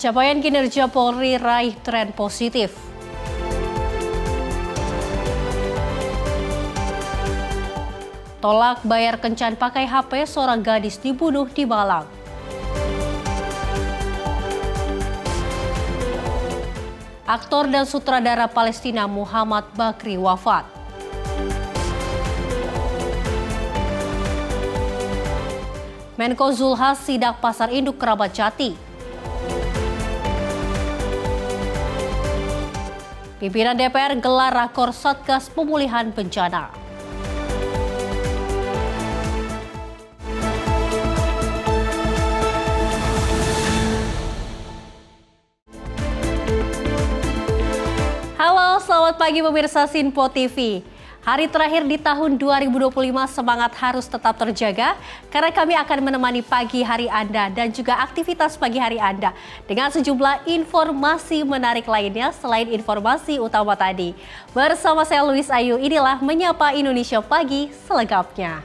Capaian kinerja Polri raih tren positif. Tolak bayar kencan pakai HP, seorang gadis dibunuh di Malang. Aktor dan sutradara Palestina Muhammad Bakri wafat. Menko Zulhas sidak pasar induk Keramat Jati. Pimpinan DPR gelar rakor Satgas Pemulihan Bencana. Halo, selamat pagi pemirsa Sinpo TV. Hari terakhir di tahun 2025, semangat harus tetap terjaga karena kami akan menemani pagi hari Anda dan juga aktivitas pagi hari Anda dengan sejumlah informasi menarik lainnya selain informasi utama tadi. Bersama saya Luis Ayu, inilah Menyapa Indonesia Pagi selengkapnya.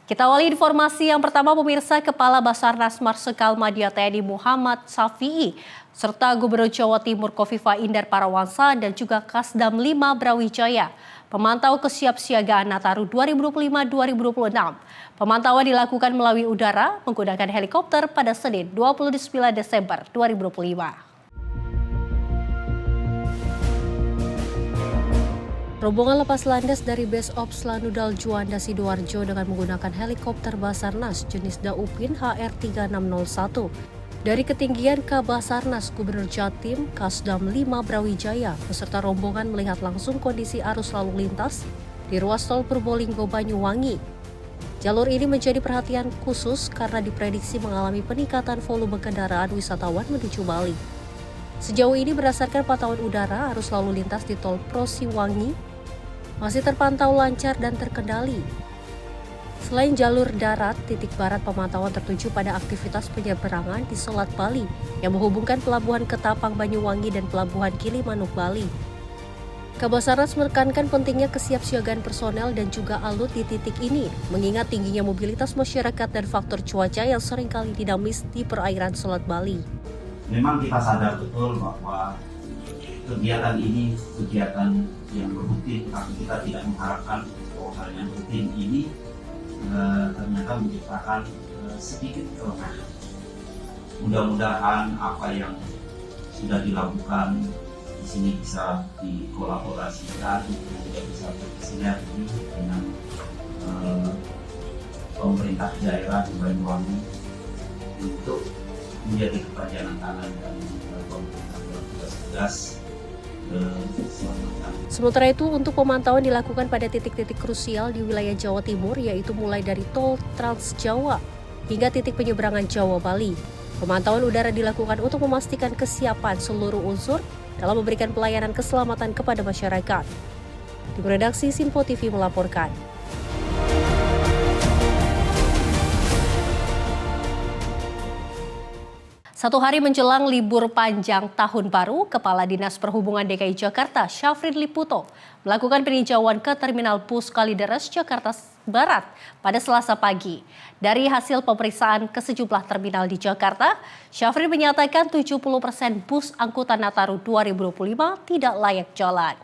Kita awali informasi yang pertama pemirsa. Kepala Basarnas Marsikal Madya TNI Muhammad Safi'i serta Gubernur Jawa Timur Kofifa Indar Parawansa dan juga Kasdam 5 Brawijaya memantau kesiapsiagaan Nataru 2025-2026. Pemantauan dilakukan melalui udara menggunakan helikopter pada Senin 29 Desember 2025. Rombongan lepas landas dari Base Ops Lanudal Juanda Sidoarjo dengan menggunakan helikopter Basarnas jenis Dauphin HR-3601. Dari ketinggian Kabasarnas, Gubernur Jatim, Kasdam 5 Brawijaya, beserta rombongan melihat langsung kondisi arus lalu lintas di ruas tol Purbolinggo Banyuwangi. Jalur ini menjadi perhatian khusus karena diprediksi mengalami peningkatan volume kendaraan wisatawan menuju Bali. Sejauh ini berdasarkan pantauan udara, arus lalu lintas di tol Prosiwangi masih terpantau lancar dan terkendali. Selain jalur darat, titik barat pemantauan tertuju pada aktivitas penyeberangan di Selat Bali yang menghubungkan Pelabuhan Ketapang Banyuwangi dan Pelabuhan Gilimanuk Bali. Kabasarnas menekankan pentingnya kesiapsiagaan personel dan juga alut di titik ini, mengingat tingginya mobilitas masyarakat dan faktor cuaca yang seringkali dinamis di perairan Selat Bali. Memang kita sadar betul bahwa kegiatan ini kegiatan yang rutin, tapi kita tidak mengharapkan bahwa hal yang rutin ini ternyata menciptakan sedikit kelemahan. Mudah-mudahan apa yang sudah dilakukan di sini bisa dikolaborasikan, bisa bersinergi dengan pemerintah daerah di Banyuwangi untuk menjadi kepanjangan tangan dan pemerintah tugas-tugas. Sementara itu, untuk pemantauan dilakukan pada titik-titik krusial di wilayah Jawa Timur, yaitu mulai dari tol Trans Jawa hingga titik penyeberangan Jawa Bali. Pemantauan udara dilakukan untuk memastikan kesiapan seluruh unsur dalam memberikan pelayanan keselamatan kepada masyarakat. Tim redaksi Sinpo TV melaporkan. Satu hari menjelang libur panjang tahun baru, Kepala Dinas Perhubungan DKI Jakarta, Syafrin Liputo, melakukan peninjauan ke Terminal Bus Kalideres, Jakarta Barat pada Selasa pagi. Dari hasil pemeriksaan ke sejumlah terminal di Jakarta, Syafrin menyatakan 70% bus angkutan Nataru 2025 tidak layak jalan.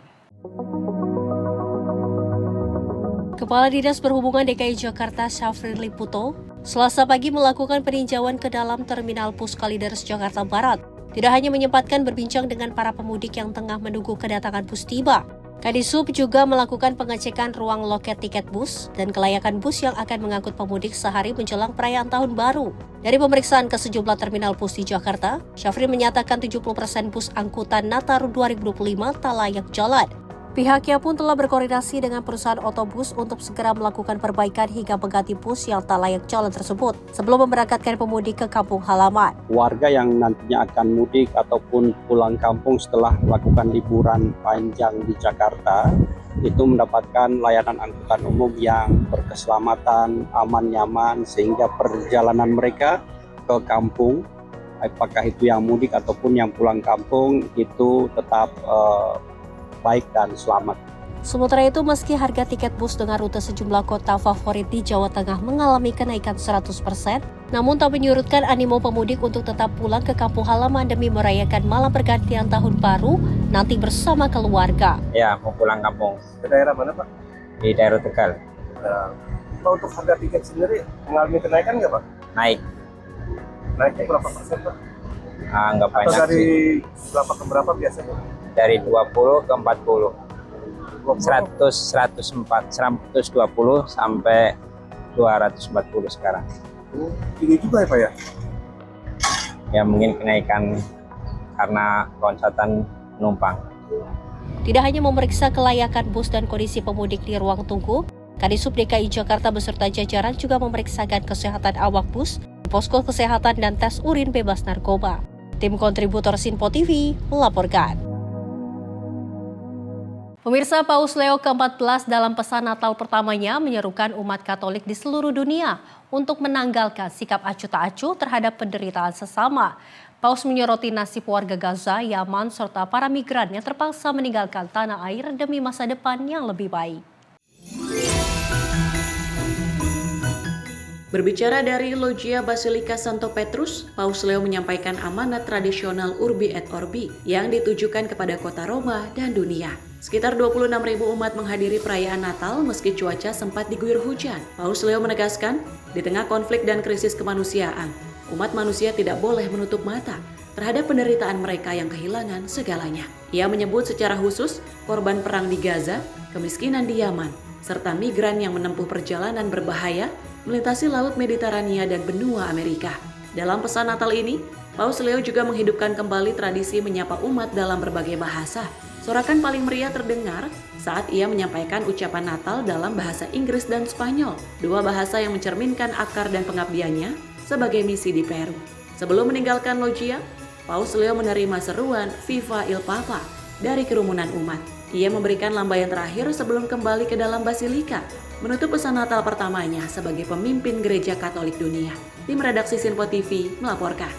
Kepala Dinas Perhubungan DKI Jakarta, Syafrin Liputo, Selasa pagi melakukan peninjauan ke dalam Terminal Bus Kalideres, Jakarta Barat. Tidak hanya menyempatkan berbincang dengan para pemudik yang tengah menunggu kedatangan bus tiba, Kadisub juga melakukan pengecekan ruang loket tiket bus dan kelayakan bus yang akan mengangkut pemudik sehari menjelang perayaan Tahun Baru. Dari pemeriksaan ke sejumlah terminal bus di Jakarta, Syafrin menyatakan 70% bus angkutan Nataru 2025 tak layak jalan. Pihaknya pun telah berkoordinasi dengan perusahaan otobus untuk segera melakukan perbaikan hingga mengganti bus yang tak layak jalan tersebut sebelum memberangkatkan pemudik ke kampung halaman. Warga yang nantinya akan mudik ataupun pulang kampung setelah melakukan liburan panjang di Jakarta itu mendapatkan layanan angkutan umum yang berkeselamatan, aman, nyaman, sehingga perjalanan mereka ke kampung, apakah itu yang mudik ataupun yang pulang kampung, itu tetap baik dan selamat. Sementara itu, meski harga tiket bus dengan rute sejumlah kota favorit di Jawa Tengah mengalami kenaikan 100%, namun tak menyurutkan animo pemudik untuk tetap pulang ke kampung halaman demi merayakan malam pergantian tahun baru nanti bersama keluarga. Ya, mau pulang kampung. Ke daerah mana, Pak? Di daerah Tegal. Pak, untuk harga tiket sendiri mengalami kenaikan nggak, Pak? Naik. Naiknya berapa persen, Pak? Nggak Atau banyak dari sih. berapa ke berapa biasanya? Dari 20 ke 40. 20. 120 sampai 240 sekarang. Tinggi juga ya, Pak ya? Ya mungkin kenaikan karena loncatan penumpang. Tidak hanya memeriksa kelayakan bus dan kondisi pemudik di ruang tunggu, Kadisub DKI Jakarta beserta jajaran juga memeriksakan kesehatan awak bus, posko kesehatan dan tes urin bebas narkoba. Tim kontributor Sinpo TV melaporkan. Pemirsa, Paus Leo ke-14 dalam pesan Natal pertamanya menyerukan umat Katolik di seluruh dunia untuk menanggalkan sikap acuh tak acuh terhadap penderitaan sesama. Paus menyoroti nasib warga Gaza, Yaman, serta para migran yang terpaksa meninggalkan tanah air demi masa depan yang lebih baik. Berbicara dari Loggia Basilika Santo Petrus, Paus Leo menyampaikan amanat tradisional Urbi et Orbi yang ditujukan kepada kota Roma dan dunia. Sekitar 26.000 umat menghadiri perayaan Natal meski cuaca sempat diguyur hujan. Paus Leo menegaskan, di tengah konflik dan krisis kemanusiaan, umat manusia tidak boleh menutup mata terhadap penderitaan mereka yang kehilangan segalanya. Ia menyebut secara khusus korban perang di Gaza, kemiskinan di Yaman, serta migran yang menempuh perjalanan berbahaya melintasi Laut Mediterania dan benua Amerika. Dalam pesan Natal ini, Paus Leo juga menghidupkan kembali tradisi menyapa umat dalam berbagai bahasa. Sorakan paling meriah terdengar saat ia menyampaikan ucapan Natal dalam bahasa Inggris dan Spanyol, dua bahasa yang mencerminkan akar dan pengabdiannya sebagai misi di Peru. Sebelum meninggalkan Loggia, Paus Leo menerima seruan Viva il Papa dari kerumunan umat. Ia memberikan lambaian terakhir sebelum kembali ke dalam Basilika, menutup pesan Natal pertamanya sebagai pemimpin Gereja Katolik Dunia. Tim redaksi Sinpo TV melaporkan.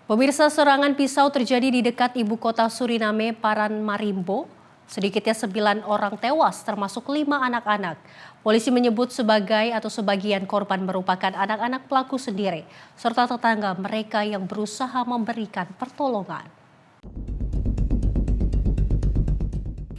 Pemirsa, serangan pisau terjadi di dekat ibu kota Suriname, Paramaribo. Sedikitnya 9 orang tewas, termasuk 5 anak-anak. Polisi menyebut sebagian korban merupakan anak-anak pelaku sendiri, serta tetangga mereka yang berusaha memberikan pertolongan.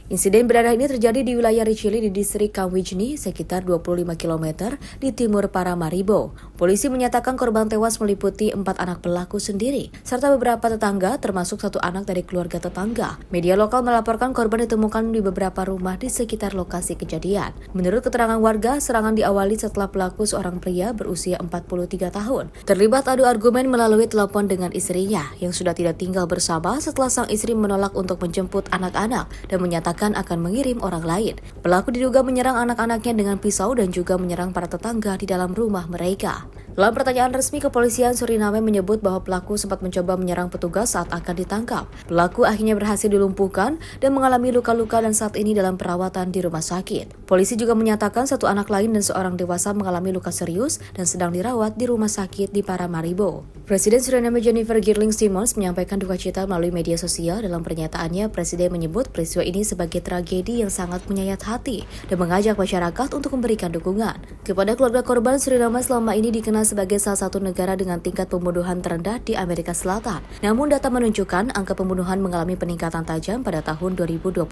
Insiden berdarah ini terjadi di wilayah Ricili di distrik Kawijni, sekitar 25 km di timur Paramaribo. Polisi menyatakan korban tewas meliputi 4 anak pelaku sendiri, serta beberapa tetangga termasuk 1 anak dari keluarga tetangga. Media lokal melaporkan korban ditemukan di beberapa rumah di sekitar lokasi kejadian. Menurut keterangan warga, serangan diawali setelah pelaku seorang pria berusia 43 tahun. Terlibat adu argumen melalui telepon dengan istrinya yang sudah tidak tinggal bersama setelah sang istri menolak untuk menjemput anak-anak dan menyatakan akan mengirim orang lain. Pelaku diduga menyerang anak-anaknya dengan pisau dan juga menyerang para tetangga di dalam rumah mereka. Dalam pertanyaan resmi, kepolisian Suriname menyebut bahwa pelaku sempat mencoba menyerang petugas saat akan ditangkap. Pelaku akhirnya berhasil dilumpuhkan dan mengalami luka-luka dan saat ini dalam perawatan di rumah sakit. Polisi juga menyatakan 1 anak lain dan seorang dewasa mengalami luka serius dan sedang dirawat di rumah sakit di Paramaribo. Presiden Suriname Jennifer Girling Simons menyampaikan duka cita melalui media sosial. Dalam pernyataannya, Presiden menyebut peristiwa ini sebagai tragedi yang sangat menyayat hati dan mengajak masyarakat untuk memberikan dukungan. Kepada keluarga korban, Suriname selama ini dikenal sebagai salah satu negara dengan tingkat pembunuhan terendah di Amerika Selatan. Namun data menunjukkan angka pembunuhan mengalami peningkatan tajam pada tahun 2024.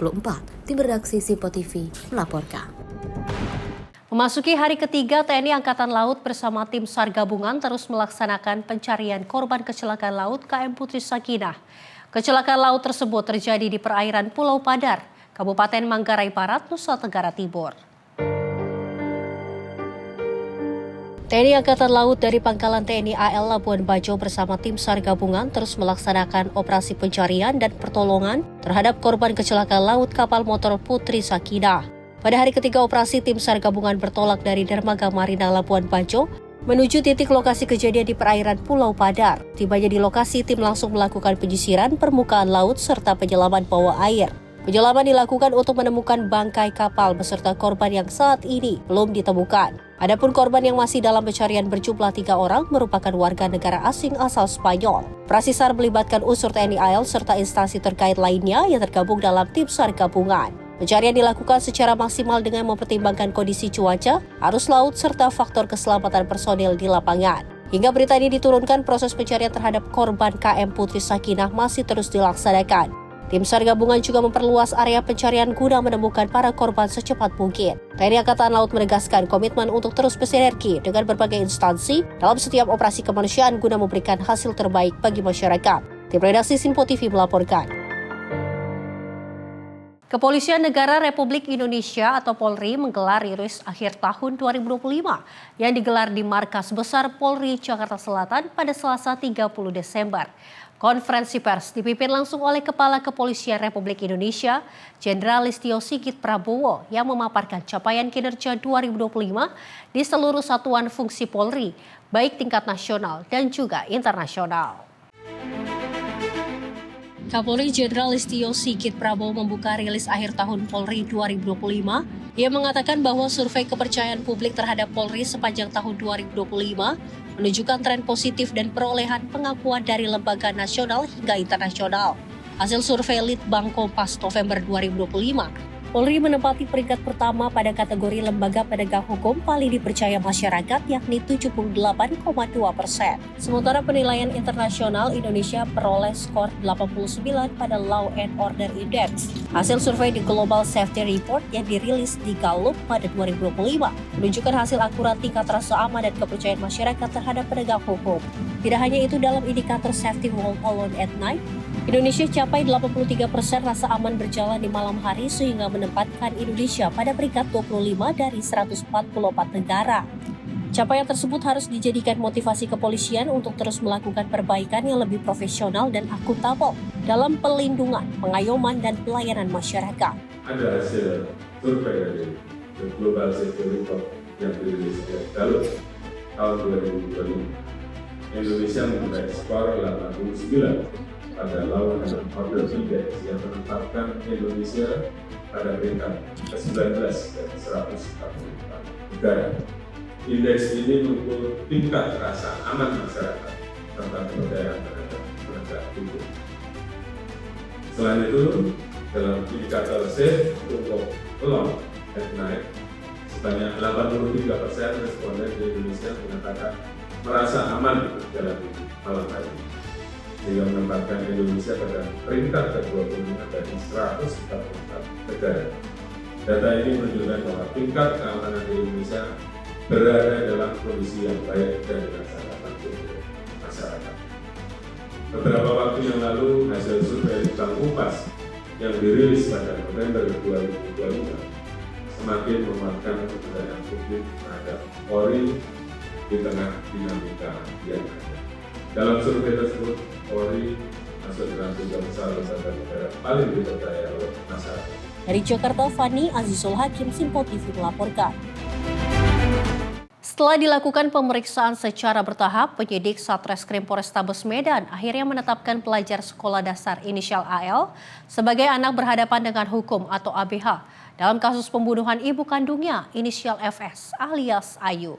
Tim redaksi Sinpo TV melaporkan. Memasuki hari ketiga, TNI Angkatan Laut bersama tim SAR gabungan terus melaksanakan pencarian korban kecelakaan laut KM Putri Sakinah. Kecelakaan laut tersebut terjadi di perairan Pulau Padar, Kabupaten Manggarai Barat, Nusa Tenggara Timur. TNI Angkatan Laut dari Pangkalan TNI AL Labuan Bajo bersama tim SAR gabungan terus melaksanakan operasi pencarian dan pertolongan terhadap korban kecelakaan laut kapal motor Putri Sakinah. Pada hari ketiga operasi, tim SAR gabungan bertolak dari Dermaga Marina Labuan Bajo menuju titik lokasi kejadian di perairan Pulau Padar. Tibanya di lokasi, tim langsung melakukan penyisiran permukaan laut serta penyelaman bawah air. Penyelaman dilakukan untuk menemukan bangkai kapal beserta korban yang saat ini belum ditemukan. Adapun korban yang masih dalam pencarian berjumlah 3 orang merupakan warga negara asing asal Spanyol. Operasi SAR melibatkan unsur TNI AL serta instansi terkait lainnya yang tergabung dalam tim SAR gabungan. Pencarian dilakukan secara maksimal dengan mempertimbangkan kondisi cuaca, arus laut, serta faktor keselamatan personil di lapangan. Hingga berita ini diturunkan, proses pencarian terhadap korban KM Putri Sakinah masih terus dilaksanakan. Tim SAR gabungan juga memperluas area pencarian guna menemukan para korban secepat mungkin. TNI Angkatan Laut menegaskan komitmen untuk terus bersinergi dengan berbagai instansi dalam setiap operasi kemanusiaan guna memberikan hasil terbaik bagi masyarakat. Tim redaksi Sinpo TV melaporkan. Kepolisian Negara Republik Indonesia atau Polri menggelar rilis akhir tahun 2025 yang digelar di Markas Besar Polri Jakarta Selatan pada Selasa 30 Desember. Konferensi pers dipimpin langsung oleh Kepala Kepolisian Republik Indonesia, Jenderal Listio Sigit Prabowo yang memaparkan capaian kinerja 2025 di seluruh satuan fungsi Polri, baik tingkat nasional dan juga internasional. Kapolri Jenderal Listio Sigit Prabowo membuka rilis akhir tahun Polri 2025. Ia mengatakan bahwa survei kepercayaan publik terhadap Polri sepanjang tahun 2025 menunjukkan tren positif dan perolehan pengakuan dari lembaga nasional hingga internasional. Hasil survei Litbang Kompas November 2025, Polri menempati peringkat pertama pada kategori lembaga penegak hukum paling dipercaya masyarakat, yakni 78,2%. Sementara penilaian internasional, Indonesia peroleh skor 89 pada Law and Order Index. Hasil survei di Global Safety Report yang dirilis di Gallup pada 2025 menunjukkan hasil akurat tingkat rasa aman dan kepercayaan masyarakat terhadap penegak hukum. Tidak hanya itu, dalam indikator Safety Walk Alone at Night, Indonesia capai 83% rasa aman berjalan di malam hari sehingga menempatkan Indonesia pada peringkat 25 dari 144 negara. Capaian tersebut harus dijadikan motivasi kepolisian untuk terus melakukan perbaikan yang lebih profesional dan akuntabel dalam pelindungan, pengayoman, dan pelayanan masyarakat. Ada hasil survei dari Global Safety Report yang dirilis oleh Gallup tahun 2025. Indonesia mempunyai skor 89 pada Law and Order Index yang menetapkan Indonesia pada peringkat ke-19 dari 144 negara. Indeks ini mengukur tingkat rasa aman masyarakat serta kepercayaan terhadap penegak hukum. Selain itu, dalam indikator Safe Walk Alone at Night, sebanyak 83% responden di Indonesia menyatakan merasa aman berjalan di malam hari, sehingga menempatkan Indonesia pada peringkat ke-25 dari 144 negara. Data ini menunjukkan bahwa tingkat keamanan di Indonesia berada dalam kondisi yang baik dan dirasakan langsung oleh masyarakat. Beberapa waktu yang lalu, hasil survei Litbang Kompas yang dirilis pada November 2025 semakin menguatkan kepercayaan publik terhadap Polri di tengah dinamika yang ada. Dalam survei tersebut, Polri masuk dalam 3 besar lembaga negara paling dipercaya oleh masyarakat. Dari Jakarta, Fani Azizul Hakim, Sinpo TV melaporkan. Setelah dilakukan pemeriksaan secara bertahap, penyidik Satreskrim Polrestabes Medan akhirnya menetapkan pelajar sekolah dasar inisial AL sebagai anak berhadapan dengan hukum atau ABH dalam kasus pembunuhan ibu kandungnya inisial FS alias Ayu.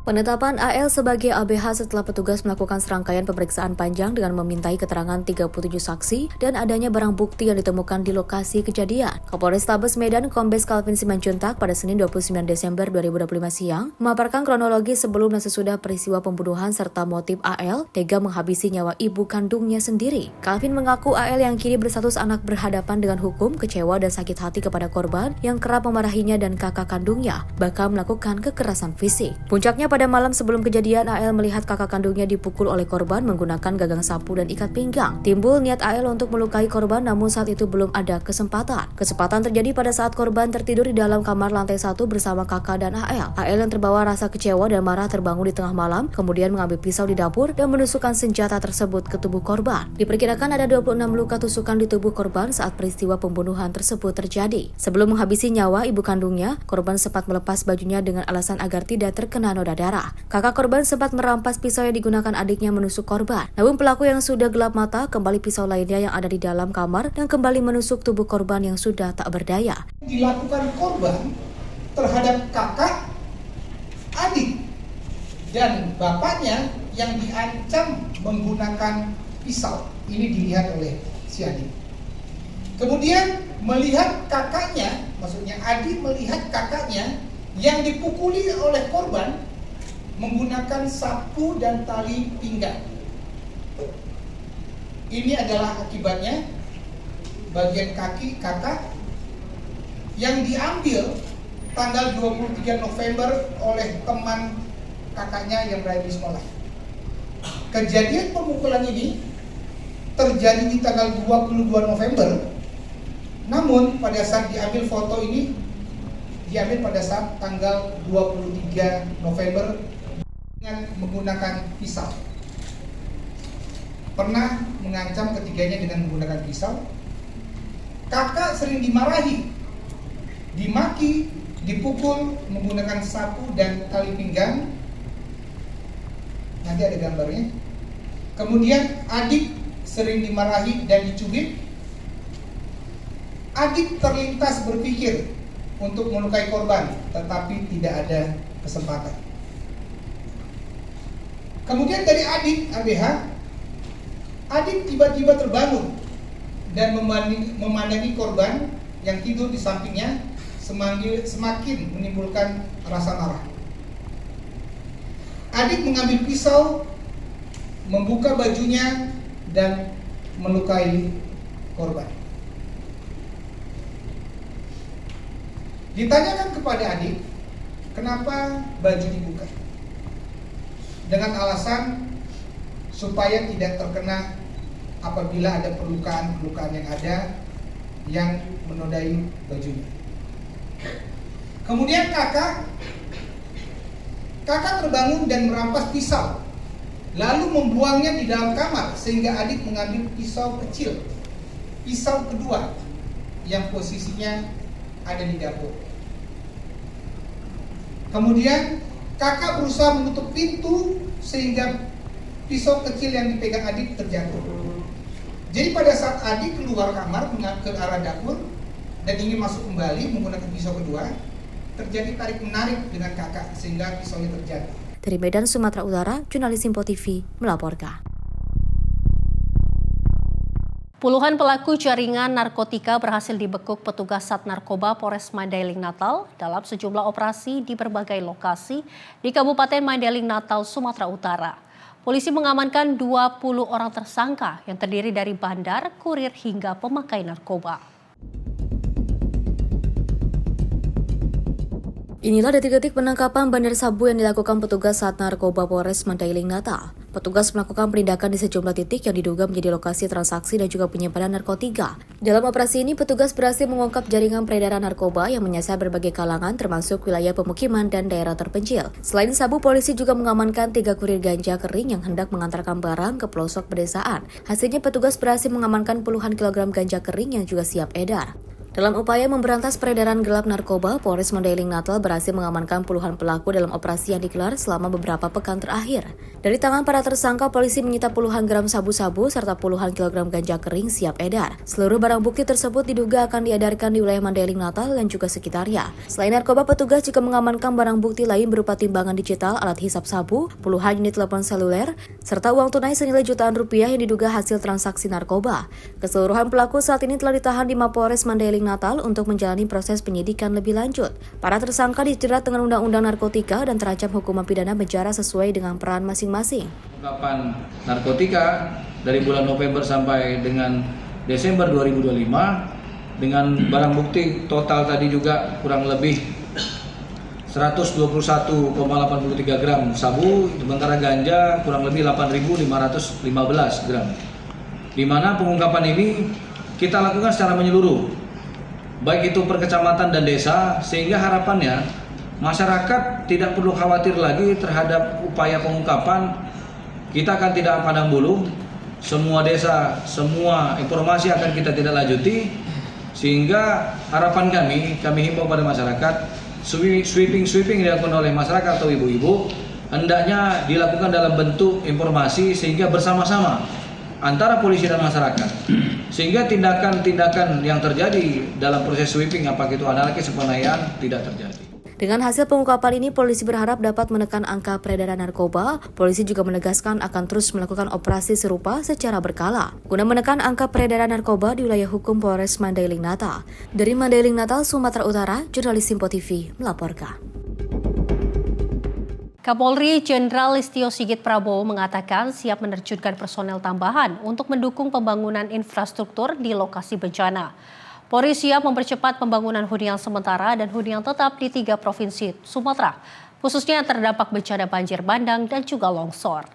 Penetapan AL sebagai ABH setelah petugas melakukan serangkaian pemeriksaan panjang dengan memintai keterangan 37 saksi dan adanya barang bukti yang ditemukan di lokasi kejadian. Kapolrestabes Medan Kombes Calvin Simanjuntak pada Senin 29 Desember 2025 siang memaparkan kronologi sebelum dan sesudah peristiwa pembunuhan serta motif AL tega menghabisi nyawa ibu kandungnya sendiri. Calvin mengaku AL yang kini berstatus anak berhadapan dengan hukum kecewa dan sakit hati kepada korban yang kerap memarahinya dan kakak kandungnya, bahkan melakukan kekerasan fisik. Puncaknya pada malam sebelum kejadian, AL melihat kakak kandungnya dipukul oleh korban menggunakan gagang sapu dan ikat pinggang. Timbul niat AL untuk melukai korban, namun saat itu belum ada kesempatan. Kesempatan terjadi pada saat korban tertidur di dalam kamar lantai 1 bersama kakak dan AL. AL yang terbawa rasa kecewa dan marah terbangun di tengah malam, kemudian mengambil pisau di dapur dan menusukkan senjata tersebut ke tubuh korban. Diperkirakan ada 26 luka tusukan di tubuh korban saat peristiwa pembunuhan tersebut terjadi. Sebelum menghabisi nyawa ibu kandungnya, korban sempat melepas bajunya dengan alasan agar tidak terkena noda darah. berdarah. Kakak korban sempat merampas pisau yang digunakan adiknya menusuk korban. Namun pelaku yang sudah gelap mata kembali pisau lainnya yang ada di dalam kamar dan kembali menusuk tubuh korban yang sudah tak berdaya. Dilakukan korban terhadap kakak, adik, dan bapaknya yang diancam menggunakan pisau. Ini dilihat oleh si adik. Kemudian melihat kakaknya, maksudnya adik melihat kakaknya yang dipukuli oleh korban menggunakan sapu dan tali pinggang. Ini adalah akibatnya bagian kaki kakak yang diambil tanggal 23 November oleh teman kakaknya yang berada di sekolah. Kejadian pemukulan ini terjadi di tanggal 22 November. Namun pada saat diambil foto ini diambil pada saat tanggal 23 November dengan menggunakan pisau. Pernah mengancam ketiganya dengan menggunakan pisau. Kakak sering dimarahi, dimaki, dipukul menggunakan sapu dan tali pinggang. Nanti ada gambarnya. Kemudian adik sering dimarahi dan dicubit. Adik terlintas berpikir untuk melukai korban, tetapi tidak ada kesempatan. Kemudian dari adik ABH, adik tiba-tiba terbangun dan memandangi korban yang tidur di sampingnya semakin menimbulkan rasa marah. Adik mengambil pisau, membuka bajunya dan melukai korban. Ditanyakan kepada adik, kenapa baju dibuka? Dengan alasan supaya tidak terkena apabila ada perlukaan-perlukaan yang ada yang menodai bajunya. Kemudian kakak terbangun dan merampas pisau, lalu membuangnya di dalam kamar sehingga adik mengambil pisau kecil, pisau kedua yang posisinya ada di dapur. Kemudian kakak berusaha menutup pintu sehingga pisau kecil yang dipegang adik terjatuh. Jadi pada saat adik keluar kamar ke arah dapur dan ingin masuk kembali menggunakan pisau kedua, terjadi tarik menarik dengan kakak sehingga pisaunya terjatuh. Dari Medan, Sumatera Utara, jurnalis Simpo TV melaporkan. Puluhan pelaku jaringan narkotika berhasil dibekuk petugas Sat Narkoba Polres Mandailing Natal dalam sejumlah operasi di berbagai lokasi di Kabupaten Mandailing Natal, Sumatera Utara. Polisi mengamankan 20 orang tersangka yang terdiri dari bandar, kurir hingga pemakai narkoba. Inilah detik-detik penangkapan bandar sabu yang dilakukan petugas Sat Narkoba Polres Mandailing Natal. Petugas melakukan penindakan di sejumlah titik yang diduga menjadi lokasi transaksi dan juga penyimpanan narkotika. Dalam operasi ini, petugas berhasil mengungkap jaringan peredaran narkoba yang menyasar berbagai kalangan termasuk wilayah pemukiman dan daerah terpencil. Selain sabu, polisi juga mengamankan 3 kurir ganja kering yang hendak mengantarkan barang ke pelosok pedesaan. Hasilnya petugas berhasil mengamankan puluhan kilogram ganja kering yang juga siap edar. Dalam upaya memberantas peredaran gelap narkoba, Polres Mandailing Natal berhasil mengamankan puluhan pelaku dalam operasi yang digelar selama beberapa pekan terakhir. Dari tangan para tersangka, polisi menyita puluhan gram sabu-sabu serta puluhan kilogram ganja kering siap edar. Seluruh barang bukti tersebut diduga akan diedarkan di wilayah Mandailing Natal dan juga sekitarnya. Selain narkoba, petugas juga mengamankan barang bukti lain berupa timbangan digital, alat hisap sabu, puluhan unit telepon seluler, serta uang tunai senilai jutaan rupiah yang diduga hasil transaksi narkoba. Keseluruhan pelaku saat ini telah ditahan di Mapolres Mandailing Natal untuk menjalani proses penyidikan lebih lanjut. Para tersangka dijerat dengan Undang-Undang Narkotika dan terancam hukuman pidana penjara sesuai dengan peran masing-masing. Pengungkapan narkotika dari bulan November sampai dengan Desember 2025 dengan barang bukti total tadi juga kurang lebih 121,83 gram sabu, sementara ganja kurang lebih 8.515 gram. Di mana pengungkapan ini kita lakukan secara menyeluruh, baik itu per kecamatan dan desa, sehingga harapannya masyarakat tidak perlu khawatir lagi terhadap upaya pengungkapan. Kita akan tidak pandang bulu, semua desa, semua informasi akan kita tidak lanjuti, sehingga harapan kami himbau pada masyarakat, sweeping yang dilakukan oleh masyarakat atau ibu-ibu hendaknya dilakukan dalam bentuk informasi sehingga bersama-sama antara polisi dan masyarakat, sehingga tindakan-tindakan yang terjadi dalam proses sweeping, apakah itu anarkis, penganiayaan, tidak terjadi. Dengan hasil pengungkapan ini, polisi berharap dapat menekan angka peredaran narkoba. Polisi juga menegaskan akan terus melakukan operasi serupa secara berkala guna menekan angka peredaran narkoba di wilayah hukum Polres Mandailing Natal. Dari Mandailing Natal, Sumatera Utara, jurnalis Simpo TV melaporkan. Kapolri Jenderal Listio Sigit Prabowo mengatakan siap menerjunkan personel tambahan untuk mendukung pembangunan infrastruktur di lokasi bencana. Polri siap mempercepat pembangunan hunian sementara dan hunian tetap di 3 provinsi Sumatera, khususnya yang terdampak bencana banjir bandang dan juga longsor.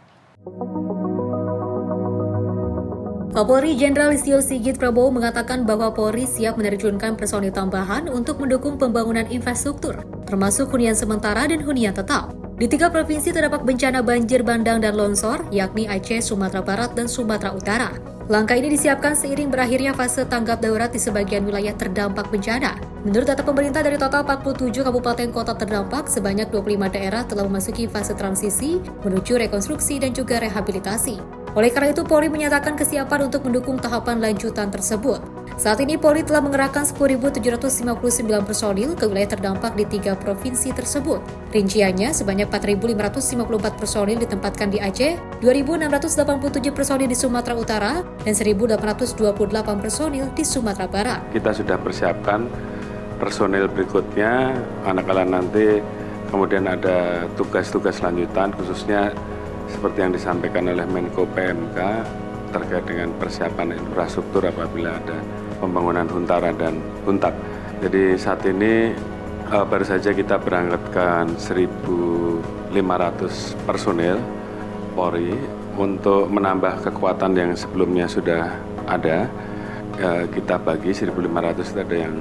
Kapolri Jenderal Listio Sigit Prabowo mengatakan bahwa Polri siap menerjunkan personil tambahan untuk mendukung pembangunan infrastruktur, termasuk hunian sementara dan hunian tetap di 3 provinsi terdampak bencana banjir bandang dan longsor, yakni Aceh, Sumatera Barat, dan Sumatera Utara. Langkah ini disiapkan seiring berakhirnya fase tanggap darurat di sebagian wilayah terdampak bencana. Menurut data pemerintah, dari total 47 kabupaten kota terdampak, sebanyak 25 daerah telah memasuki fase transisi menuju rekonstruksi dan juga rehabilitasi. Oleh karena itu, Polri menyatakan kesiapan untuk mendukung tahapan lanjutan tersebut. Saat ini, Polri telah mengerahkan 10.759 personil ke wilayah terdampak di 3 provinsi tersebut. Rinciannya, sebanyak 4.554 personil ditempatkan di Aceh, 2.687 personil di Sumatera Utara, dan 1.828 personil di Sumatera Barat. Kita sudah persiapkan personil berikutnya, manakala nanti kemudian ada tugas-tugas lanjutan, khususnya seperti yang disampaikan oleh Menko PMK terkait dengan persiapan infrastruktur apabila ada pembangunan huntara dan huntak. Jadi saat ini baru saja kita berangkatkan 1.500 personil Polri untuk menambah kekuatan yang sebelumnya sudah ada. Kita bagi 1.500 itu ada yang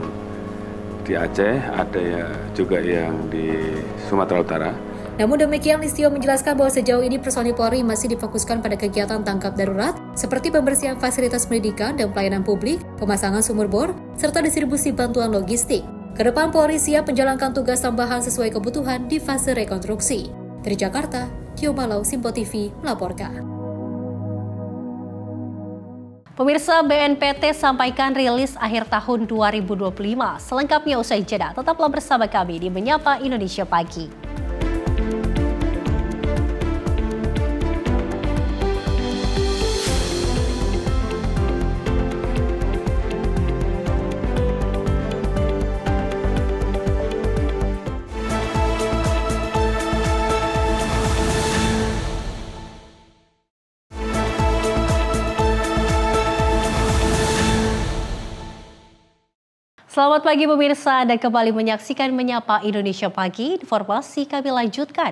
di Aceh, ada ya juga yang di Sumatera Utara. Namun demikian, Listio menjelaskan bahwa sejauh ini personil Polri masih difokuskan pada kegiatan tangkap darurat seperti pembersihan fasilitas pendidikan dan pelayanan publik, pemasangan sumur bor, serta distribusi bantuan logistik. Kedepan Polri siap menjalankan tugas tambahan sesuai kebutuhan di fase rekonstruksi. Dari Jakarta, Tio Malau, Simpo TV melaporkan. Pemirsa, BNPT sampaikan rilis akhir tahun 2025. Selengkapnya usai jeda, tetaplah bersama kami di Menyapa Indonesia Pagi. Selamat pagi pemirsa, dan kembali menyaksikan Menyapa Indonesia Pagi. Informasi kami lanjutkan.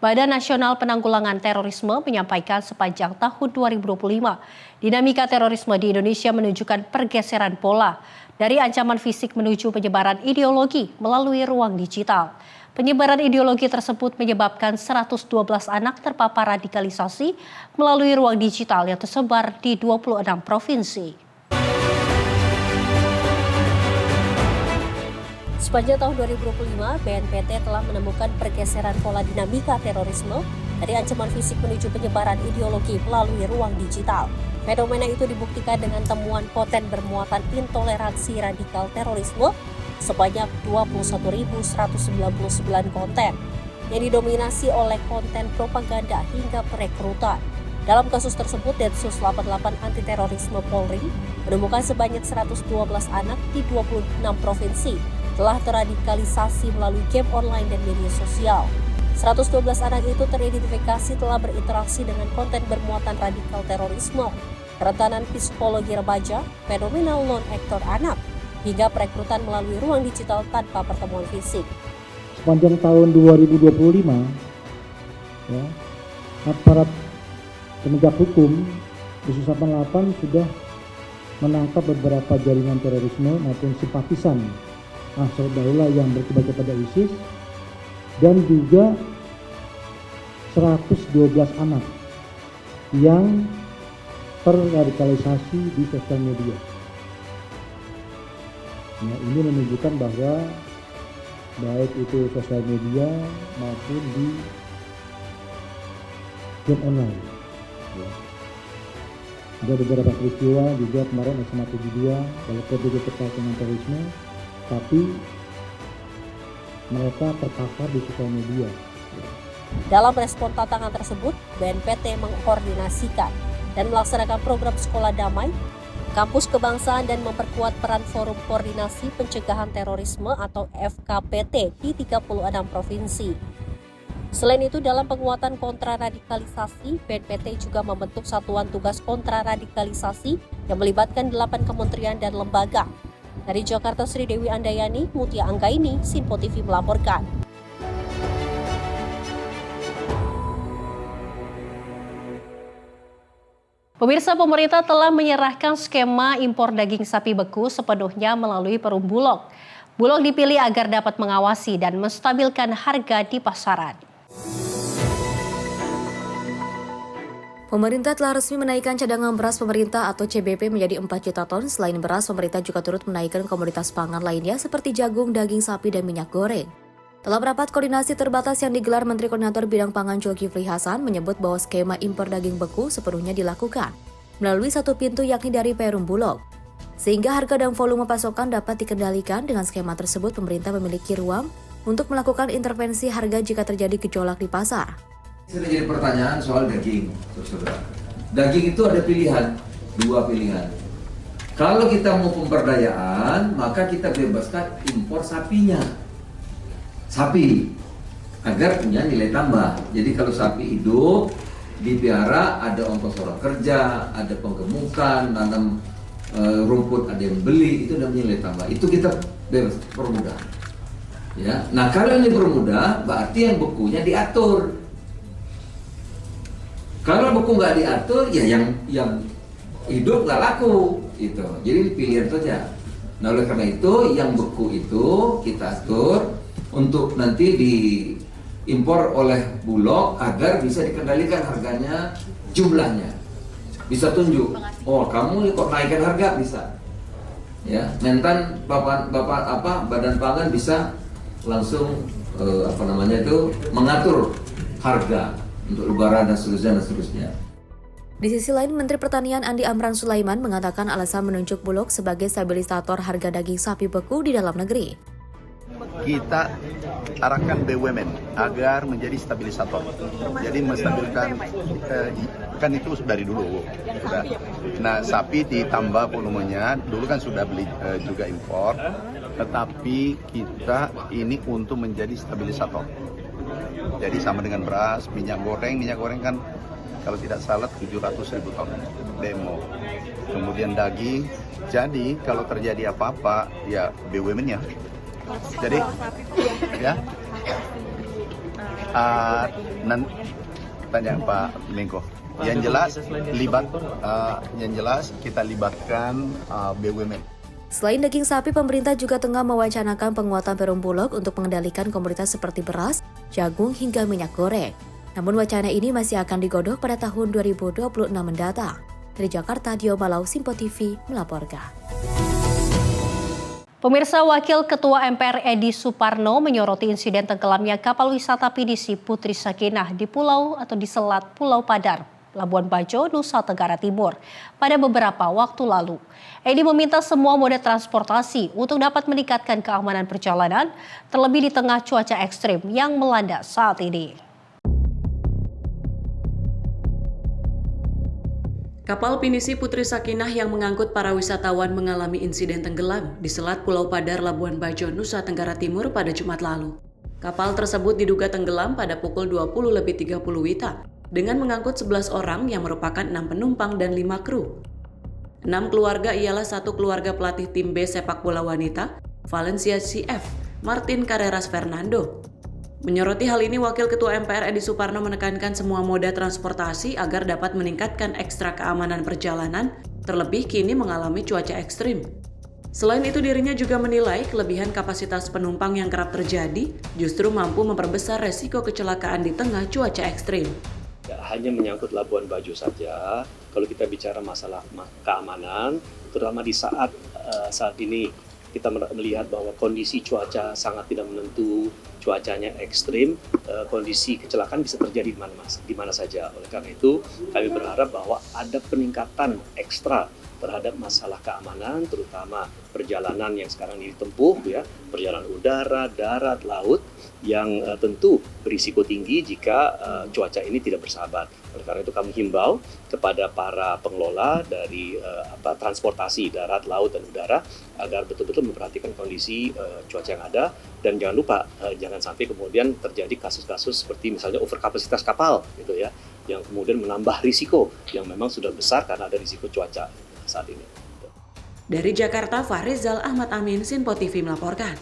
Badan Nasional Penanggulangan Terorisme menyampaikan sepanjang tahun 2025, dinamika terorisme di Indonesia menunjukkan pergeseran pola dari ancaman fisik menuju penyebaran ideologi melalui ruang digital. Penyebaran ideologi tersebut menyebabkan 112 anak terpapar radikalisasi melalui ruang digital yang tersebar di 26 provinsi. Sepanjang tahun 2025, BNPT telah menemukan pergeseran pola dinamika terorisme dari ancaman fisik menuju penyebaran ideologi melalui ruang digital. Fenomena itu dibuktikan dengan temuan konten bermuatan intoleransi radikal terorisme sebanyak 21.199 konten yang didominasi oleh konten propaganda hingga perekrutan. Dalam kasus tersebut, Densus 88 Anti Terorisme Polri menemukan sebanyak 112 anak di 26 provinsi telah teradikalisasi melalui game online dan media sosial. 112 anak itu teridentifikasi telah berinteraksi dengan konten bermuatan radikal terorisme, kerentanan psikologi remaja, fenomena lone actor anak, hingga perekrutan melalui ruang digital tanpa pertemuan fisik. Sepanjang tahun 2025, aparat penegak hukum Densus 88 sudah menangkap beberapa jaringan terorisme maupun simpatisan Ansor Daulah yang berkiblat kepada ISIS, dan juga 112 anak yang terradikalisasi di sosial media. Nah, ini menunjukkan bahwa baik itu sosial media maupun di game online. Ya. Ada beberapa peristiwa juga kemarin SMA 72 dalam PBB terkait dengan terorisme, tapi mereka terpapar di sosial media. Dalam respon tantangan tersebut, BNPT mengkoordinasikan dan melaksanakan program sekolah damai, kampus kebangsaan dan memperkuat peran Forum Koordinasi Pencegahan Terorisme atau FKPT di 36 provinsi. Selain itu, dalam penguatan kontraradikalisasi, BNPT juga membentuk satuan tugas kontraradikalisasi yang melibatkan 8 kementerian dan lembaga. Dari Jakarta, Sri Dewi Andayani, Mutia Anggaini, Simpo TV melaporkan. Pemirsa, pemerintah telah menyerahkan skema impor daging sapi beku sepenuhnya melalui Perum Bulog. Bulog dipilih agar dapat mengawasi dan menstabilkan harga di pasaran. Pemerintah telah resmi menaikkan cadangan beras pemerintah atau CBP menjadi 4 juta ton. Selain beras, pemerintah juga turut menaikkan komoditas pangan lainnya seperti jagung, daging sapi, dan minyak goreng. Dalam rapat koordinasi terbatas yang digelar, Menteri Koordinator Bidang Pangan Zulkifli Hasan menyebut bahwa skema impor daging beku sepenuhnya dilakukan melalui satu pintu yakni dari Perum Bulog. Sehingga harga dan volume pasokan dapat dikendalikan. Dengan skema tersebut, pemerintah memiliki ruang untuk melakukan intervensi harga jika terjadi gejolak di pasar. Sering jadi pertanyaan soal daging, saudara. Daging itu ada pilihan, 2 pilihan. Kalau kita mau pemberdayaan, maka kita bebaskan impor sapinya. Sapi, agar punya nilai tambah. Jadi kalau sapi hidup, dipiara, ada ongkos orang kerja, ada penggemukan, nanam rumput, ada yang beli, itu namanya nilai tambah. Itu kita bebas, permudah. Ya, nah kalau ini permudah, berarti yang bekunya diatur. Kalau beku nggak diatur, ya yang hidup nggak laku, gitu. Jadi pilihan saja. Nah oleh karena itu, yang beku itu kita atur untuk nanti diimpor oleh Bulog agar bisa dikendalikan harganya, jumlahnya. Bisa tunjuk, oh kamu kok naikkan harga, bisa. Ya, mentan Badan Pangan bisa langsung mengatur harga untuk lebaran dan seterusnya. Di sisi lain, Menteri Pertanian Andi Amran Sulaiman mengatakan alasan menunjuk Bulog sebagai stabilisator harga daging sapi beku di dalam negeri. Kita arahkan BUMN agar menjadi stabilisator. Jadi menstabilkan, kan itu dari dulu. Nah, sapi ditambah volumenya, dulu kan sudah beli juga impor, tetapi kita ini untuk menjadi stabilisator. Jadi sama dengan beras, minyak goreng kan kalau tidak salah 700.000 ton demo. Kemudian daging, jadi kalau terjadi apa-apa ya BUMN-nya. Jadi ya tanya Pak Menko. Yang jelas kita libatkan BUMN. Selain daging sapi, pemerintah juga tengah mewacanakan penguatan Perum Bulog untuk mengendalikan komoditas seperti beras, jagung, hingga minyak goreng. Namun wacana ini masih akan digodok pada tahun 2026 mendatang. Dari Jakarta, Dio Malau, Simpo TV melaporkan. Pemirsa, Wakil Ketua MPR Edi Suparno menyoroti insiden tenggelamnya kapal wisata Pinisi Putri Sakinah di di Selat Pulau Padar, Labuan Bajo, Nusa Tenggara Timur pada beberapa waktu lalu. Edi meminta semua moda transportasi untuk dapat meningkatkan keamanan perjalanan, terlebih di tengah cuaca ekstrim yang melanda saat ini. Kapal Pinisi Putri Sakinah yang mengangkut para wisatawan mengalami insiden tenggelam di Selat Pulau Padar, Labuan Bajo, Nusa Tenggara Timur pada Jumat lalu. Kapal tersebut diduga tenggelam pada pukul 20.30 WITA dengan mengangkut 11 orang yang merupakan 6 penumpang dan 5 kru. 6 keluarga ialah 1 keluarga pelatih tim B sepak bola wanita, Valencia CF, Martin Carreras Fernando. Menyoroti hal ini, Wakil Ketua MPR Edi Suparno menekankan semua moda transportasi agar dapat meningkatkan ekstra keamanan perjalanan, terlebih kini mengalami cuaca ekstrim. Selain itu, dirinya juga menilai kelebihan kapasitas penumpang yang kerap terjadi justru mampu memperbesar resiko kecelakaan di tengah cuaca ekstrim. Tidak hanya menyangkut Labuan Bajo saja, kalau kita bicara masalah keamanan, terutama di saat ini kita melihat bahwa kondisi cuaca sangat tidak menentu, cuacanya ekstrim, kondisi kecelakaan bisa terjadi di mana saja. Oleh karena itu, kami berharap bahwa ada peningkatan ekstra terhadap masalah keamanan, terutama perjalanan yang sekarang ditempuh, ya, perjalanan udara, darat, laut, yang tentu berisiko tinggi jika cuaca ini tidak bersahabat. Oleh karena itu kami himbau kepada para pengelola dari transportasi darat, laut, dan udara agar betul-betul memperhatikan kondisi cuaca yang ada, dan jangan lupa jangan sampai kemudian terjadi kasus-kasus seperti misalnya overkapasitas kapal, gitu ya, yang kemudian menambah risiko yang memang sudah besar karena ada risiko cuaca saat ini. Dari Jakarta, Fahrizal Ahmad Amin, Sinpo TV melaporkan.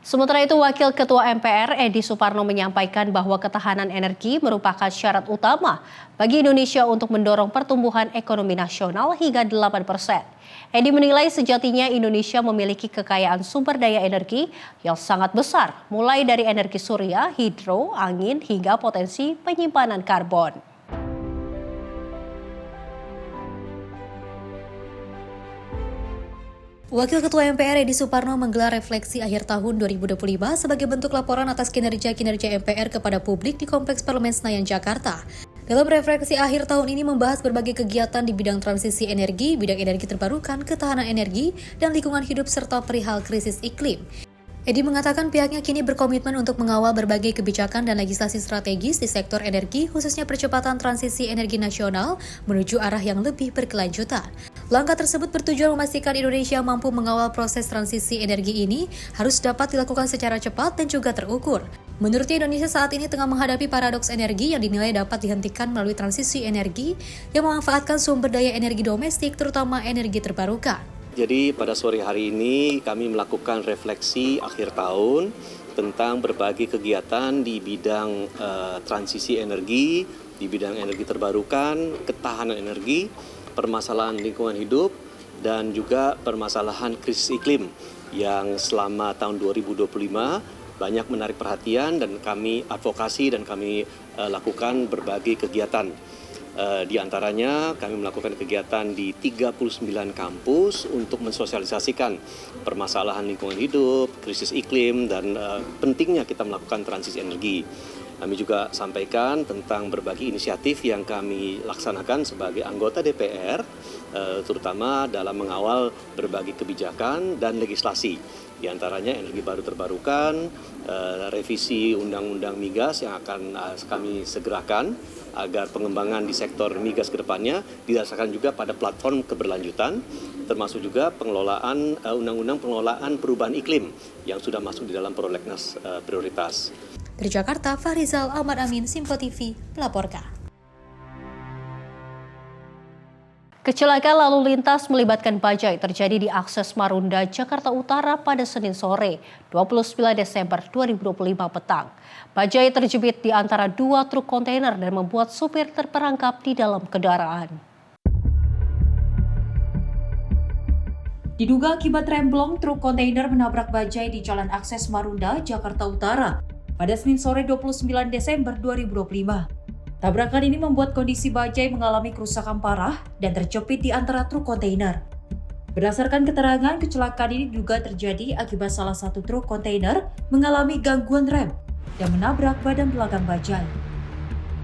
Sementara itu, Wakil Ketua MPR Edi Suparno menyampaikan bahwa ketahanan energi merupakan syarat utama bagi Indonesia untuk mendorong pertumbuhan ekonomi nasional hingga 8%. Edi menilai sejatinya Indonesia memiliki kekayaan sumber daya energi yang sangat besar, mulai dari energi surya, hidro, angin, hingga potensi penyimpanan karbon. Wakil Ketua MPR Edi Suparno menggelar refleksi akhir tahun 2025 sebagai bentuk laporan atas kinerja MPR kepada publik di Kompleks Parlemen Senayan, Jakarta. Dalam refleksi akhir tahun ini membahas berbagai kegiatan di bidang transisi energi, bidang energi terbarukan, ketahanan energi, dan lingkungan hidup serta perihal krisis iklim. Edi mengatakan pihaknya kini berkomitmen untuk mengawal berbagai kebijakan dan legislasi strategis di sektor energi, khususnya percepatan transisi energi nasional menuju arah yang lebih berkelanjutan. Langkah tersebut bertujuan memastikan Indonesia mampu mengawal proses transisi energi ini harus dapat dilakukan secara cepat dan juga terukur. Menurutnya, Indonesia saat ini tengah menghadapi paradoks energi yang dinilai dapat dihentikan melalui transisi energi yang memanfaatkan sumber daya energi domestik, terutama energi terbarukan. Jadi pada sore hari ini kami melakukan refleksi akhir tahun tentang berbagai kegiatan di bidang transisi energi, di bidang energi terbarukan, ketahanan energi, permasalahan lingkungan hidup, dan juga permasalahan krisis iklim yang selama tahun 2025 banyak menarik perhatian dan kami advokasi dan kami lakukan berbagai kegiatan. Di antaranya kami melakukan kegiatan di 39 kampus untuk mensosialisasikan permasalahan lingkungan hidup, krisis iklim, dan pentingnya kita melakukan transisi energi. Kami juga sampaikan tentang berbagai inisiatif yang kami laksanakan sebagai anggota DPR, terutama dalam mengawal berbagai kebijakan dan legislasi. Di antaranya energi baru terbarukan, revisi Undang-Undang Migas yang akan kami segerakan agar pengembangan di sektor migas ke depannya didasarkan juga pada platform keberlanjutan, termasuk juga pengelolaan Undang-Undang Pengelolaan Perubahan Iklim yang sudah masuk di dalam prolegnas prioritas. Dari Jakarta, Fahrizal Ahmad Amin, Sinpo TV, melaporkan. Kecelakaan lalu lintas melibatkan bajai terjadi di akses Marunda, Jakarta Utara pada Senin sore, 29 Desember 2025 petang. Bajai terjepit di antara dua truk kontainer dan membuat supir terperangkap di dalam kendaraan. Diduga akibat remblong, truk kontainer menabrak bajai di Jalan Akses Marunda, Jakarta Utara pada Senin sore 29 Desember 2025. Tabrakan ini membuat kondisi bajai mengalami kerusakan parah dan terjepit di antara truk kontainer. Berdasarkan keterangan, kecelakaan ini diduga terjadi akibat salah satu truk kontainer mengalami gangguan rem dan menabrak badan belakang bajai.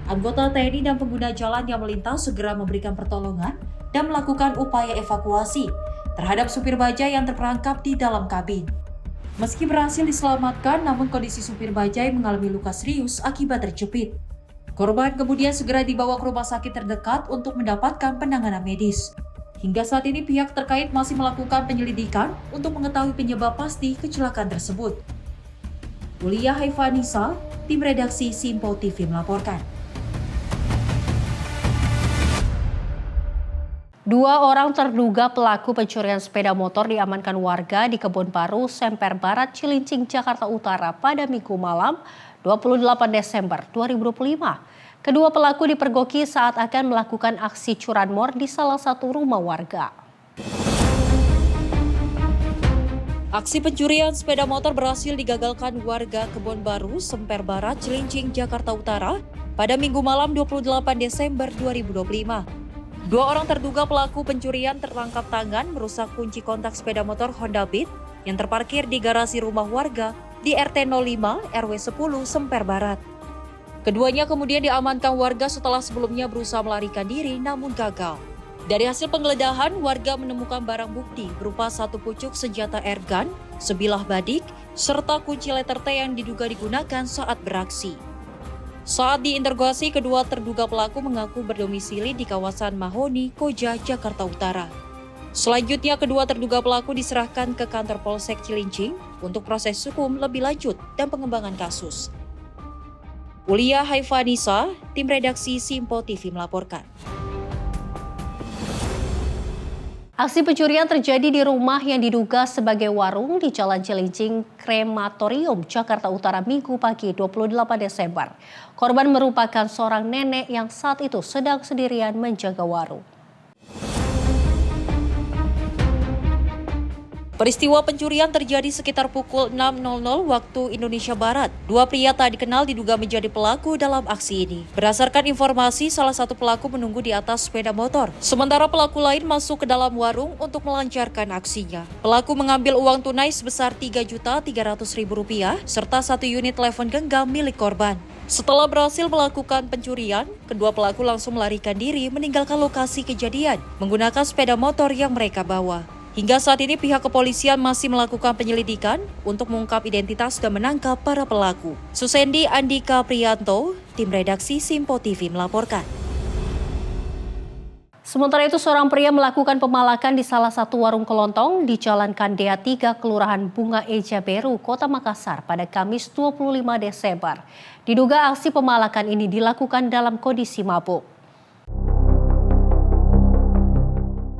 Anggota TNI dan pengguna jalan yang melintas segera memberikan pertolongan dan melakukan upaya evakuasi terhadap supir bajai yang terperangkap di dalam kabin. Meski berhasil diselamatkan, namun kondisi supir bajai mengalami luka serius akibat terjepit. Korban kemudian segera dibawa ke rumah sakit terdekat untuk mendapatkan penanganan medis. Hingga saat ini pihak terkait masih melakukan penyelidikan untuk mengetahui penyebab pasti kecelakaan tersebut. Ulia Haifanisa, tim redaksi Sinpo TV melaporkan. Dua orang terduga pelaku pencurian sepeda motor diamankan warga di Kebon Baru, Semper Barat, Cilincing, Jakarta Utara pada Minggu malam 28 Desember 2025. Kedua pelaku dipergoki saat akan melakukan aksi curanmor di salah satu rumah warga. Aksi pencurian sepeda motor berhasil digagalkan warga Kebon Baru, Semper Barat, Cilincing, Jakarta Utara pada Minggu malam 28 Desember 2025. 2 orang terduga pelaku pencurian tertangkap tangan merusak kunci kontak sepeda motor Honda Beat yang terparkir di garasi rumah warga di RT 05 RW 10 Semper Barat. Keduanya kemudian diamankan warga setelah sebelumnya berusaha melarikan diri namun gagal. Dari hasil penggeledahan, warga menemukan barang bukti berupa 1 pucuk senjata airgun, sebilah badik, serta kunci letter T yang diduga digunakan saat beraksi. Saat diinterogasi, kedua terduga pelaku mengaku berdomisili di kawasan Mahoni, Koja, Jakarta Utara. Selanjutnya, kedua terduga pelaku diserahkan ke kantor Polsek Cilincing untuk proses hukum lebih lanjut dan pengembangan kasus. Ulia Haifanisa, tim redaksi Simpo TV melaporkan. Aksi pencurian terjadi di rumah yang diduga sebagai warung di Jalan Cilincing, Krematorium, Jakarta Utara Minggu pagi 28 Desember. Korban merupakan seorang nenek yang saat itu sedang sendirian menjaga warung. Peristiwa pencurian terjadi sekitar pukul 6.00 waktu Indonesia Barat. 2 pria tak dikenal diduga menjadi pelaku dalam aksi ini. Berdasarkan informasi, salah satu pelaku menunggu di atas sepeda motor. Sementara pelaku lain masuk ke dalam warung untuk melancarkan aksinya. Pelaku mengambil uang tunai sebesar Rp3.300.000 serta 1 unit telepon genggam milik korban. Setelah berhasil melakukan pencurian, kedua pelaku langsung melarikan diri meninggalkan lokasi kejadian menggunakan sepeda motor yang mereka bawa. Hingga saat ini pihak kepolisian masih melakukan penyelidikan untuk mengungkap identitas dan menangkap para pelaku. Susendi Andika Priyanto, tim redaksi Simpo TV melaporkan. Sementara itu, seorang pria melakukan pemalakan di salah satu warung kelontong di Jalan Kandea 3, Kelurahan Bunga Eja Beru, Kota Makassar pada Kamis 25 Desember. Diduga aksi pemalakan ini dilakukan dalam kondisi mabuk.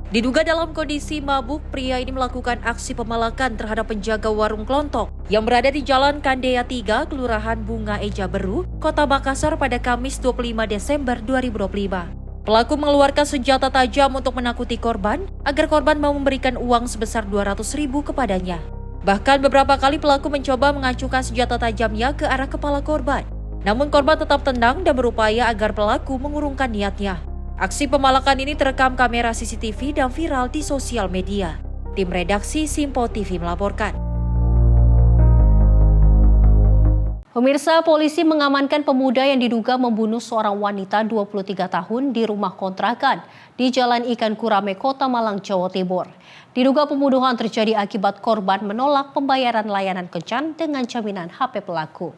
Diduga dalam kondisi mabuk, pria ini melakukan aksi pemalakan terhadap penjaga warung kelontong yang berada di Jalan Kandea 3, Kelurahan Bunga Eja Beru, Kota Makassar pada Kamis 25 Desember 2025. Pelaku mengeluarkan senjata tajam untuk menakuti korban agar korban mau memberikan uang sebesar 200.000 kepadanya. Bahkan beberapa kali pelaku mencoba mengacukan senjata tajamnya ke arah kepala korban. Namun korban tetap tenang dan berupaya agar pelaku mengurungkan niatnya. Aksi pemalakan ini terekam kamera CCTV dan viral di sosial media. Tim redaksi Simpo TV melaporkan. Pemirsa, polisi mengamankan pemuda yang diduga membunuh seorang wanita 23 tahun di rumah kontrakan di Jalan Ikan Gurame, Kota Malang, Jawa Timur. Diduga pembunuhan terjadi akibat korban menolak pembayaran layanan kencan dengan jaminan HP pelaku.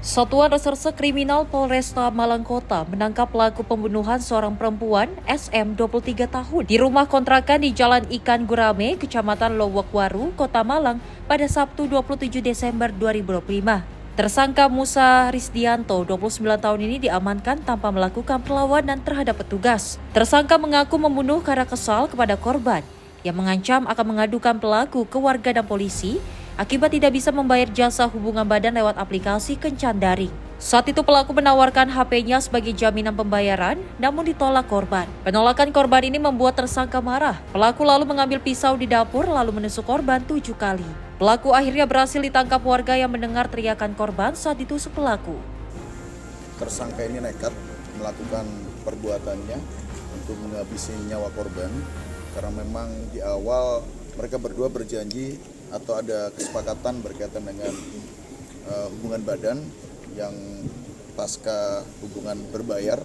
Satuan Reserse Kriminal Polresta Malang Kota menangkap pelaku pembunuhan seorang perempuan SM 23 tahun di rumah kontrakan di Jalan Ikan Gurame, Kecamatan Lowokwaru, Kota Malang pada Sabtu 27 Desember 2025. Tersangka Musa Risdianto, 29 tahun ini diamankan tanpa melakukan perlawanan terhadap petugas. Tersangka mengaku membunuh karena kesal kepada korban yang mengancam akan mengadukan pelaku ke warga dan polisi akibat tidak bisa membayar jasa hubungan badan lewat aplikasi kencan daring. Saat itu pelaku menawarkan HP-nya sebagai jaminan pembayaran, namun ditolak korban. Penolakan korban ini membuat tersangka marah. Pelaku lalu mengambil pisau di dapur lalu menusuk korban 7 kali. Pelaku akhirnya berhasil ditangkap warga yang mendengar teriakan korban saat ditusuk pelaku. Tersangka ini nekat melakukan perbuatannya untuk menghabisi nyawa korban karena memang di awal mereka berdua berjanji atau ada kesepakatan berkaitan dengan hubungan badan yang pasca hubungan berbayar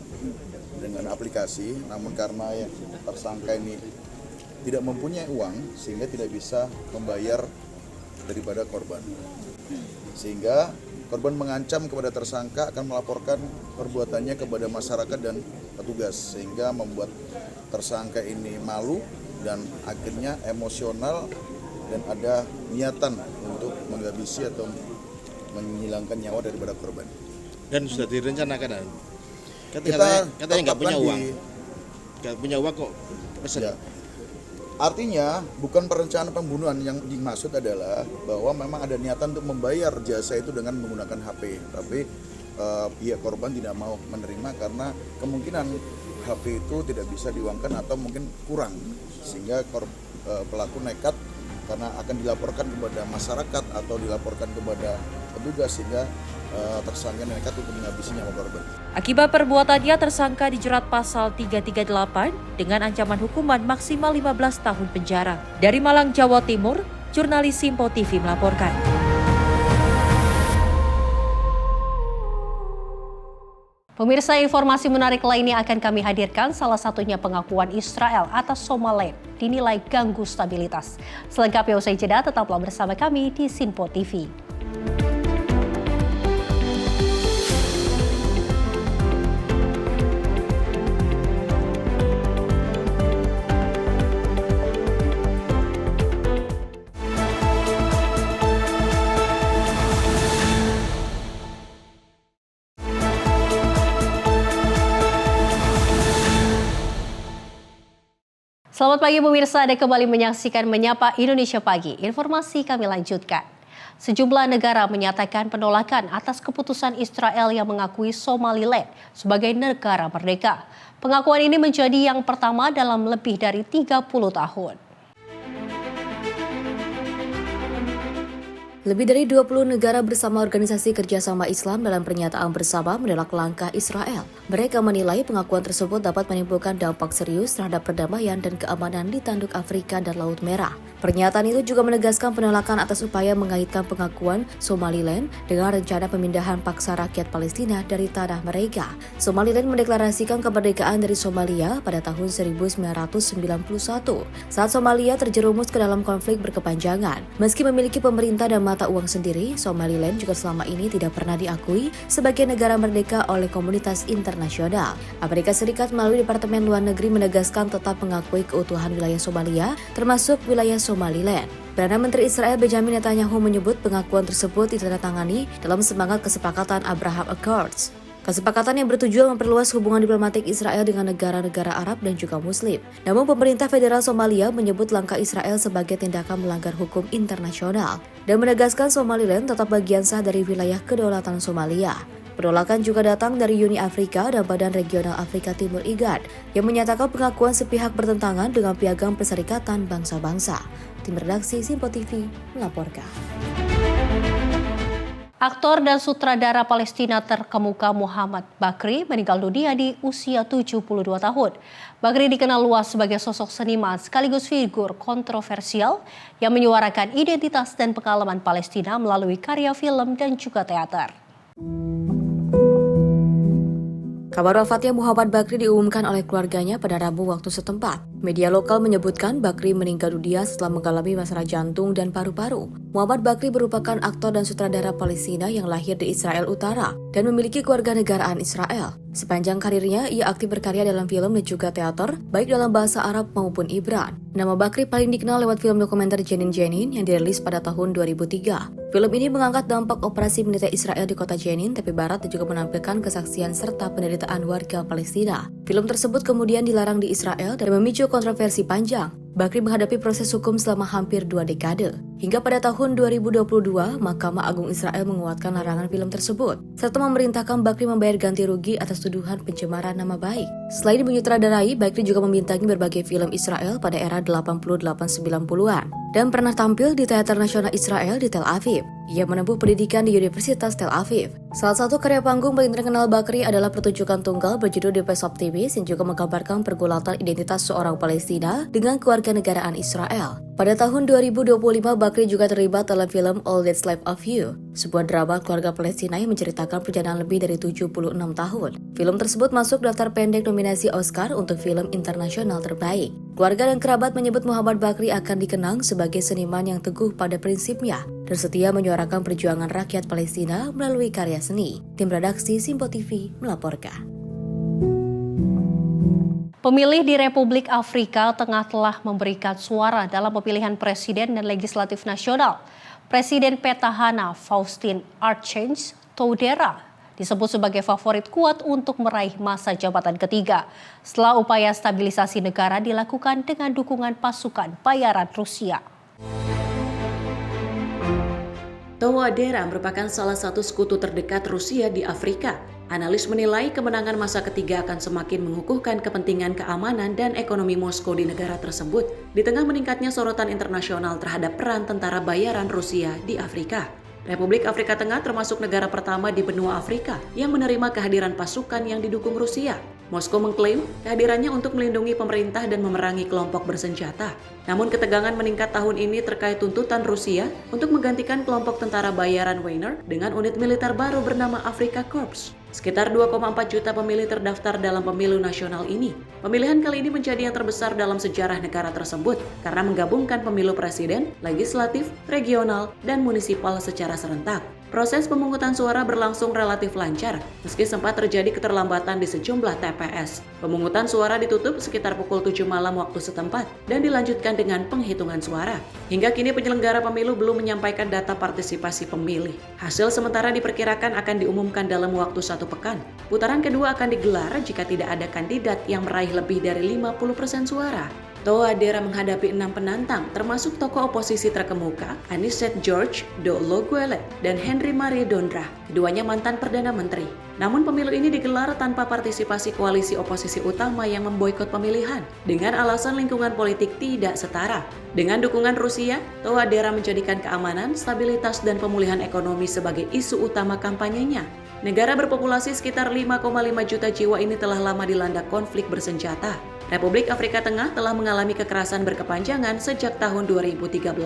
dengan aplikasi, namun karena tersangka ini tidak mempunyai uang sehingga tidak bisa membayar daripada korban. Sehingga korban mengancam kepada tersangka akan melaporkan perbuatannya kepada masyarakat dan petugas, sehingga membuat tersangka ini malu dan akhirnya emosional dan ada niatan untuk menghabisi atau menghilangkan nyawa daripada korban. Dan sudah direncanakan. Katanya nggak punya uang. Nggak punya uang kok pesen. Ya. Artinya bukan perencanaan pembunuhan, yang dimaksud adalah bahwa memang ada niatan untuk membayar jasa itu dengan menggunakan HP. Tapi pihak korban tidak mau menerima karena kemungkinan HP itu tidak bisa diuangkan atau mungkin kurang. Sehingga pelaku nekat karena akan dilaporkan kepada masyarakat atau dilaporkan kepada petugas, sehingga tersangka nekat untuk menghabisi nyawa korban. Akibat perbuatannya, tersangka dijerat pasal 338 dengan ancaman hukuman maksimal 15 tahun penjara. Dari Malang, Jawa Timur, jurnalis Simpo TV melaporkan. Pemirsa, informasi menarik lainnya akan kami hadirkan, salah satunya pengakuan Israel atas Somaliland dinilai ganggu stabilitas. Selengkapnya usai jeda, tetaplah bersama kami di Simpo TV. Selamat pagi pemirsa, Anda kembali menyaksikan Menyapa Indonesia Pagi. Informasi kami lanjutkan. Sejumlah negara menyatakan penolakan atas keputusan Israel yang mengakui Somaliland sebagai negara merdeka. Pengakuan ini menjadi yang pertama dalam lebih dari 30 tahun. Lebih dari 20 negara bersama Organisasi Kerjasama Islam dalam pernyataan bersama menolak langkah Israel. Mereka menilai pengakuan tersebut dapat menimbulkan dampak serius terhadap perdamaian dan keamanan di Tanduk Afrika dan Laut Merah. Pernyataan itu juga menegaskan penolakan atas upaya mengaitkan pengakuan Somaliland dengan rencana pemindahan paksa rakyat Palestina dari tanah mereka. Somaliland mendeklarasikan kemerdekaan dari Somalia pada tahun 1991 saat Somalia terjerumus ke dalam konflik berkepanjangan. Meski memiliki pemerintah dan mata uang sendiri, Somaliland juga selama ini tidak pernah diakui sebagai negara merdeka oleh komunitas internasional. Amerika Serikat melalui Departemen Luar Negeri menegaskan tetap mengakui keutuhan wilayah Somalia, termasuk wilayah Somaliland. Perdana Menteri Israel Benjamin Netanyahu menyebut pengakuan tersebut ditandatangani dalam semangat kesepakatan Abraham Accords. Kesepakatan yang bertujuan memperluas hubungan diplomatik Israel dengan negara-negara Arab dan juga Muslim. Namun pemerintah federal Somalia menyebut langkah Israel sebagai tindakan melanggar hukum internasional dan menegaskan Somaliland tetap bagian sah dari wilayah kedaulatan Somalia. Penolakan juga datang dari Uni Afrika dan Badan Regional Afrika Timur IGAD yang menyatakan pengakuan sepihak bertentangan dengan Piagam Perserikatan Bangsa-Bangsa. Tim redaksi Simpo TV melaporkan. Aktor dan sutradara Palestina terkemuka Muhammad Bakri meninggal dunia di usia 72 tahun. Bakri dikenal luas sebagai sosok seniman sekaligus figur kontroversial yang menyuarakan identitas dan pengalaman Palestina melalui karya film dan juga teater. Kabar wafatnya Muhammad Bakri diumumkan oleh keluarganya pada Rabu waktu setempat. Media lokal menyebutkan Bakri meninggal dunia setelah mengalami masalah jantung dan paru-paru. Muhammad Bakri merupakan aktor dan sutradara Palestina yang lahir di Israel Utara dan memiliki kewarganegaraan Israel. Sepanjang karirnya, ia aktif berkarya dalam film dan juga teater, baik dalam bahasa Arab maupun Ibran. Nama Bakri paling dikenal lewat film dokumenter Jenin Jenin yang dirilis pada tahun 2003. Film ini mengangkat dampak operasi militer Israel di kota Jenin, tepi barat, dan juga menampilkan kesaksian serta penderitaan warga Palestina. Film tersebut kemudian dilarang di Israel dan memicu kontroversi panjang. Bakri menghadapi proses hukum selama hampir 2 dekade. Hingga pada tahun 2022, Mahkamah Agung Israel menguatkan larangan film tersebut, serta memerintahkan Bakri membayar ganti rugi atas tuduhan pencemaran nama baik. Selain menyutradarai, Bakri juga membintangi berbagai film Israel pada era 88-90-an dan pernah tampil di Teater Nasional Israel di Tel Aviv. Ia menempuh pendidikan di Universitas Tel Aviv. Salah satu karya panggung paling terkenal Bakri adalah pertunjukan tunggal berjudul The Best Optimist yang juga menggambarkan pergulatan identitas seorang Palestina dengan kewarganegaraan Israel. Pada tahun 2025, Bakri juga terlibat dalam film All That's Left of You, sebuah drama keluarga Palestina yang menceritakan perjalanan lebih dari 76 tahun. Film tersebut masuk daftar pendek nominasi Oscar untuk film internasional terbaik. Keluarga dan kerabat menyebut Muhammad Bakri akan dikenang sebagai seniman yang teguh pada prinsipnya dan setia menyuarakan perjuangan rakyat Palestina melalui karya seni. Tim redaksi Simpo TV melaporkan. Pemilih di Republik Afrika Tengah telah memberikan suara dalam pemilihan presiden dan legislatif nasional. Presiden petahana Faustin Archange Touadera disebut sebagai favorit kuat untuk meraih masa jabatan ketiga setelah upaya stabilisasi negara dilakukan dengan dukungan pasukan bayaran Rusia. Touadera merupakan salah satu sekutu terdekat Rusia di Afrika. Analis menilai kemenangan masa ketiga akan semakin mengukuhkan kepentingan keamanan dan ekonomi Moskow di negara tersebut, di tengah meningkatnya sorotan internasional terhadap peran tentara bayaran Rusia di Afrika. Republik Afrika Tengah termasuk negara pertama di benua Afrika yang menerima kehadiran pasukan yang didukung Rusia. Moskow mengklaim kehadirannya untuk melindungi pemerintah dan memerangi kelompok bersenjata. Namun ketegangan meningkat tahun ini terkait tuntutan Rusia untuk menggantikan kelompok tentara bayaran Wagner dengan unit militer baru bernama Afrika Korps. Sekitar 2,4 juta pemilih terdaftar dalam pemilu nasional ini. Pemilihan kali ini menjadi yang terbesar dalam sejarah negara tersebut karena menggabungkan pemilu presiden, legislatif, regional, dan munisipal secara serentak. Proses pemungutan suara berlangsung relatif lancar, meski sempat terjadi keterlambatan di sejumlah TPS. Pemungutan suara ditutup sekitar pukul 7 malam waktu setempat dan dilanjutkan dengan penghitungan suara. Hingga kini penyelenggara pemilu belum menyampaikan data partisipasi pemilih. Hasil sementara diperkirakan akan diumumkan dalam waktu 1 pekan. Putaran kedua akan digelar jika tidak ada kandidat yang meraih lebih dari 50% suara. Touadera menghadapi 6 penantang, termasuk tokoh oposisi terkemuka, Anicet George Dologuele dan Henry Marie Dondra, keduanya mantan Perdana Menteri. Namun pemilu ini digelar tanpa partisipasi koalisi oposisi utama yang memboikot pemilihan, dengan alasan lingkungan politik tidak setara. Dengan dukungan Rusia, Touadera menjadikan keamanan, stabilitas, dan pemulihan ekonomi sebagai isu utama kampanyenya. Negara berpopulasi sekitar 5,5 juta jiwa ini telah lama dilanda konflik bersenjata. Republik Afrika Tengah telah mengalami kekerasan berkepanjangan sejak tahun 2013.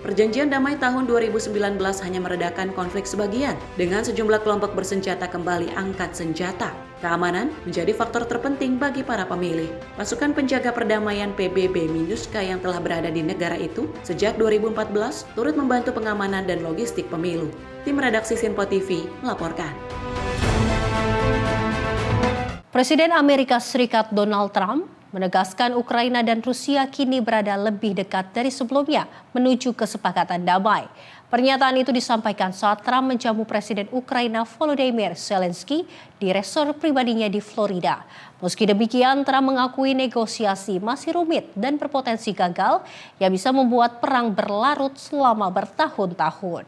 Perjanjian damai tahun 2019 hanya meredakan konflik sebagian, dengan sejumlah kelompok bersenjata kembali angkat senjata. Keamanan menjadi faktor terpenting bagi para pemilih. Pasukan penjaga perdamaian PBB MINUSCA yang telah berada di negara itu sejak 2014 turut membantu pengamanan dan logistik pemilu. Tim redaksi Sinpo TV melaporkan. Presiden Amerika Serikat Donald Trump menegaskan Ukraina dan Rusia kini berada lebih dekat dari sebelumnya menuju kesepakatan damai. Pernyataan itu disampaikan saat Trump menjamu Presiden Ukraina Volodymyr Zelensky di resort pribadinya di Florida. Meski demikian, Trump mengakui negosiasi masih rumit dan berpotensi gagal yang bisa membuat perang berlarut selama bertahun-tahun.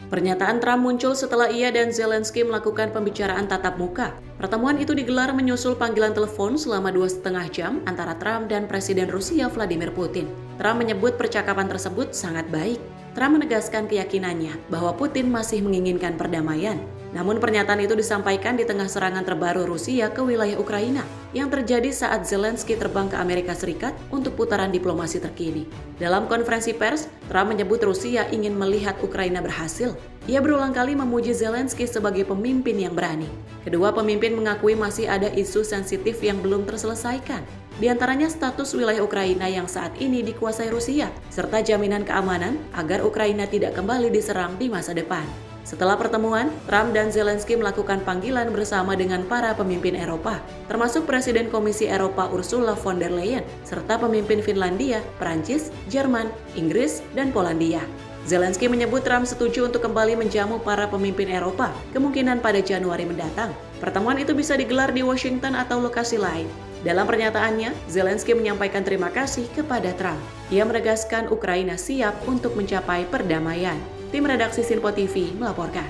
Pernyataan Trump muncul setelah ia dan Zelensky melakukan pembicaraan tatap muka. Pertemuan itu digelar menyusul panggilan telepon selama 2,5 jam antara Trump dan Presiden Rusia Vladimir Putin. Trump menyebut percakapan tersebut sangat baik. Trump menegaskan keyakinannya bahwa Putin masih menginginkan perdamaian. Namun pernyataan itu disampaikan di tengah serangan terbaru Rusia ke wilayah Ukraina yang terjadi saat Zelensky terbang ke Amerika Serikat untuk putaran diplomasi terkini. Dalam konferensi pers, Trump menyebut Rusia ingin melihat Ukraina berhasil. Ia berulang kali memuji Zelensky sebagai pemimpin yang berani. Kedua pemimpin mengakui masih ada isu sensitif yang belum terselesaikan. Di antaranya status wilayah Ukraina yang saat ini dikuasai Rusia, serta jaminan keamanan agar Ukraina tidak kembali diserang di masa depan. Setelah pertemuan, Trump dan Zelensky melakukan panggilan bersama dengan para pemimpin Eropa, termasuk Presiden Komisi Eropa Ursula von der Leyen, serta pemimpin Finlandia, Prancis, Jerman, Inggris, dan Polandia. Zelensky menyebut Trump setuju untuk kembali menjamu para pemimpin Eropa, kemungkinan pada Januari mendatang. Pertemuan itu bisa digelar di Washington atau lokasi lain. Dalam pernyataannya, Zelensky menyampaikan terima kasih kepada Trump. Ia menegaskan Ukraina siap untuk mencapai perdamaian. Tim redaksi Sinpo TV melaporkan.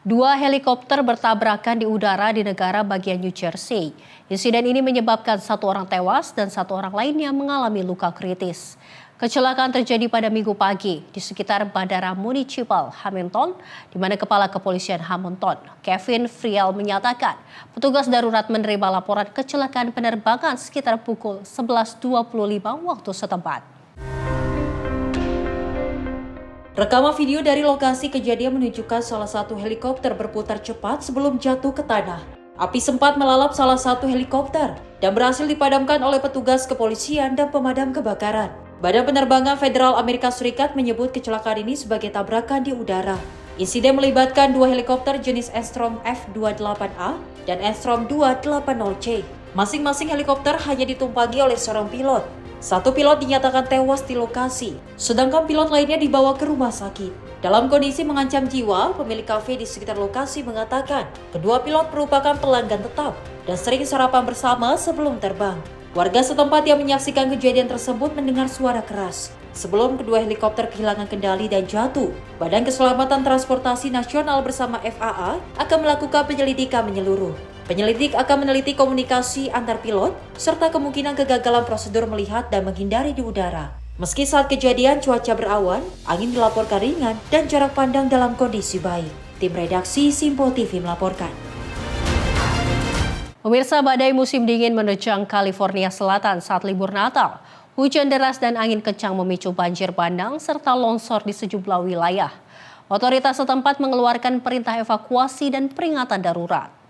2 helikopter bertabrakan di udara di negara bagian New Jersey. Insiden ini menyebabkan 1 orang tewas dan 1 orang lainnya mengalami luka kritis. Kecelakaan terjadi pada Minggu pagi di sekitar Bandara Municipal Hamilton, di mana Kepala Kepolisian Hamilton, Kevin Friel, menyatakan petugas darurat menerima laporan kecelakaan penerbangan sekitar pukul 11.25 waktu setempat. Rekaman video dari lokasi kejadian menunjukkan salah satu helikopter berputar cepat sebelum jatuh ke tanah. Api sempat melalap salah satu helikopter dan berhasil dipadamkan oleh petugas kepolisian dan pemadam kebakaran. Badan Penerbangan Federal Amerika Serikat menyebut kecelakaan ini sebagai tabrakan di udara. Insiden melibatkan 2 helikopter jenis Aerostrom F-28A dan Aerostrom 280C. Masing-masing helikopter hanya ditumpangi oleh seorang pilot. 1 pilot dinyatakan tewas di lokasi, sedangkan pilot lainnya dibawa ke rumah sakit. Dalam kondisi mengancam jiwa, pemilik kafe di sekitar lokasi mengatakan kedua pilot merupakan pelanggan tetap dan sering sarapan bersama sebelum terbang. Warga setempat yang menyaksikan kejadian tersebut mendengar suara keras. Sebelum kedua helikopter kehilangan kendali dan jatuh, Badan Keselamatan Transportasi Nasional bersama FAA akan melakukan penyelidikan menyeluruh. Penyelidik akan meneliti komunikasi antar pilot, serta kemungkinan kegagalan prosedur melihat dan menghindari di udara. Meski saat kejadian cuaca berawan, angin dilaporkan ringan dan jarak pandang dalam kondisi baik. Tim redaksi Simpo TV melaporkan. Pemirsa, badai musim dingin menerjang California Selatan saat libur Natal. Hujan deras dan angin kencang memicu banjir bandang serta longsor di sejumlah wilayah. Otoritas setempat mengeluarkan perintah evakuasi dan peringatan darurat.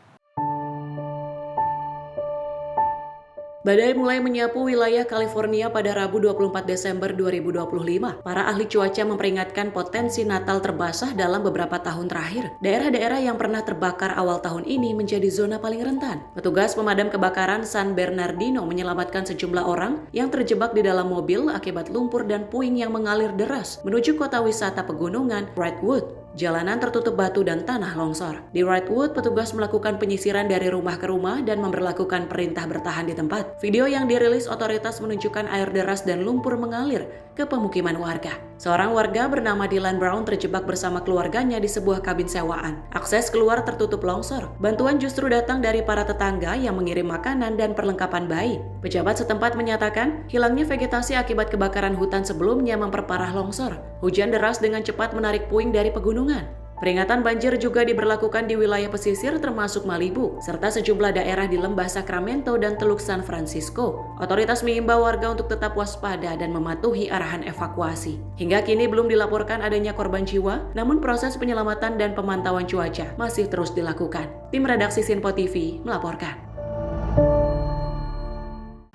Badai mulai menyapu wilayah California pada Rabu 24 Desember 2025. Para ahli cuaca memperingatkan potensi Natal terbasah dalam beberapa tahun terakhir. Daerah-daerah yang pernah terbakar awal tahun ini menjadi zona paling rentan. Petugas pemadam kebakaran San Bernardino menyelamatkan sejumlah orang yang terjebak di dalam mobil akibat lumpur dan puing yang mengalir deras menuju kota wisata pegunungan Redwood. Jalanan tertutup batu dan tanah longsor. Di Redwood, petugas melakukan penyisiran dari rumah ke rumah dan memberlakukan perintah bertahan di tempat. Video yang dirilis otoritas menunjukkan air deras dan lumpur mengalir ke pemukiman warga. Seorang warga bernama Dylan Brown terjebak bersama keluarganya di sebuah kabin sewaan. Akses keluar tertutup longsor. Bantuan justru datang dari para tetangga yang mengirim makanan dan perlengkapan bayi. Pejabat setempat menyatakan, hilangnya vegetasi akibat kebakaran hutan sebelumnya memperparah longsor. Hujan deras dengan cepat menarik puing dari pegunungan. Peringatan banjir juga diberlakukan di wilayah pesisir termasuk Malibu, serta sejumlah daerah di lembah Sacramento dan Teluk San Francisco. Otoritas mengimbau warga untuk tetap waspada dan mematuhi arahan evakuasi. Hingga kini belum dilaporkan adanya korban jiwa, namun proses penyelamatan dan pemantauan cuaca masih terus dilakukan. Tim redaksi Simpo TV melaporkan.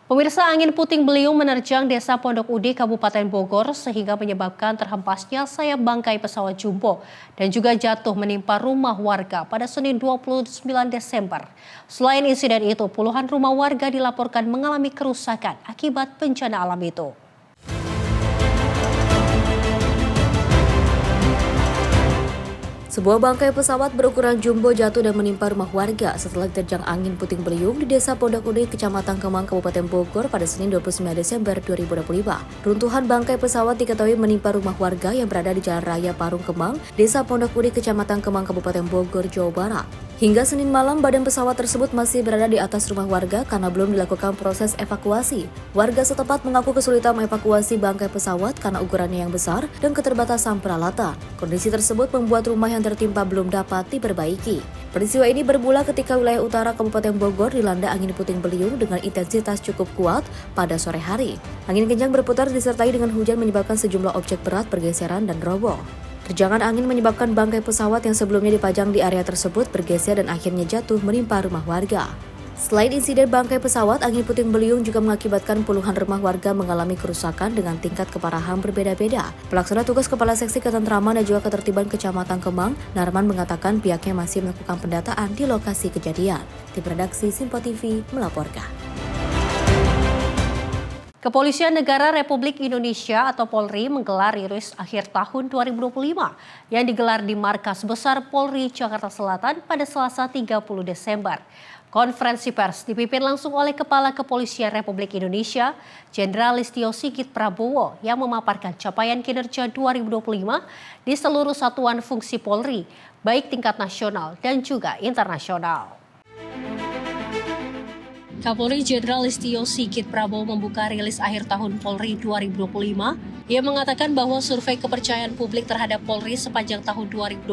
Pemirsa, angin puting beliung menerjang Desa Pondok Ude, Kabupaten Bogor sehingga menyebabkan terhempasnya sayap bangkai pesawat jumbo dan juga jatuh menimpa rumah warga pada Senin 29 Desember. Selain insiden itu, puluhan rumah warga dilaporkan mengalami kerusakan akibat bencana alam itu. Sebuah bangkai pesawat berukuran jumbo jatuh dan menimpa rumah warga setelah diterjang angin puting beliung di Desa Pondok Ude, Kecamatan Kemang, Kabupaten Bogor pada Senin 29 Desember 2025. Runtuhan bangkai pesawat diketahui menimpa rumah warga yang berada di Jalan Raya Parung Kemang, Desa Pondok Ude, Kecamatan Kemang, Kabupaten Bogor, Jawa Barat. Hingga Senin malam, badan pesawat tersebut masih berada di atas rumah warga karena belum dilakukan proses evakuasi. Warga setempat mengaku kesulitan mengevakuasi bangkai pesawat karena ukurannya yang besar dan keterbatasan peralatan. Kondisi tersebut membuat rumah yang tertimpa belum dapat diperbaiki. Peristiwa ini bermula ketika wilayah utara Kabupaten Bogor dilanda angin puting beliung dengan intensitas cukup kuat pada sore hari. Angin kencang berputar disertai dengan hujan menyebabkan sejumlah objek berat bergeseran dan roboh. Terjangan angin menyebabkan bangkai pesawat yang sebelumnya dipajang di area tersebut bergeser dan akhirnya jatuh menimpa rumah warga. Selain insiden bangkai pesawat, angin puting beliung juga mengakibatkan puluhan rumah warga mengalami kerusakan dengan tingkat keparahan berbeda-beda. Pelaksana tugas Kepala Seksi Ketentraman dan juga Ketertiban Kecamatan Kemang, Narman, mengatakan pihaknya masih melakukan pendataan di lokasi kejadian. Tim redaksi Simpo TV melaporkan. Kepolisian Negara Republik Indonesia atau Polri menggelar rilis akhir tahun 2025 yang digelar di Markas Besar Polri Jakarta Selatan pada Selasa 30 Desember. Konferensi pers dipimpin langsung oleh Kepala Kepolisian Republik Indonesia, Jenderal Listio Sigit Prabowo, yang memaparkan capaian kinerja 2025 di seluruh satuan fungsi Polri, baik tingkat nasional dan juga internasional. Kapolri Jenderal Listio Sigit Prabowo membuka rilis akhir tahun Polri 2025. Ia mengatakan bahwa survei kepercayaan publik terhadap Polri sepanjang tahun 2025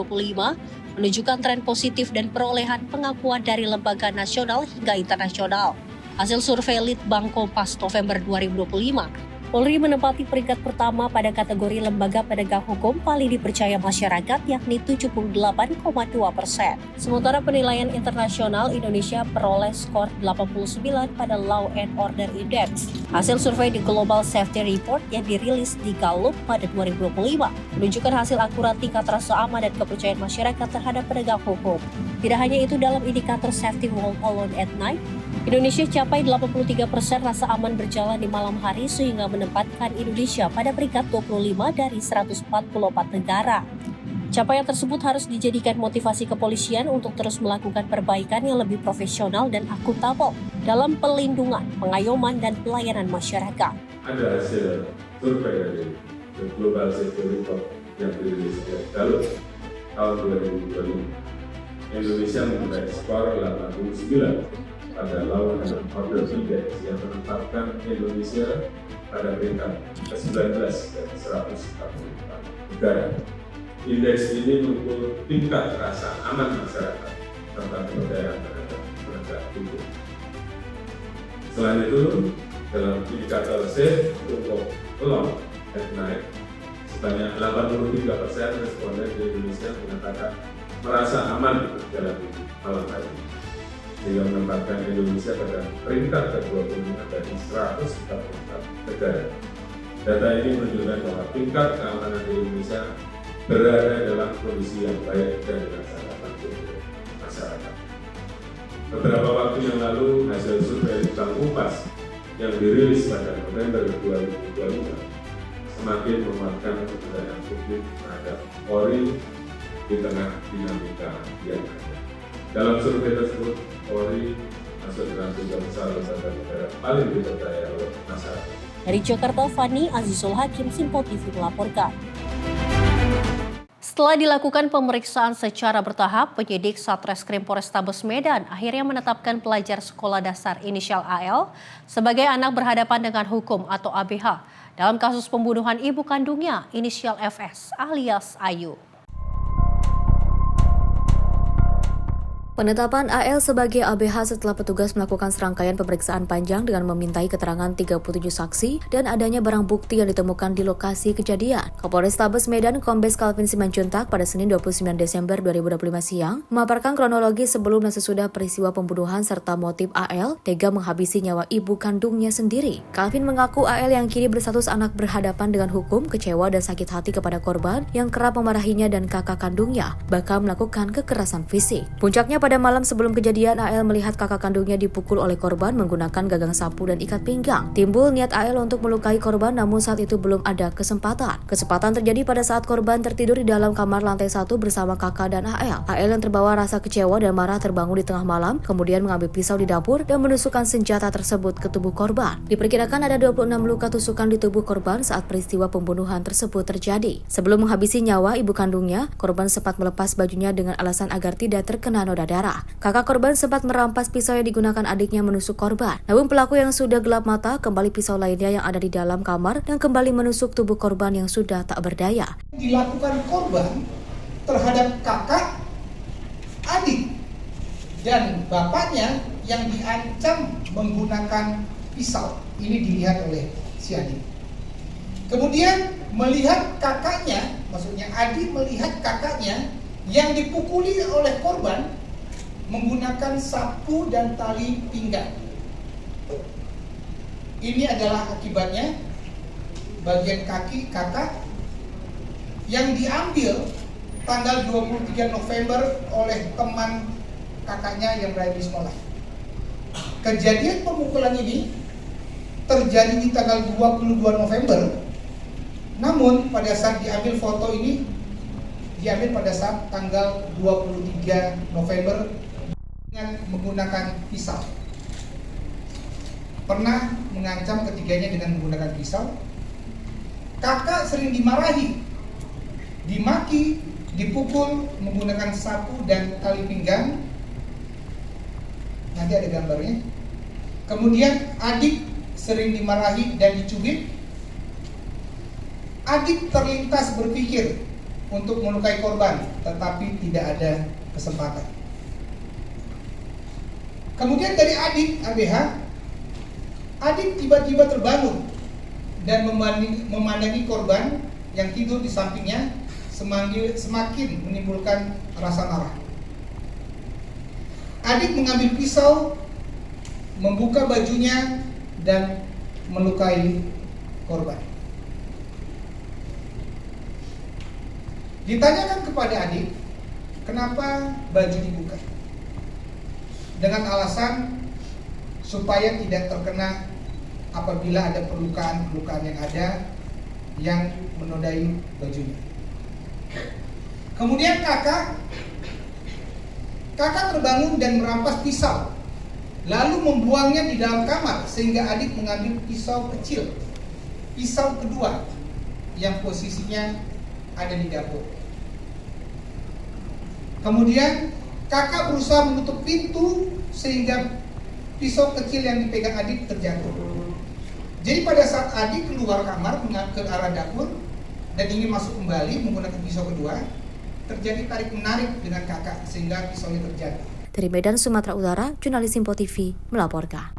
menunjukkan tren positif dan perolehan pengakuan dari lembaga nasional hingga internasional. Hasil survei Litbang Kompas November 2025, Polri menempati peringkat pertama pada kategori lembaga penegak hukum paling dipercaya masyarakat, yakni 78,2%. Sementara penilaian internasional, Indonesia peroleh skor 89 pada Law and Order Index. Hasil survei di Global Safety Report yang dirilis di Gallup pada 2025 menunjukkan hasil akurat tingkat rasa aman dan kepercayaan masyarakat terhadap penegak hukum. Tidak hanya itu, dalam indikator Safety Walk Alone at Night, Indonesia capai 83% rasa aman berjalan di malam hari sehingga menempatkan Indonesia pada peringkat 25 dari 144 negara. Capaian tersebut harus dijadikan motivasi kepolisian untuk terus melakukan perbaikan yang lebih profesional dan akuntabel dalam pelindungan, pengayoman, dan pelayanan masyarakat. Ada hasil survei dari Global Safety Report yang dirilis Gallup tahun 2025. Indonesia mempunyai skor 89 pada Law and Order Index yang menetapkan Indonesia pada peringkat ke-19 dari 144 negara. Indeks ini mengukur tingkat rasa aman masyarakat serta kepercayaan terhadap penegak hukum. Selain itu, dalam indikator Safe Rule of Law at Night, sebanyak 83% responden di Indonesia menyatakan merasa aman berjalan di malam hari, sehingga menempatkan Indonesia pada peringkat ke-25 dari 144 negara. Data ini menunjukkan bahwa tingkat keamanan di Indonesia berada dalam kondisi yang baik dan dirasakan langsung oleh masyarakat. Beberapa waktu yang lalu, hasil survei Litbang Kompas yang dirilis pada November 2025 semakin menguatkan kepercayaan publik terhadap Polri di tengah dinamika yang ada. Dalam survei tersebut, Polri masuk dalam 3 besar lembaga negara paling dipercaya oleh masyarakat. Dari Jakarta, Fani Azizul Hakim, Simpo TV melaporkan. Setelah dilakukan pemeriksaan secara bertahap, penyidik Satreskrim Polrestabes Medan akhirnya menetapkan pelajar sekolah dasar inisial AL sebagai anak berhadapan dengan hukum atau ABH dalam kasus pembunuhan ibu kandungnya inisial FS alias Ayu. Penetapan AL sebagai ABH setelah petugas melakukan serangkaian pemeriksaan panjang dengan memintai keterangan 37 saksi dan adanya barang bukti yang ditemukan di lokasi kejadian. Kapolrestabes Medan Kombes Calvin Simanjuntak pada Senin 29 Desember 2025 siang memaparkan kronologi sebelum dan sesudah peristiwa pembunuhan serta motif AL tega menghabisi nyawa ibu kandungnya sendiri. Calvin mengaku AL yang kini berstatus anak berhadapan dengan hukum kecewa dan sakit hati kepada korban yang kerap memarahinya dan kakak kandungnya, bahkan melakukan kekerasan fisik. Puncaknya pada malam sebelum kejadian, AL melihat kakak kandungnya dipukul oleh korban menggunakan gagang sapu dan ikat pinggang. Timbul niat AL untuk melukai korban, namun saat itu belum ada kesempatan. Kesempatan terjadi pada saat korban tertidur di dalam kamar lantai 1 bersama kakak dan AL. AL yang terbawa rasa kecewa dan marah terbangun di tengah malam, kemudian mengambil pisau di dapur dan menusukkan senjata tersebut ke tubuh korban. Diperkirakan ada 26 luka tusukan di tubuh korban saat peristiwa pembunuhan tersebut terjadi. Sebelum menghabisi nyawa ibu kandungnya, korban sempat melepas bajunya dengan alasan agar tidak terkena noda darah. Kakak korban sempat merampas pisau yang digunakan adiknya menusuk korban. Namun pelaku yang sudah gelap mata kembali pisau lainnya yang ada di dalam kamar dan kembali menusuk tubuh korban yang sudah tak berdaya. Dilakukan korban terhadap kakak, adik, dan bapaknya yang diancam menggunakan pisau. Ini dilihat oleh si adik. Kemudian melihat kakaknya, maksudnya adik melihat kakaknya yang dipukuli oleh korban menggunakan sapu dan tali pinggang. Ini adalah akibatnya bagian kaki kakak yang diambil tanggal 23 November oleh teman kakaknya yang berada di sekolah. Kejadian pemukulan ini terjadi di tanggal 22 November. Namun pada saat diambil foto ini diambil pada saat tanggal 23 November dengan menggunakan pisau. Pernah mengancam ketiganya dengan menggunakan pisau. Kakak sering dimarahi, dimaki, dipukul menggunakan sapu dan tali pinggang. Nanti ada gambarnya. Kemudian adik sering dimarahi dan dicubit. Adik terlintas berpikir untuk melukai korban, tetapi tidak ada kesempatan. Kemudian dari adik ABH, adik tiba-tiba terbangun dan memandangi korban yang tidur di sampingnya semakin menimbulkan rasa marah. Adik mengambil pisau, membuka bajunya dan melukai korban. Ditanyakan kepada adik, kenapa baju dibuka? Dengan alasan supaya tidak terkena apabila ada perlukaan-perlukaan yang ada yang menodai bajunya. Kemudian kakak terbangun dan merampas pisau, lalu membuangnya di dalam kamar sehingga adik mengambil pisau kecil, pisau kedua yang posisinya ada di dapur. Kemudian kakak berusaha menutup pintu sehingga pisau kecil yang dipegang adik terjatuh. Jadi pada saat Adi keluar kamar ke arah dapur dan ingin masuk kembali menggunakan pisau kedua, terjadi tarik-menarik dengan kakak sehingga pisaunya terjadi. Dari Medan, Sumatera Utara, jurnalis Simpo TV melaporkan.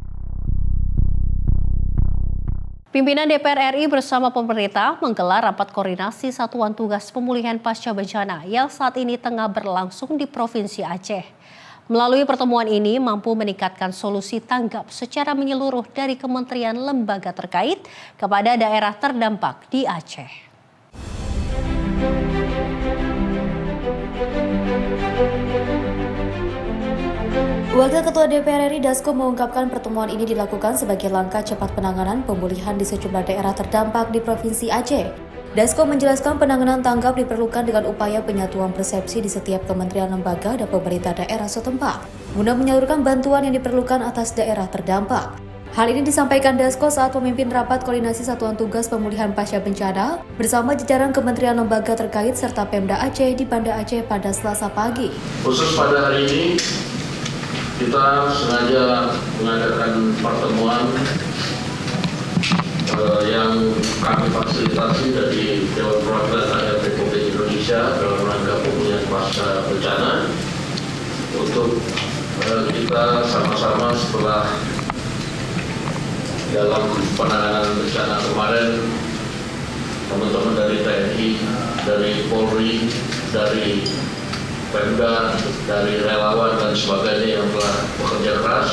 Pimpinan DPR RI bersama pemerintah menggelar rapat koordinasi Satuan Tugas Pemulihan Pasca Bencana yang saat ini tengah berlangsung di Provinsi Aceh. Melalui pertemuan ini mampu meningkatkan solusi tanggap secara menyeluruh dari kementerian lembaga terkait kepada daerah terdampak di Aceh. Wakil Ketua DPR RI Dasko mengungkapkan pertemuan ini dilakukan sebagai langkah cepat penanganan pemulihan di sejumlah daerah terdampak di Provinsi Aceh. Dasko menjelaskan penanganan tanggap diperlukan dengan upaya penyatuan persepsi di setiap kementerian lembaga dan pemerintah daerah setempat, guna menyalurkan bantuan yang diperlukan atas daerah terdampak. Hal ini disampaikan Dasko saat memimpin rapat koordinasi Satuan Tugas Pemulihan Pasca Bencana bersama jajaran kementerian lembaga terkait serta Pemda Aceh di Banda Aceh pada Selasa pagi. Khusus pada hari ini, kita sengaja mengadakan pertemuan yang kami fasilitasi dari Dewan Perwakilan Rakyat Republik Indonesia dalam rangka pemulihan pasca bencana untuk kita sama-sama setelah dalam penanganan bencana kemarin teman-teman dari TNI, dari Polri, dari Pemda, dari relawan dan sebagainya yang telah bekerja keras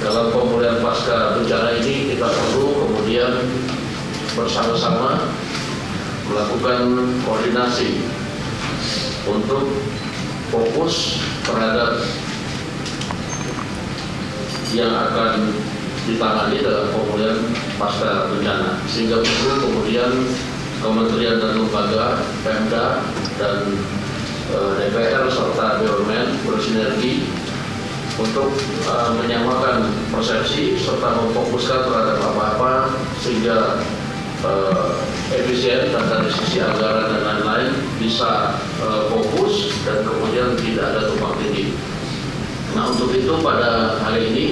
dalam pemulihan pasca bencana ini, kita perlu kemudian bersama-sama melakukan koordinasi untuk fokus terhadap yang akan ditangani dalam pemulihan pasca bencana, sehingga perlu kemudian kementerian dan lembaga, Pemda dan DPR serta BUMN bersinergi untuk menyamakan persepsi serta memfokuskan terhadap apa-apa sehingga efisien dan dari sisi anggaran dan lain-lain bisa fokus dan kemudian tidak ada tumpang tindih. Nah, untuk itu pada hari ini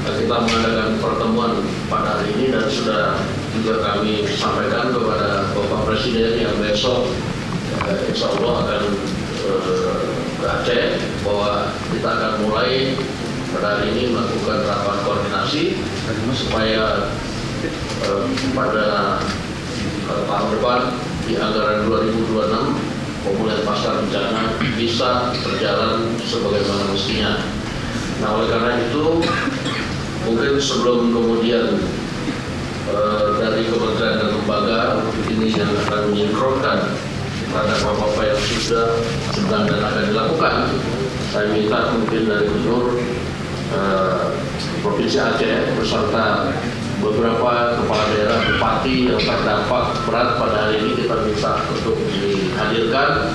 kita mengadakan pertemuan pada hari ini dan sudah juga kami sampaikan kepada Bapak Presiden yang besok insya Allah akan ke Aceh bahwa kita akan mulai pada hari ini melakukan rapat koordinasi supaya pada tahun depan di anggaran 2026 pemulihan pasca bencana bisa berjalan sebagaimana mestinya. Nah, oleh karena itu mungkin sebelum kemudian dari kementerian dan lembaga ini yang akan menyinkronkan terhadap apa-apa yang sudah sedang dan akan dilakukan, saya minta mungkin dari Gubernur Provinsi Aceh beserta beberapa kepala daerah, bupati yang terdampak berat pada hari ini kita minta untuk dihadirkan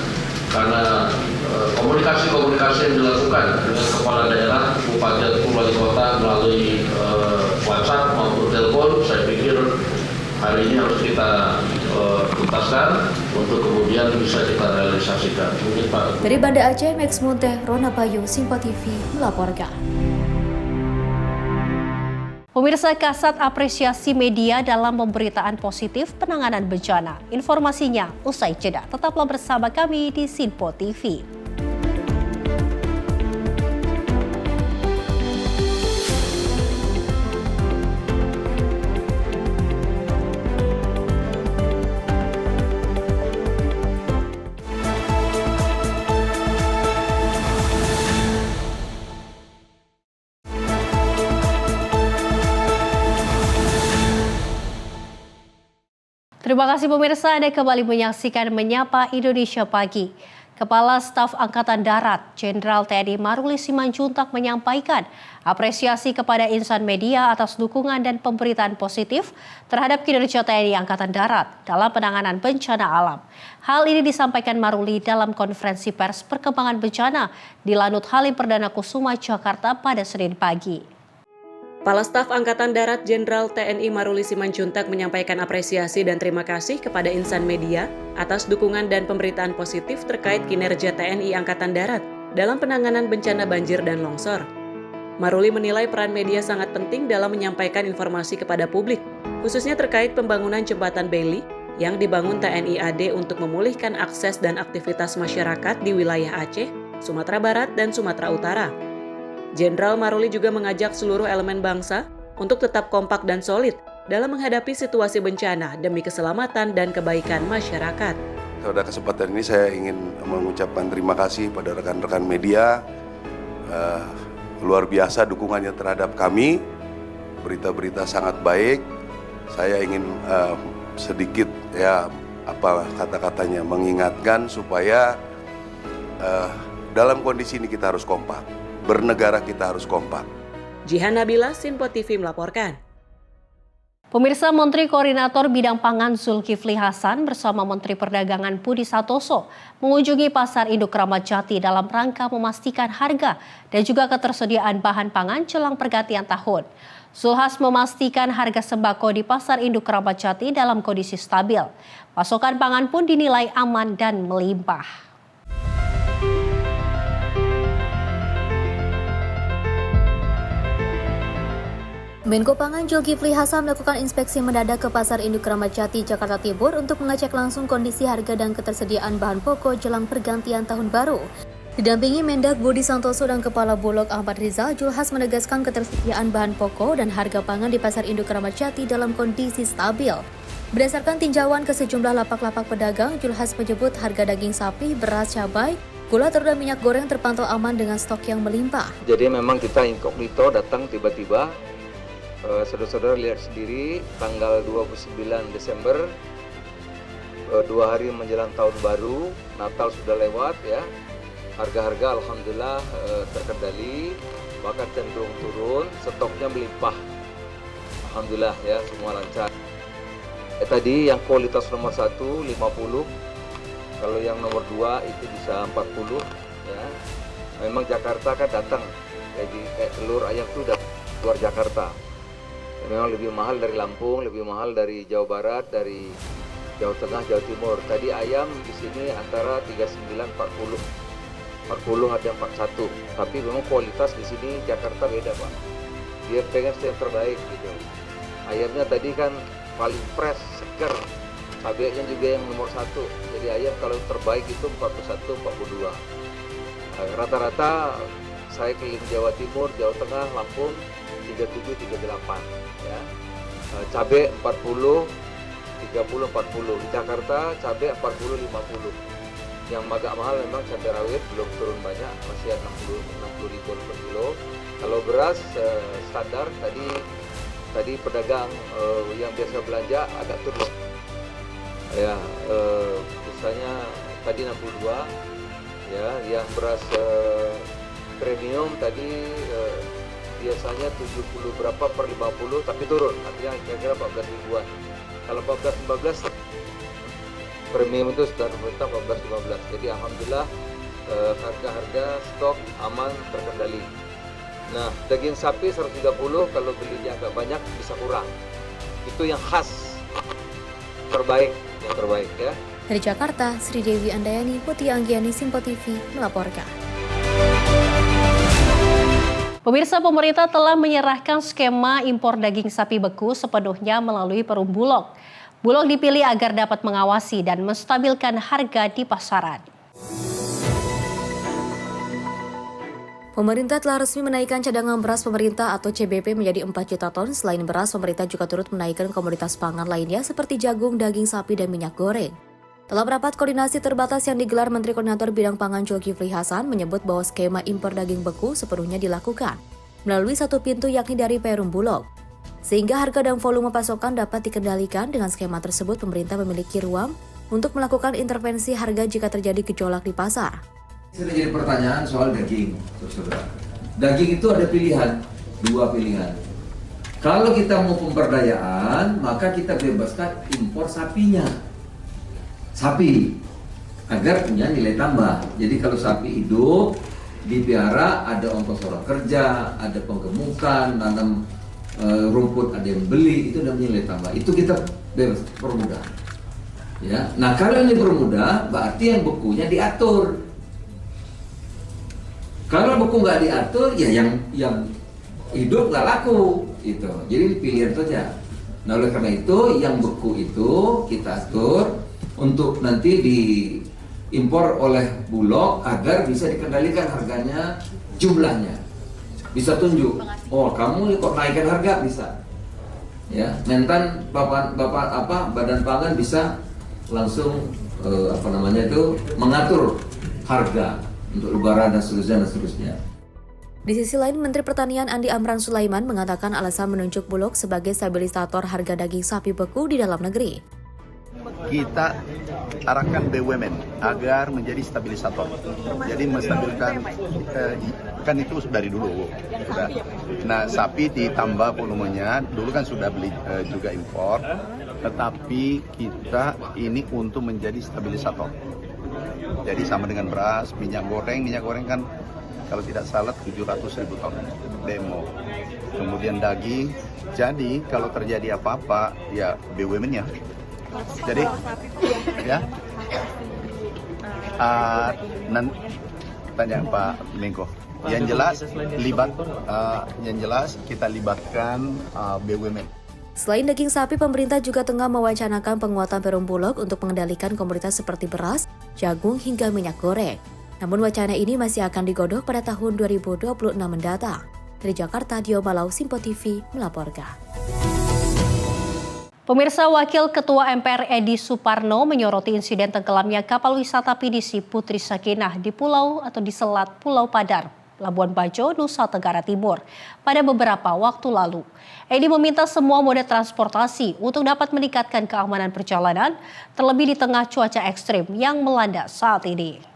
karena komunikasi-komunikasi yang dilakukan dengan kepala daerah, bupati ataupun wali kota melalui WhatsApp maupun telepon, saya pikir hari ini harus kita tuntaskan untuk kemudian bisa kita realisasikan. Mungkin Pak. Dari Banda Aceh, Max Munteh, Rona Bayu, Simpo TV melaporkan. Pemirsa, Kasat apresiasi media dalam pemberitaan positif penanganan bencana. Informasinya usai jeda. Tetaplah bersama kami di Simpo TV. Terima kasih pemirsa, Anda kembali menyaksikan Menyapa Indonesia Pagi. Kepala Staf Angkatan Darat, Jenderal TNI Maruli Simanjuntak menyampaikan apresiasi kepada insan media atas dukungan dan pemberitaan positif terhadap kinerja TNI Angkatan Darat dalam penanganan bencana alam. Hal ini disampaikan Maruli dalam konferensi pers perkembangan bencana di Lanut Halim Perdana Kusuma, Jakarta pada Senin pagi. Kepala Staf Angkatan Darat Jenderal TNI Maruli Simanjuntak menyampaikan apresiasi dan terima kasih kepada insan media atas dukungan dan pemberitaan positif terkait kinerja TNI Angkatan Darat dalam penanganan bencana banjir dan longsor. Maruli menilai peran media sangat penting dalam menyampaikan informasi kepada publik, khususnya terkait pembangunan jembatan Bailey yang dibangun TNI AD untuk memulihkan akses dan aktivitas masyarakat di wilayah Aceh, Sumatera Barat, dan Sumatera Utara. Jenderal Maruli juga mengajak seluruh elemen bangsa untuk tetap kompak dan solid dalam menghadapi situasi bencana demi keselamatan dan kebaikan masyarakat. Pada kesempatan ini saya ingin mengucapkan terima kasih pada rekan-rekan media. Luar biasa dukungannya terhadap kami, berita-berita sangat baik. Saya ingin sedikit kata-katanya mengingatkan supaya dalam kondisi ini kita harus kompak, bernegara kita harus kompak. Jihan Nabila, Sinpo TV melaporkan. Pemirsa, Menteri Koordinator Bidang Pangan Zulkifli Hasan bersama Menteri Perdagangan Budi Satoso mengunjungi Pasar Induk Kramat Jati dalam rangka memastikan harga dan juga ketersediaan bahan pangan jelang pergantian tahun. Zulhas memastikan harga sembako di Pasar Induk Kramat Jati dalam kondisi stabil. Pasokan pangan pun dinilai aman dan melimpah. Menko Pangan Zulkifli Hasan melakukan inspeksi mendadak ke Pasar Induk Kramat Jati, Jakarta Timur untuk mengecek langsung kondisi harga dan ketersediaan bahan pokok jelang pergantian tahun baru. Didampingi Mendak Budi Santoso dan Kepala Bulog Ahmad Rizal, Zulhas menegaskan ketersediaan bahan pokok dan harga pangan di Pasar Induk Kramat Jati dalam kondisi stabil. Berdasarkan tinjauan ke sejumlah lapak-lapak pedagang, Zulhas menyebut harga daging sapi, beras, cabai, gula telur dan minyak goreng terpantau aman dengan stok yang melimpah. Jadi memang kita inkognito datang tiba-tiba. Saudara-saudara lihat sendiri tanggal 29 Desember, 2 hari menjelang tahun baru, Natal sudah lewat ya. Harga-harga alhamdulillah terkendali, bahkan cenderung turun, stoknya melimpah. Alhamdulillah ya, semua lancar. Tadi yang kualitas nomor 1 50, kalau yang nomor 2 itu bisa 40 ya. Memang Jakarta kan datang, jadi kayak telur ayam itu udah luar Jakarta. Memang lebih mahal dari Lampung, lebih mahal dari Jawa Barat, dari Jawa Tengah, Jawa Timur. Tadi ayam di sini antara 39-40, 40 ada yang 41. Tapi memang kualitas di sini Jakarta beda Pak. Dia pengen yang terbaik gitu. Ayamnya tadi kan paling fresh, seger. Cabainya juga yang nomor 1. Jadi ayam kalau terbaik itu 41, 42. Rata-rata saya keliling Jawa Timur, Jawa Tengah, Lampung 37, 38 ya. Cabai 40, 30, 40. Di Jakarta cabai 40, 50. Yang agak mahal memang cabai rawit belum turun banyak, masih 60 ribu per kilo. Kalau beras standar tadi pedagang yang biasa belanja agak turun. Ya, misalnya tadi 62 ya, yang beras premium tadi biasanya 70 berapa per 50 tapi turun, artinya kira-kira 14 ribuan. Kalau 14-15 premium itu sudah pemerintah 14-15. Jadi alhamdulillah harga-harga stok aman terkendali. Nah, daging sapi 130 kalau belinya agak banyak bisa kurang. Itu yang khas terbaik, yang terbaik ya. Dari Jakarta, Sri Dewi Andayani, Putih Anggiani, Sinpo TV melaporkan. Pemirsa, pemerintah telah menyerahkan skema impor daging sapi beku sepenuhnya melalui Perum Bulog. Bulog dipilih agar dapat mengawasi dan menstabilkan harga di pasaran. Pemerintah telah resmi menaikkan cadangan beras pemerintah atau CBP menjadi 4 juta ton. Selain beras, pemerintah juga turut menaikkan komoditas pangan lainnya seperti jagung, daging sapi, dan minyak goreng. Dalam rapat koordinasi terbatas yang digelar, Menteri Koordinator Bidang Pangan Zulkifli Hasan menyebut bahwa skema impor daging beku sepenuhnya dilakukan melalui satu pintu yakni dari Perum Bulog. Sehingga harga dan volume pasokan dapat dikendalikan. Dengan skema tersebut, pemerintah memiliki ruang untuk melakukan intervensi harga jika terjadi gejolak di pasar. Sudah jadi pertanyaan soal daging, saudara. Daging itu ada pilihan, 2 pilihan. Kalau kita mau pemberdayaan, maka kita bebaskan impor sapinya. Sapi agar punya nilai tambah. Jadi kalau sapi hidup dipelihara, ada ongkos orang kerja, ada penggemukan, nanam rumput ada yang beli, itu namanya nilai tambah. Itu kita bebas, permudah. Ya. Nah kalau ini permudah, berarti yang bekunya diatur. Kalau beku nggak diatur, ya yang hidup nggak laku, itu. Jadi pilihan saja. Nah, oleh karena itu yang beku itu kita atur untuk nanti diimpor oleh Bulog agar bisa dikendalikan harganya, jumlahnya. Bisa tunjuk, oh kamu kok naikkan harga, bisa. Ya, Mentan Badan Pangan bisa langsung mengatur harga untuk lebaran dan seterusnya. Di sisi lain, Menteri Pertanian Andi Amran Sulaiman mengatakan alasan menunjuk Bulog sebagai stabilisator harga daging sapi beku di dalam negeri. Kita arahkan BUMN agar menjadi stabilisator. Jadi menstabilkan kan itu dari dulu. Sudah. Nah, sapi ditambah volumenya, dulu kan sudah beli juga impor, tetapi kita ini untuk menjadi stabilisator. Jadi sama dengan beras, minyak goreng kan kalau tidak salah 700.000 ton demo. Kemudian daging, jadi kalau terjadi apa-apa ya BUMN-nya. Jadi ya tanya Pak Menko. Yang jelas kita libatkan BUMN. Selain daging sapi, pemerintah juga tengah mewacanakan penguatan Perum Bulog untuk mengendalikan komoditas seperti beras, jagung, hingga minyak goreng. Namun wacana ini masih akan digodok pada tahun 2026 mendatang. Dari Jakarta, Dio Malau, Simpo TV melaporkan. Pemirsa, Wakil Ketua MPR Edi Suparno menyoroti insiden tenggelamnya kapal wisata Pinisi Putri Sakinah di Selat Pulau Padar, Labuan Bajo, Nusa Tenggara Timur pada beberapa waktu lalu. Edi meminta semua moda transportasi untuk dapat meningkatkan keamanan perjalanan, terlebih di tengah cuaca ekstrim yang melanda saat ini.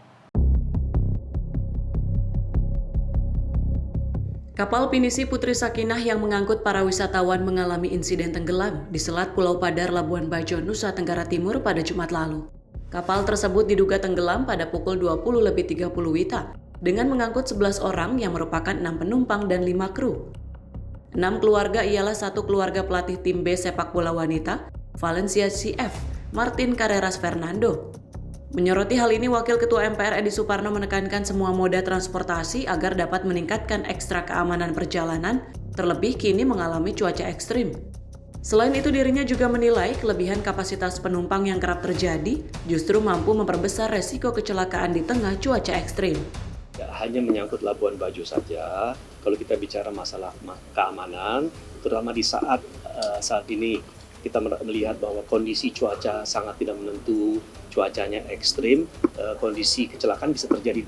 Kapal Pinisi Putri Sakinah yang mengangkut para wisatawan mengalami insiden tenggelam di Selat Pulau Padar, Labuan Bajo, Nusa Tenggara Timur pada Jumat lalu. Kapal tersebut diduga tenggelam pada pukul 20.30 WITA dengan mengangkut 11 orang yang merupakan 6 penumpang dan 5 kru. 6 keluarga ialah 1 keluarga pelatih tim B sepak bola wanita, Valencia CF, Martin Carreras Fernando. Menyoroti hal ini, Wakil Ketua MPR Edi Suparno menekankan semua moda transportasi agar dapat meningkatkan ekstra keamanan perjalanan, terlebih kini mengalami cuaca ekstrim. Selain itu, dirinya juga menilai kelebihan kapasitas penumpang yang kerap terjadi justru mampu memperbesar resiko kecelakaan di tengah cuaca ekstrim. Tidak hanya menyangkut Labuan Bajo saja, kalau kita bicara masalah keamanan, terutama di saat ini kita melihat bahwa kondisi cuaca sangat tidak menentu, cuacanya ekstrim, kondisi kecelakaan bisa terjadi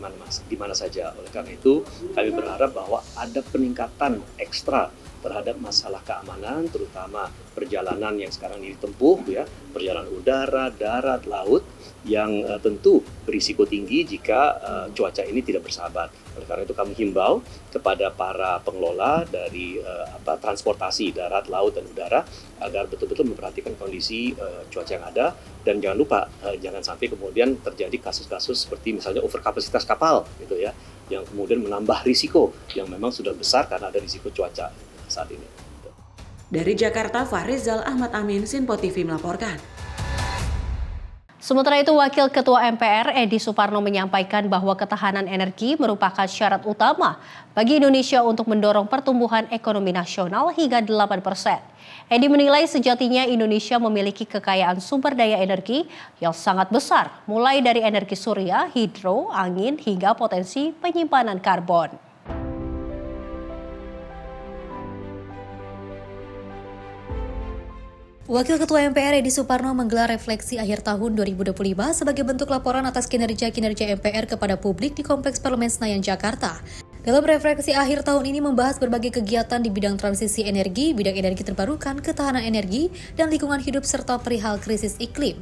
di mana saja. Oleh karena itu, kami berharap bahwa ada peningkatan ekstra terhadap masalah keamanan, terutama perjalanan yang sekarang ditempuh, ya, perjalanan udara, darat, laut, yang tentu berisiko tinggi jika cuaca ini tidak bersahabat. Oleh karena itu kami himbau kepada para pengelola dari transportasi darat, laut, dan udara agar betul-betul memperhatikan kondisi cuaca yang ada, dan jangan lupa jangan sampai kemudian terjadi kasus-kasus seperti misalnya overkapasitas kapal gitu ya, yang kemudian menambah risiko yang memang sudah besar karena ada risiko cuaca saat ini. Dari Jakarta, Fahrizal Ahmad Amin, Simpo TV melaporkan. Sementara itu, Wakil Ketua MPR Edi Suparno menyampaikan bahwa ketahanan energi merupakan syarat utama bagi Indonesia untuk mendorong pertumbuhan ekonomi nasional hingga 8%. Edi menilai sejatinya Indonesia memiliki kekayaan sumber daya energi yang sangat besar, mulai dari energi surya, hidro, angin, hingga potensi penyimpanan karbon. Wakil Ketua MPR Edi Suparno menggelar refleksi akhir tahun 2025 sebagai bentuk laporan atas kinerja MPR kepada publik di Kompleks Parlemen Senayan, Jakarta. Dalam refleksi akhir tahun ini membahas berbagai kegiatan di bidang transisi energi, bidang energi terbarukan, ketahanan energi, dan lingkungan hidup serta perihal krisis iklim.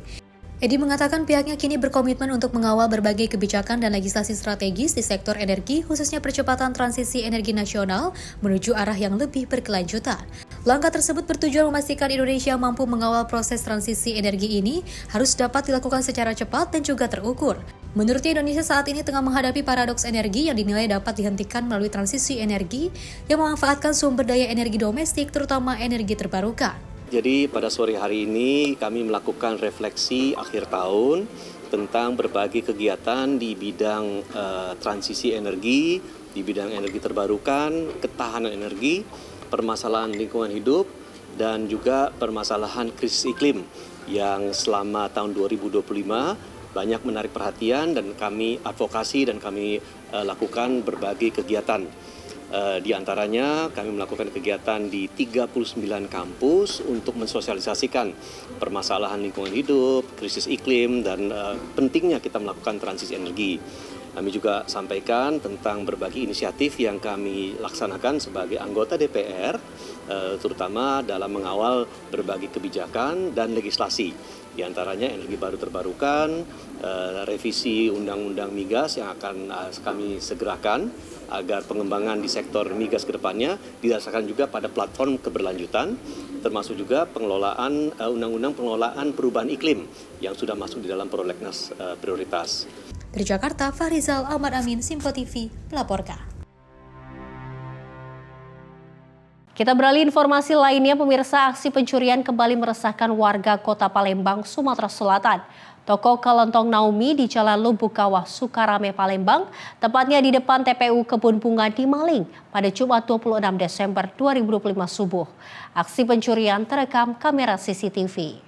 Edi mengatakan pihaknya kini berkomitmen untuk mengawal berbagai kebijakan dan legislasi strategis di sektor energi, khususnya percepatan transisi energi nasional menuju arah yang lebih berkelanjutan. Langkah tersebut bertujuan memastikan Indonesia mampu mengawal proses transisi energi ini harus dapat dilakukan secara cepat dan juga terukur. Menurutnya, Indonesia saat ini tengah menghadapi paradoks energi yang dinilai dapat dihentikan melalui transisi energi yang memanfaatkan sumber daya energi domestik, terutama energi terbarukan. Jadi pada sore hari ini kami melakukan refleksi akhir tahun tentang berbagai kegiatan di bidang transisi energi, di di bidang energi terbarukan, ketahanan energi, permasalahan lingkungan hidup, dan juga permasalahan krisis iklim yang selama tahun 2025 banyak menarik perhatian dan kami advokasi dan kami lakukan berbagai kegiatan. Di antaranya kami melakukan kegiatan di 39 kampus untuk mensosialisasikan permasalahan lingkungan hidup, krisis iklim, dan pentingnya kita melakukan transisi energi. Kami juga sampaikan tentang berbagai inisiatif yang kami laksanakan sebagai anggota DPR, terutama dalam mengawal berbagai kebijakan dan legislasi. Di antaranya energi baru terbarukan, revisi Undang-Undang Migas yang akan kami segerakan agar pengembangan di sektor migas ke depannya didasarkan juga pada platform keberlanjutan, termasuk juga pengelolaan Undang-Undang Pengelolaan Perubahan Iklim yang sudah masuk di dalam prolegnas prioritas. Dari Jakarta, Fahrizal Ahmad Amin, Simpo TV, melaporkan. Kita beralih informasi lainnya, pemirsa, aksi pencurian kembali meresahkan warga Kota Palembang, Sumatera Selatan. Toko Kelontong Naomi di Jalan Lubuk Kawah, Sukarame, Palembang, tepatnya di depan TPU Kebun Bunga dimaling pada Jumat 26 Desember 2025 subuh. Aksi pencurian terekam kamera CCTV.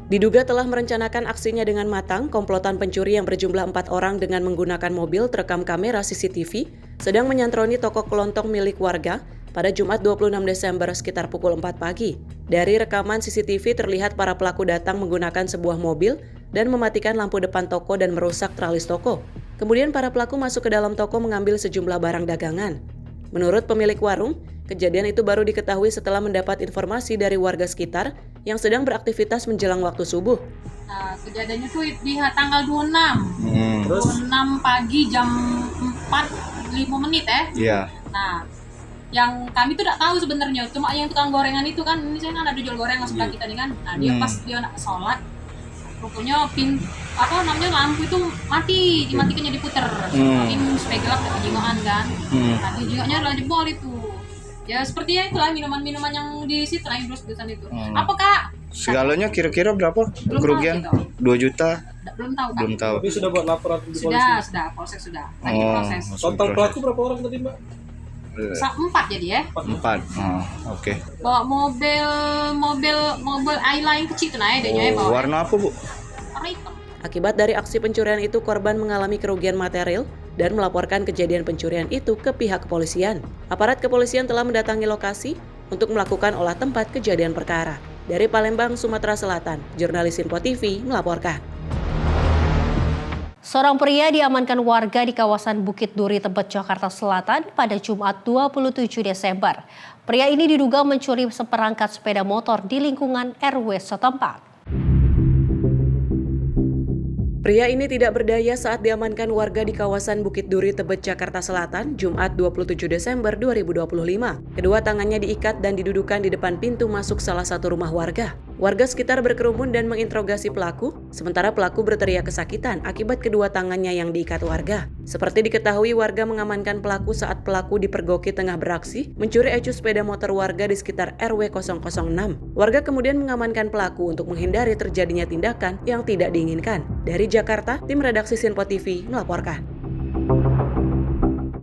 Diduga telah merencanakan aksinya dengan matang, komplotan pencuri yang berjumlah 4 orang dengan menggunakan mobil terekam kamera CCTV sedang menyantroni toko kelontong milik warga pada Jumat 26 Desember sekitar pukul 4 pagi. Dari rekaman CCTV terlihat para pelaku datang menggunakan sebuah mobil dan mematikan lampu depan toko dan merusak tralis toko. Kemudian para pelaku masuk ke dalam toko mengambil sejumlah barang dagangan. Menurut pemilik warung, kejadian itu baru diketahui setelah mendapat informasi dari warga sekitar yang sedang beraktivitas menjelang waktu subuh. Nah, kejadiannya tuh di tanggal 26. 26 pagi jam 4.05 ya. Iya. Nah, yang kami tuh tidak tahu sebenarnya, cuma yang tukang gorengan itu kan, ini saya kan ada jual gorengan sebelah kita nih kan. Nah, dia pas dia nak sholat, pokoknya lampu itu mati, dimatikannya diputer. Supaya gelap tak kejingoan kan. Nah, kejingoannya adalah jebol itu. Ya sepertinya itulah minuman-minuman yang di situ lah yang terus-terusan itu. Apa Kak? Segalanya kira-kira berapa kerugian? 2 juta? Belum tahu Kak. Belum tahu. Tapi sudah buat laporan di polisi? Sudah, polsek sudah. Lagi proses. Total pelaku berapa orang tadi Mbak? 4 jadi ya. 4. Oke. Bawa mobil i-line kecil tuh naik dia bawa. Warna apa Bu? Warna hitam. Akibat dari aksi pencurian itu, korban mengalami kerugian material dan melaporkan kejadian pencurian itu ke pihak kepolisian. Aparat kepolisian telah mendatangi lokasi untuk melakukan olah tempat kejadian perkara. Dari Palembang, Sumatera Selatan, jurnalis Simpo TV melaporkan. Seorang pria diamankan warga di kawasan Bukit Duri, Tebet, Jakarta Selatan pada Jumat 27 Desember. Pria ini diduga mencuri seperangkat sepeda motor di lingkungan RW setempat. Pria ini tidak berdaya saat diamankan warga di kawasan Bukit Duri, Tebet, Jakarta Selatan, Jumat 27 Desember 2025. Kedua tangannya diikat dan didudukan di depan pintu masuk salah satu rumah warga. Warga sekitar berkerumun dan menginterogasi pelaku, sementara pelaku berteriak kesakitan akibat kedua tangannya yang diikat warga. Seperti diketahui, warga mengamankan pelaku saat pelaku dipergoki tengah beraksi mencuri ecu sepeda motor warga di sekitar RW 006. Warga kemudian mengamankan pelaku untuk menghindari terjadinya tindakan yang tidak diinginkan. Dari Jakarta, tim redaksi Simpo TV melaporkan.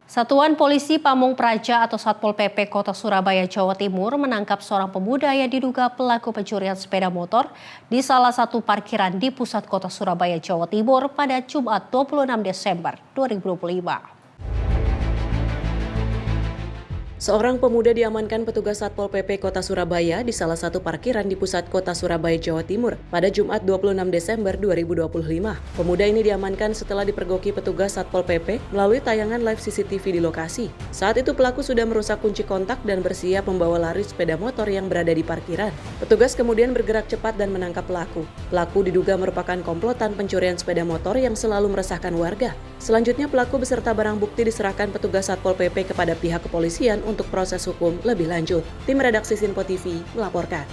Satuan Polisi Pamung Praja atau Satpol PP Kota Surabaya, Jawa Timur menangkap seorang pemuda yang diduga pelaku pencurian sepeda motor di salah satu parkiran di pusat Kota Surabaya, Jawa Timur pada Jumat 26 Desember 2025. Seorang pemuda diamankan petugas Satpol PP Kota Surabaya di salah satu parkiran di pusat Kota Surabaya, Jawa Timur pada Jumat 26 Desember 2025. Pemuda ini diamankan setelah dipergoki petugas Satpol PP melalui tayangan live CCTV di lokasi. Saat itu pelaku sudah merusak kunci kontak dan bersiap membawa lari sepeda motor yang berada di parkiran. Petugas kemudian bergerak cepat dan menangkap pelaku. Pelaku diduga merupakan komplotan pencurian sepeda motor yang selalu meresahkan warga. Selanjutnya pelaku beserta barang bukti diserahkan petugas Satpol PP kepada pihak kepolisian untuk proses hukum lebih lanjut. Tim redaksi Simpo TV melaporkan.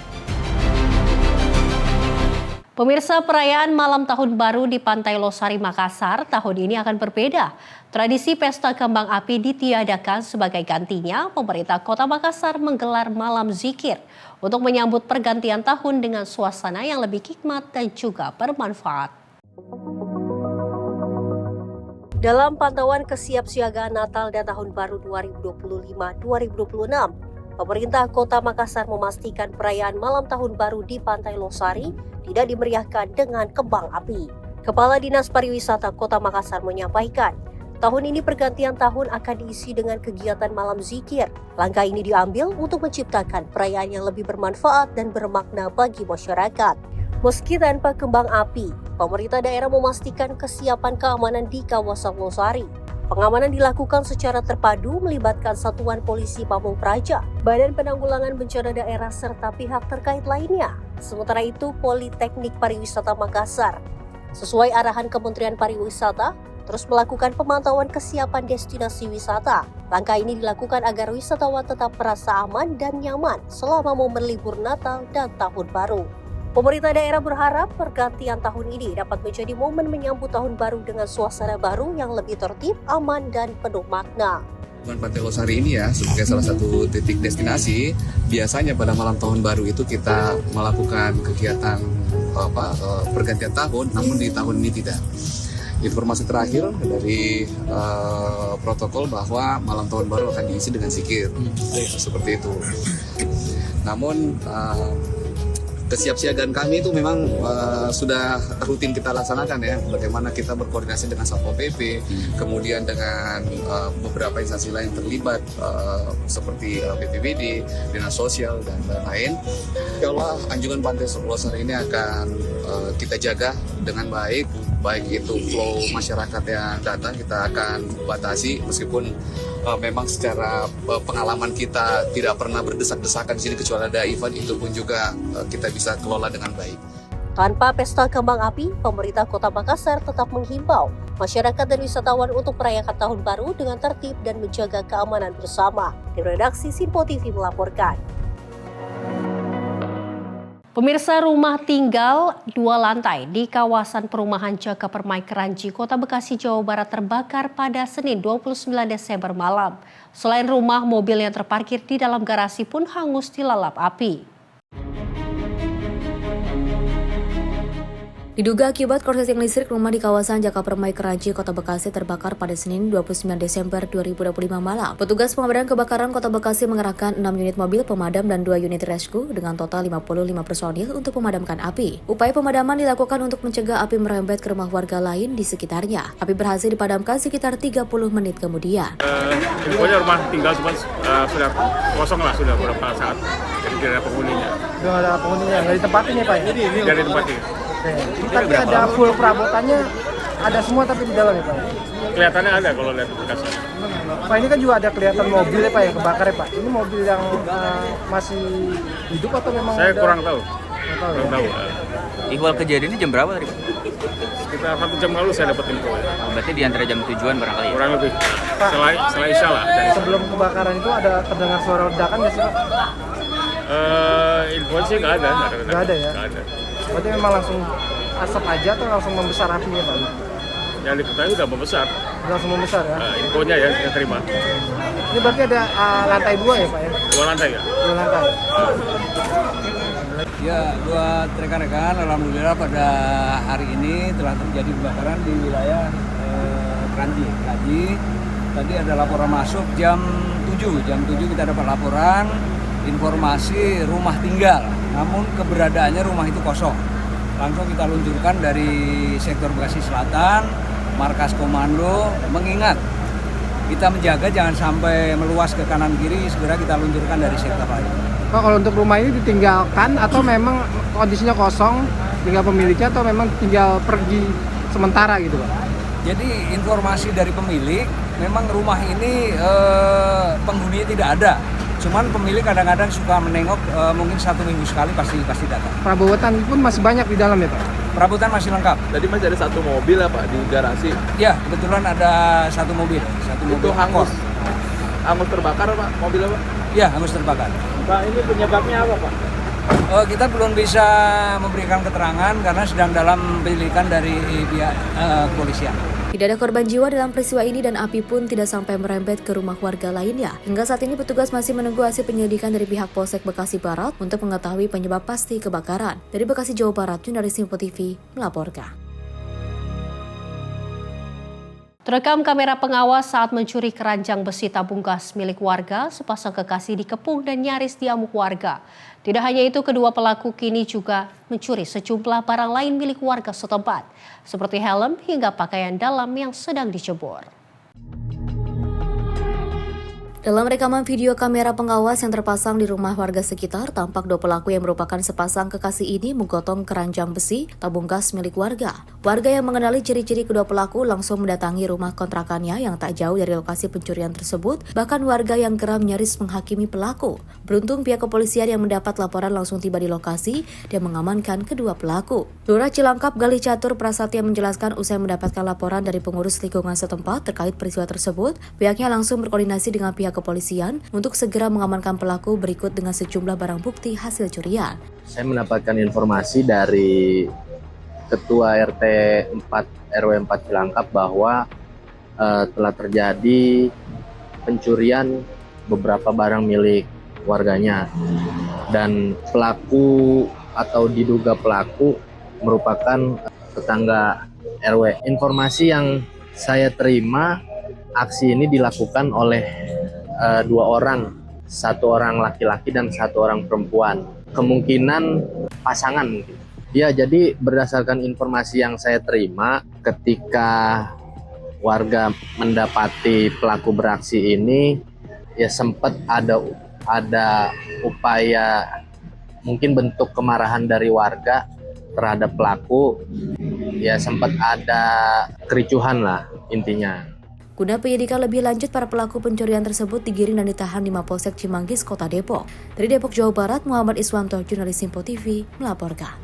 Pemirsa, perayaan Malam Tahun Baru di Pantai Losari, Makassar tahun ini akan berbeda. Tradisi pesta kembang api ditiadakan sebagai gantinya. Pemerintah Kota Makassar menggelar malam zikir untuk menyambut pergantian tahun dengan suasana yang lebih hikmat dan juga bermanfaat. Dalam pantauan kesiapsiagaan Natal dan Tahun Baru 2025-2026, pemerintah Kota Makassar memastikan perayaan malam Tahun Baru di Pantai Losari tidak dimeriahkan dengan kembang api. Kepala Dinas Pariwisata Kota Makassar menyampaikan, tahun ini pergantian tahun akan diisi dengan kegiatan malam zikir. Langkah ini diambil untuk menciptakan perayaan yang lebih bermanfaat dan bermakna bagi masyarakat. Meski tanpa kembang api, pemerintah daerah memastikan kesiapan keamanan di kawasan Losari. Pengamanan dilakukan secara terpadu melibatkan Satuan Polisi Pamung Praja, Badan Penanggulangan Bencana Daerah serta pihak terkait lainnya. Sementara itu, Politeknik Pariwisata Makassar, sesuai arahan Kementerian Pariwisata, terus melakukan pemantauan kesiapan destinasi wisata. Langkah ini dilakukan agar wisatawan tetap merasa aman dan nyaman selama momen libur Natal dan Tahun Baru. Pemerintah daerah berharap pergantian tahun ini dapat menjadi momen menyambut tahun baru dengan suasana baru yang lebih tertib, aman, dan penuh makna. Pantai Losari ini ya sebagai salah satu titik destinasi, biasanya pada malam tahun baru itu kita melakukan kegiatan pergantian tahun, namun di tahun ini tidak. Informasi terakhir dari protokol bahwa malam tahun baru akan diisi dengan zikir, seperti itu. Namun kesiapsiagaan kami itu memang sudah rutin kita laksanakan ya, bagaimana kita berkoordinasi dengan Satpol PP, kemudian dengan beberapa instansi lain terlibat seperti BPBD, Dinas Sosial, dan lain-lain. Insya Allah anjungan Pantai Losari ini akan kita jaga dengan baik itu flow masyarakat yang datang kita akan batasi, meskipun memang secara pengalaman kita tidak pernah berdesak-desakan di sini kecuali ada event, itu pun juga kita bisa kelola dengan baik. Tanpa pesta kembang api, pemerintah Kota Makassar tetap menghimbau masyarakat dan wisatawan untuk merayakan Tahun Baru dengan tertib dan menjaga keamanan bersama. Tim redaksi Sinpo TV melaporkan. Pemirsa, rumah tinggal 2 lantai di kawasan perumahan Jaka Permai Kranji, Kota Bekasi, Jawa Barat terbakar pada Senin 29 Desember malam. Selain rumah, mobil yang terparkir di dalam garasi pun hangus dilalap api. Diduga akibat korsleting listrik, rumah di kawasan Jaka Permai Kranji, Kota Bekasi terbakar pada Senin 29 Desember 2025 malam. Petugas pemadam kebakaran Kota Bekasi mengerahkan 6 unit mobil pemadam dan 2 unit rescue dengan total 55 personil untuk memadamkan api. Upaya pemadaman dilakukan untuk mencegah api merembet ke rumah warga lain di sekitarnya. Api berhasil dipadamkan sekitar 30 menit kemudian. Infonya rumah tinggal cuma sudah kosong lah, sudah beberapa saat. Jadi tidak ada penghuninya. Belum ada penghuninya, nggak ditempatin ya Pak? Tidak ditempatin. Tapi ada full perabotannya, ada semua tapi di dalam ya Pak? Kelihatannya ada kalau lihat bekasnya. Pak, ini kan juga ada kelihatan mobil ya Pak yang kebakar ya Pak. Ini mobil yang masih hidup atau memang saya kurang tahu. Kurang tahu. Iqbal, kejadian ini jam berapa tadi? Sekitar 1 jam lalu saya dapat info. Berarti di antara jam tujuan barangkali ya? Kurang lebih. Selain Isya lah. Sebelum kebakaran itu ada terdengar suara ledakan nggak sih Pak? Info sih nggak ada. Nggak ada ya? Nggak ada. Berarti memang langsung asap aja atau langsung membesar apinya Pak? Yang diketahui udah membesar. Langsung membesar ya? Infonya ya yang terima. Ini berarti ada lantai 2 ya Pak ya? 2 lantai ya? 2 lantai. Ya, buat rekan-rekan, alhamdulillah pada hari ini telah terjadi kebakaran di wilayah Kranji. Tadi ada laporan masuk jam 7 kita dapat laporan informasi rumah tinggal, namun keberadaannya rumah itu kosong. Langsung kita luncurkan dari sektor Bekasi Selatan, markas komando, mengingat kita menjaga jangan sampai meluas ke kanan kiri, segera kita luncurkan dari sektor lain. Pak, kalau untuk rumah ini ditinggalkan atau memang kondisinya kosong, tinggal pemiliknya atau memang tinggal pergi sementara gitu Pak? Jadi informasi dari pemilik, memang rumah ini penghuninya tidak ada. Cuman pemilik kadang-kadang suka menengok, mungkin 1 minggu sekali pasti datang. Perabotan pun masih banyak di dalam ya Pak? Perabotan masih lengkap. Tadi masih ada 1 mobil ya Pak di garasi? Ya, kebetulan ada 1 mobil. Itu hangus terbakar Pak, mobilnya Pak? Ya, hangus terbakar. Pak, ini penyebabnya apa Pak? Kita belum bisa memberikan keterangan karena sedang dalam penyelidikan dari pihak kepolisian. Tidak ada korban jiwa dalam peristiwa ini dan api pun tidak sampai merembet ke rumah warga lainnya. Hingga saat ini petugas masih menunggu hasil penyelidikan dari pihak Polsek Bekasi Barat untuk mengetahui penyebab pasti kebakaran. Dari Bekasi, Jawa Barat, jurnalis Sinpo TV melaporkan. Terekam kamera pengawas saat mencuri keranjang besi tabung gas milik warga, sepasang kekasih dikepung dan nyaris diamuk warga. Tidak hanya itu, kedua pelaku kini juga mencuri sejumlah barang lain milik warga setempat, seperti helm hingga pakaian dalam yang sedang dijemur. Dalam rekaman video kamera pengawas yang terpasang di rumah warga sekitar, tampak dua pelaku yang merupakan sepasang kekasih ini menggotong keranjang besi tabung gas milik warga. Warga yang mengenali ciri-ciri kedua pelaku langsung mendatangi rumah kontrakannya yang tak jauh dari lokasi pencurian tersebut, bahkan warga yang geram nyaris menghakimi pelaku. Beruntung pihak kepolisian yang mendapat laporan langsung tiba di lokasi dan mengamankan kedua pelaku. Lurah Cilangkap Galih Catur Prasatya menjelaskan usai mendapatkan laporan dari pengurus lingkungan setempat terkait peristiwa tersebut, pihaknya langsung berkoordinasi dengan pihak kepolisian untuk segera mengamankan pelaku berikut dengan sejumlah barang bukti hasil curian. Saya mendapatkan informasi dari Ketua RT 4 RW 4 Cilangkap bahwa telah terjadi pencurian beberapa barang milik warganya dan pelaku atau diduga pelaku merupakan tetangga RW. Informasi yang saya terima, aksi ini dilakukan oleh dua orang, satu orang laki-laki dan satu orang perempuan. Kemungkinan pasangan mungkin. Ya, jadi berdasarkan informasi yang saya terima, ketika warga mendapati pelaku beraksi ini, ya sempat ada upaya mungkin bentuk kemarahan dari warga terhadap pelaku. Ya sempat ada kericuhan lah intinya. Guna penyidikan lebih lanjut, para pelaku pencurian tersebut digiring dan ditahan di Mapolsek Cimanggis, Kota Depok. Dari Depok, Jawa Barat, Muhammad Iswanto, jurnalis Simpo TV, melaporkan.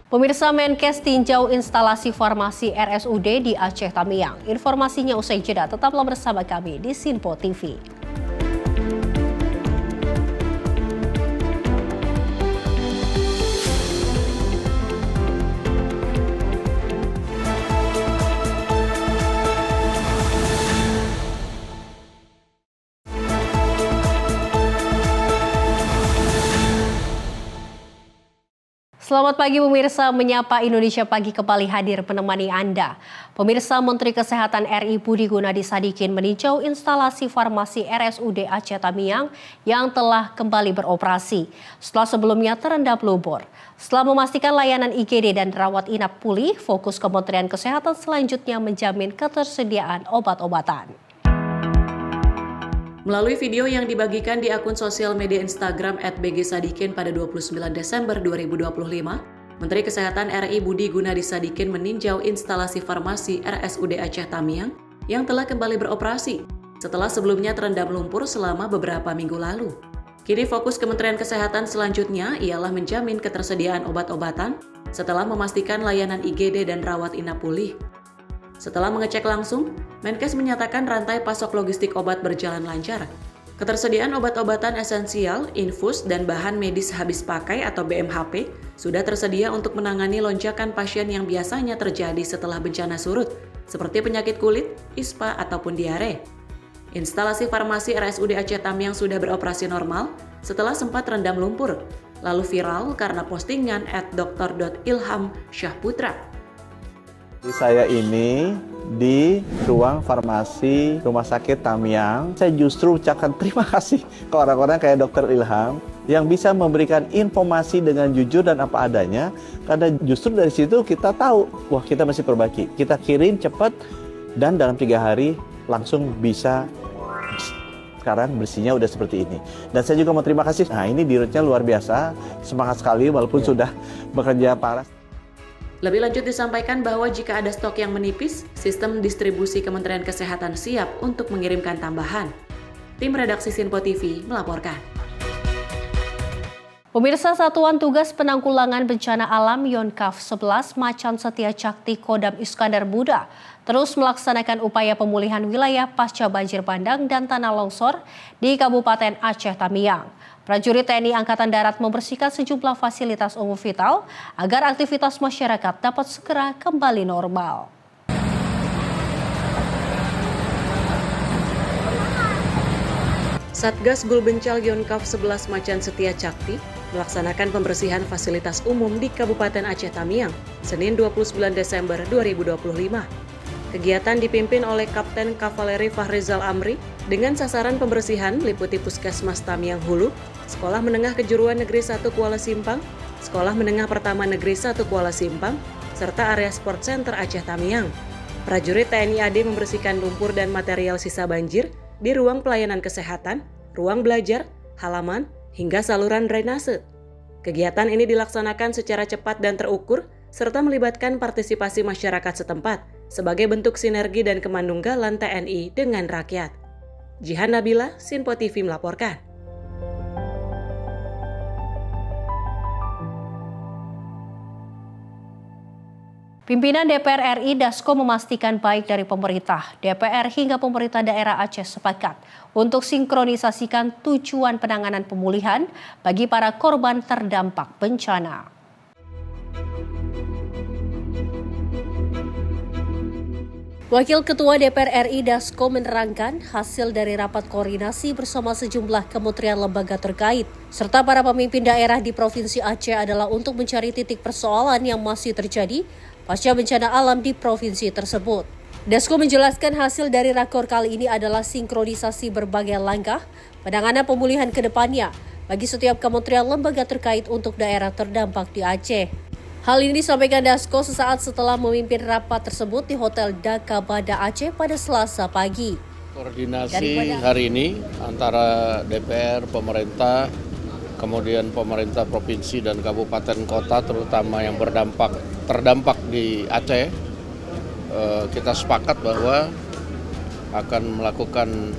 Pemirsa, Menkes tinjau instalasi farmasi RSUD di Aceh Tamiang. Informasinya usai jeda, tetaplah bersama kami di Simpo TV. Selamat pagi pemirsa, Menyapa Indonesia Pagi kembali hadir menemani Anda. Pemirsa, Menteri Kesehatan RI Budi Gunadi Sadikin meninjau instalasi farmasi RSUD Aceh Tamiang yang telah kembali beroperasi setelah sebelumnya terendam lumpur. Setelah memastikan layanan IGD dan rawat inap pulih, fokus Kementerian Kesehatan selanjutnya menjamin ketersediaan obat-obatan. Melalui video yang dibagikan di akun sosial media Instagram @bgsadikin pada 29 Desember 2025, Menteri Kesehatan RI Budi Gunadi Sadikin meninjau instalasi farmasi RSUD Aceh Tamiang yang telah kembali beroperasi setelah sebelumnya terendam lumpur selama beberapa minggu lalu. Kini fokus Kementerian Kesehatan selanjutnya ialah menjamin ketersediaan obat-obatan setelah memastikan layanan IGD dan rawat inap pulih. Setelah mengecek langsung, Menkes menyatakan rantai pasok logistik obat berjalan lancar. Ketersediaan obat-obatan esensial, infus, dan bahan medis habis pakai atau BMHP sudah tersedia untuk menangani lonjakan pasien yang biasanya terjadi setelah bencana surut, seperti penyakit kulit, ISPA, ataupun diare. Instalasi farmasi RSUD Aceh Tamiang sudah beroperasi normal setelah sempat terendam lumpur, lalu viral karena postingan @dr.ilham_syahputra. Saya ini di ruang farmasi Rumah Sakit Tamiang, saya justru ucapkan terima kasih ke orang-orang kayak Dr. Ilham yang bisa memberikan informasi dengan jujur dan apa adanya, karena justru dari situ kita tahu, wah kita masih perbaiki. Kita kirim cepat dan dalam 3 hari langsung bisa. Sekarang bersihnya udah seperti ini. Dan saya juga mau terima kasih. Nah ini dirutnya luar biasa, semangat sekali walaupun sudah bekerja parah. Lebih lanjut disampaikan bahwa jika ada stok yang menipis, sistem distribusi Kementerian Kesehatan siap untuk mengirimkan tambahan. Tim redaksi Simpo TV melaporkan. Pemirsa, Satuan Tugas Penanggulangan Bencana Alam Yonkaf 11 Macan Setia Cakti Kodam Iskandar Muda terus melaksanakan upaya pemulihan wilayah pasca banjir bandang dan tanah longsor di Kabupaten Aceh Tamiang. Prajurit TNI Angkatan Darat membersihkan sejumlah fasilitas umum vital agar aktivitas masyarakat dapat segera kembali normal. Satgas Gul Bencal Yonkaf 11 Macan Setia Cakti melaksanakan pembersihan fasilitas umum di Kabupaten Aceh Tamiang, Senin 29 Desember 2025. Kegiatan dipimpin oleh Kapten Kavaleri Fahrizal Amri dengan sasaran pembersihan liputi Puskesmas Tamiang Hulu, Sekolah Menengah Kejuruan Negeri 1 Kuala Simpang, Sekolah Menengah Pertama Negeri 1 Kuala Simpang, serta area Sport Center Aceh Tamiang. Prajurit TNI AD membersihkan lumpur dan material sisa banjir di ruang pelayanan kesehatan, ruang belajar, halaman, hingga saluran drainase. Kegiatan ini dilaksanakan secara cepat dan terukur, serta melibatkan partisipasi masyarakat setempat sebagai bentuk sinergi dan kemandunggalan TNI dengan rakyat. Jihan Nabila, Sinpo TV melaporkan. Pimpinan DPR RI Dasko memastikan baik dari pemerintah, DPR hingga pemerintah daerah Aceh sepakat untuk sinkronisasikan tujuan penanganan pemulihan bagi para korban terdampak bencana. Wakil Ketua DPR RI Dasko menerangkan hasil dari rapat koordinasi bersama sejumlah kementerian lembaga terkait serta para pemimpin daerah di Provinsi Aceh adalah untuk mencari titik persoalan yang masih terjadi pasca bencana alam di provinsi tersebut. Dasko menjelaskan hasil dari rakor kali ini adalah sinkronisasi berbagai langkah penanganan pemulihan ke depannya bagi setiap kementerian lembaga terkait untuk daerah terdampak di Aceh. Hal ini disampaikan Dasko sesaat setelah memimpin rapat tersebut di Hotel Dhaka Banda Aceh pada Selasa pagi. Koordinasi hari ini antara DPR, pemerintah, kemudian pemerintah provinsi dan kabupaten kota terutama yang terdampak di Aceh, kita sepakat bahwa akan melakukan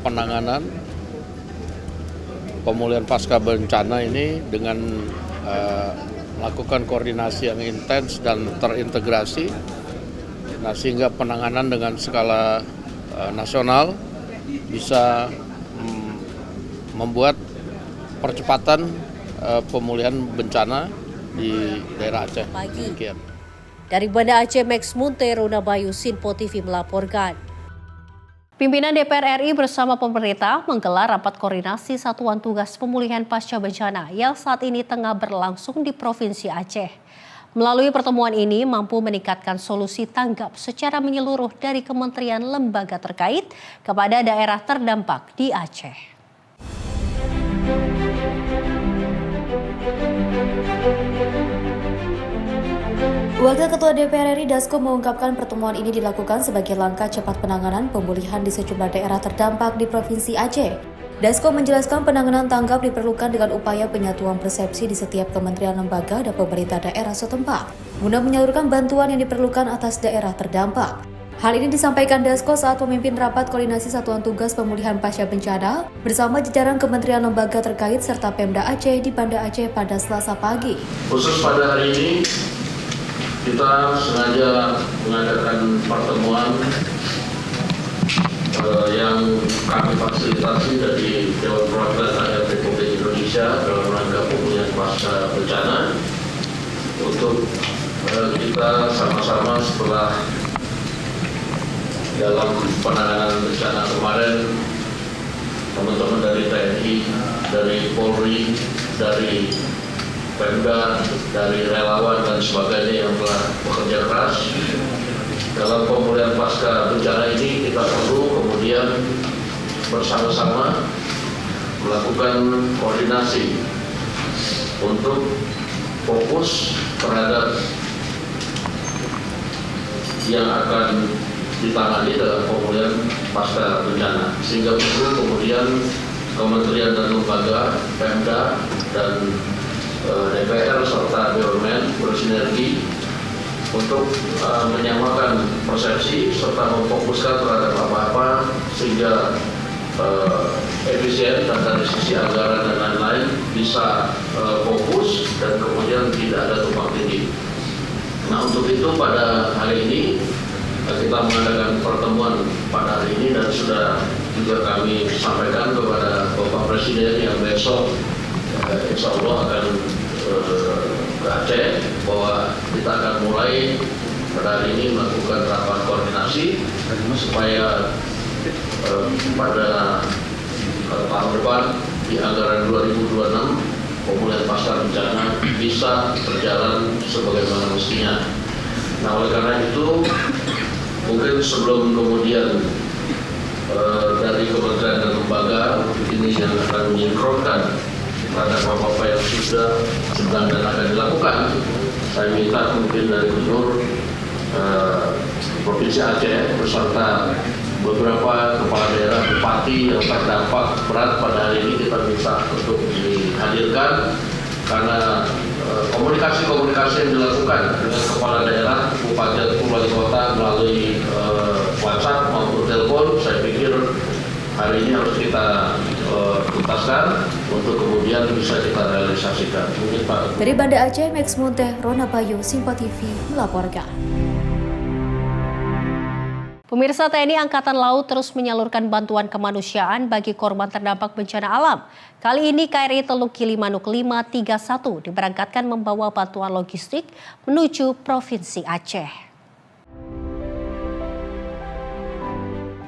penanganan pemulihan pasca bencana ini dengan melakukan koordinasi yang intens dan terintegrasi, sehingga penanganan dengan skala nasional bisa membuat percepatan pemulihan bencana di daerah Aceh. Demikian. Dari Banda Aceh, Max Muntero Nabayu, Sinpo TV melaporkan. Pimpinan DPR RI bersama pemerintah menggelar rapat koordinasi Satuan Tugas Pemulihan Pasca Bencana yang saat ini tengah berlangsung di Provinsi Aceh. Melalui pertemuan ini mampu meningkatkan solusi tanggap secara menyeluruh dari kementerian lembaga terkait kepada daerah terdampak di Aceh. Wakil Ketua DPR RI Dasko mengungkapkan pertemuan ini dilakukan sebagai langkah cepat penanganan pemulihan di sejumlah daerah terdampak di Provinsi Aceh. Dasko menjelaskan penanganan tanggap diperlukan dengan upaya penyatuan persepsi di setiap kementerian lembaga dan pemerintah daerah setempat, guna menyalurkan bantuan yang diperlukan atas daerah terdampak. Hal ini disampaikan Dasko saat memimpin rapat koordinasi Satuan Tugas Pemulihan Pasca Bencana bersama jajaran kementerian lembaga terkait serta Pemda Aceh di Banda Aceh pada Selasa pagi. Khusus pada hari ini, kita sengaja mengadakan pertemuan yang kami fasilitasi dari Dewan Perwakilan Rakyat Republik Indonesia dalam rangka pemulihan pasca bencana untuk kita sama-sama setelah dalam penanganan bencana kemarin, teman-teman dari TNI, dari Polri, dari Pemda, dari relawan dan sebagainya yang telah bekerja keras dalam pemulihan pasca bencana ini, kita perlu kemudian bersama-sama melakukan koordinasi untuk fokus terhadap yang akan ditangani dalam pemulihan pasca bencana, sehingga perlu kemudian kementerian dan lembaga, Pemda dan DPR serta BUMN bersinergi untuk menyamakan persepsi serta memfokuskan terhadap apa-apa sehingga efisien dan dari sisi anggaran dan lain-lain bisa fokus dan kemudian tidak ada tumpang tindih. Nah, untuk itu pada hari ini kita mengadakan pertemuan pada hari ini dan sudah juga kami sampaikan kepada Bapak Presiden yang besok insya Allah akan ke Aceh bahwa kita akan mulai pada hari ini melakukan rapat koordinasi supaya pada tahun depan di anggaran 2026 pemulihan pasca bencana bisa berjalan sebagaimana mestinya. Nah, oleh karena itu, mungkin sebelum kemudian dari kementerian dan lembaga ini yang akan menyinkronkan terhadap apa-apa yang sudah sedang dan akan dilakukan, saya minta mungkin dari Gubernur Provinsi Aceh beserta beberapa kepala daerah, bupati yang terdampak berat pada hari ini kita minta untuk dihadirkan, karena komunikasi yang dilakukan dengan kepala daerah, bupati ataupun wali kota melalui WhatsApp maupun telepon, saya pikir hari ini harus kita tuntaskan untuk kemudian bisa kita realisasikan. Mungkin Pak. Dari Banda Aceh, Max Munteh, Rona Bayu, Simpa TV melaporkan. Pemirsa, TNI Angkatan Laut terus menyalurkan bantuan kemanusiaan bagi korban terdampak bencana alam. Kali ini KRI Teluk Gilimanuk 531 diberangkatkan membawa bantuan logistik menuju Provinsi Aceh.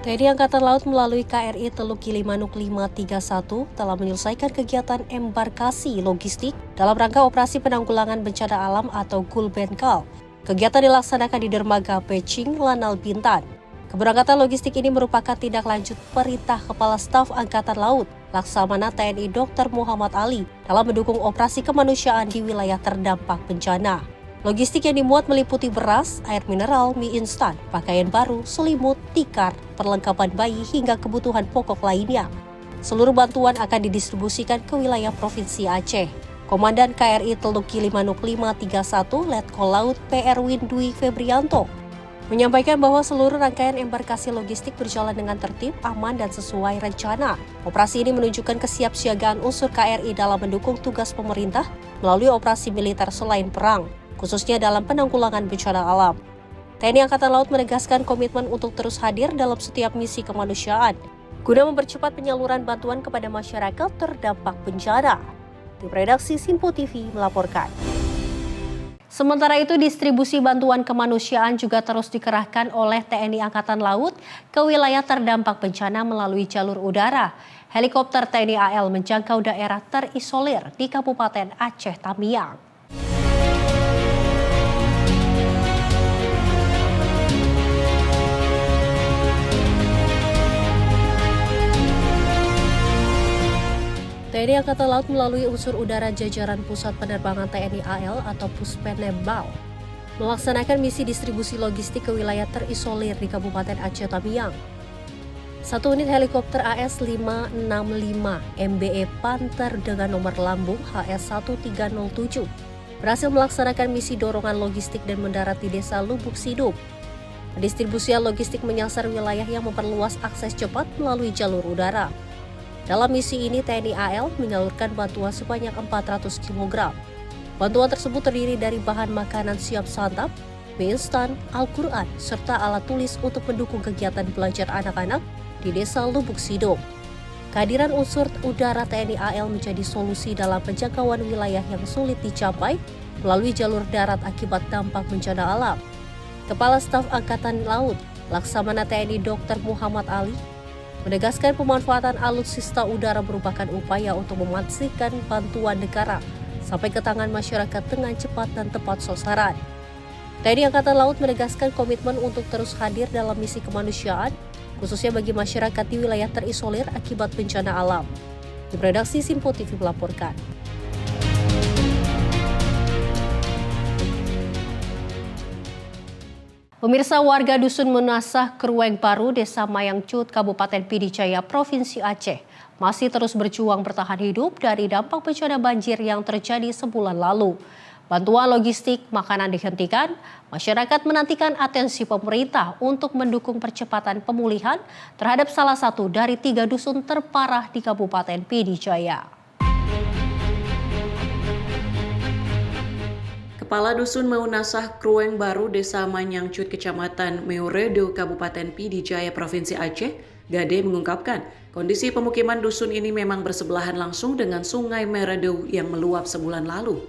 TNI Angkatan Laut melalui KRI Teluk Gilimanuk 531 telah menyelesaikan kegiatan embarkasi logistik dalam rangka operasi penanggulangan bencana alam atau Gulbenkal. Kegiatan dilaksanakan di dermaga Pecing, Lanal, Bintan. Keberangkatan logistik ini merupakan tindak lanjut perintah Kepala Staf Angkatan Laut Laksamana TNI Dr. Muhammad Ali dalam mendukung operasi kemanusiaan di wilayah terdampak bencana. Logistik yang dimuat meliputi beras, air mineral, mie instan, pakaian baru, selimut, tikar, perlengkapan bayi hingga kebutuhan pokok lainnya. Seluruh bantuan akan didistribusikan ke wilayah Provinsi Aceh. Komandan KRI Teluk Gilimanuk 531 Letkol Laut PR Windui Febrianto menyampaikan bahwa seluruh rangkaian embarkasi logistik berjalan dengan tertib, aman, dan sesuai rencana. Operasi ini menunjukkan kesiapsiagaan unsur KRI dalam mendukung tugas pemerintah melalui operasi militer selain perang, khususnya dalam penanggulangan bencana alam. TNI Angkatan Laut menegaskan komitmen untuk terus hadir dalam setiap misi kemanusiaan, guna mempercepat penyaluran bantuan kepada masyarakat terdampak bencana. Tim redaksi Simpo TV melaporkan. Sementara itu, distribusi bantuan kemanusiaan juga terus dikerahkan oleh TNI Angkatan Laut ke wilayah terdampak bencana melalui jalur udara. Helikopter TNI AL menjangkau daerah terisolir di Kabupaten Aceh Tamiang. TNI Angkatan Laut melalui unsur udara jajaran Pusat Penerbangan TNI AL atau Puspenembal melaksanakan misi distribusi logistik ke wilayah terisolir di Kabupaten Aceh Tamiang. Satu unit helikopter AS-565 MBE Panther dengan nomor lambung HS-1307 berhasil melaksanakan misi dorongan logistik dan mendarat di Desa Lubuk Siduk. Pendistribusian logistik menyasar wilayah yang memperluas akses cepat melalui jalur udara. Dalam misi ini, TNI AL menyalurkan bantuan sebanyak 400 kg. Bantuan tersebut terdiri dari bahan makanan siap santap, mie instan, Al-Quran, serta alat tulis untuk mendukung kegiatan belajar anak-anak di Desa Lubuk Siduk. Kehadiran unsur udara TNI AL menjadi solusi dalam penjangkauan wilayah yang sulit dicapai melalui jalur darat akibat dampak bencana alam. Kepala Staf Angkatan Laut Laksamana TNI Dr. Muhammad Ali menegaskan pemanfaatan alutsista udara merupakan upaya untuk memastikan bantuan negara sampai ke tangan masyarakat dengan cepat dan tepat sasaran. TNI Angkatan Laut menegaskan komitmen untuk terus hadir dalam misi kemanusiaan, khususnya bagi masyarakat di wilayah terisolir akibat bencana alam. Tim redaksi Simpo TV melaporkan. Pemirsa, warga Dusun Menasah Krueng Baru, Desa Mayangcut, Kabupaten Pidi Jaya, Provinsi Aceh, masih terus berjuang bertahan hidup dari dampak bencana banjir yang terjadi sebulan lalu. Bantuan logistik, makanan dihentikan, masyarakat menantikan atensi pemerintah untuk mendukung percepatan pemulihan terhadap salah satu dari 3 dusun terparah di Kabupaten Pidi Jaya. Kepala Dusun Meunasah Krueng Baru, Desa Manyangcut, Kecamatan Meuredo, Kabupaten Pidi Jaya, Provinsi Aceh, Gade mengungkapkan kondisi pemukiman dusun ini memang bersebelahan langsung dengan Sungai Meredo yang meluap sebulan lalu.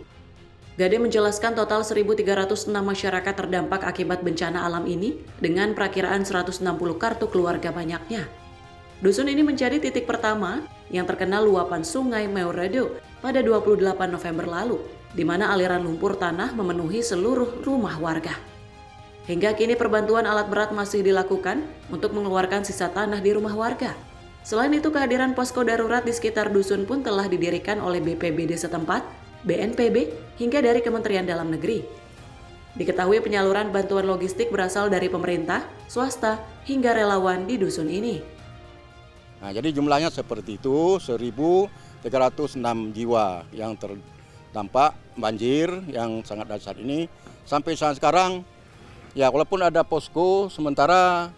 Gade menjelaskan total 1.306 masyarakat terdampak akibat bencana alam ini dengan perakiraan 160 kartu keluarga banyaknya. Dusun ini menjadi titik pertama yang terkena luapan Sungai Meuredo pada 28 November lalu, di mana aliran lumpur tanah memenuhi seluruh rumah warga. Hingga kini perbantuan alat berat masih dilakukan untuk mengeluarkan sisa tanah di rumah warga. Selain itu, kehadiran posko darurat di sekitar dusun pun telah didirikan oleh BPBD setempat, BNPB, hingga dari Kementerian Dalam Negeri. Diketahui penyaluran bantuan logistik berasal dari pemerintah, swasta, hingga relawan di dusun ini. Nah, jadi jumlahnya seperti itu, 1.306 jiwa yang terdampak banjir yang sangat dahsyat ini. Sampai saat sekarang, ya walaupun ada posko sementara,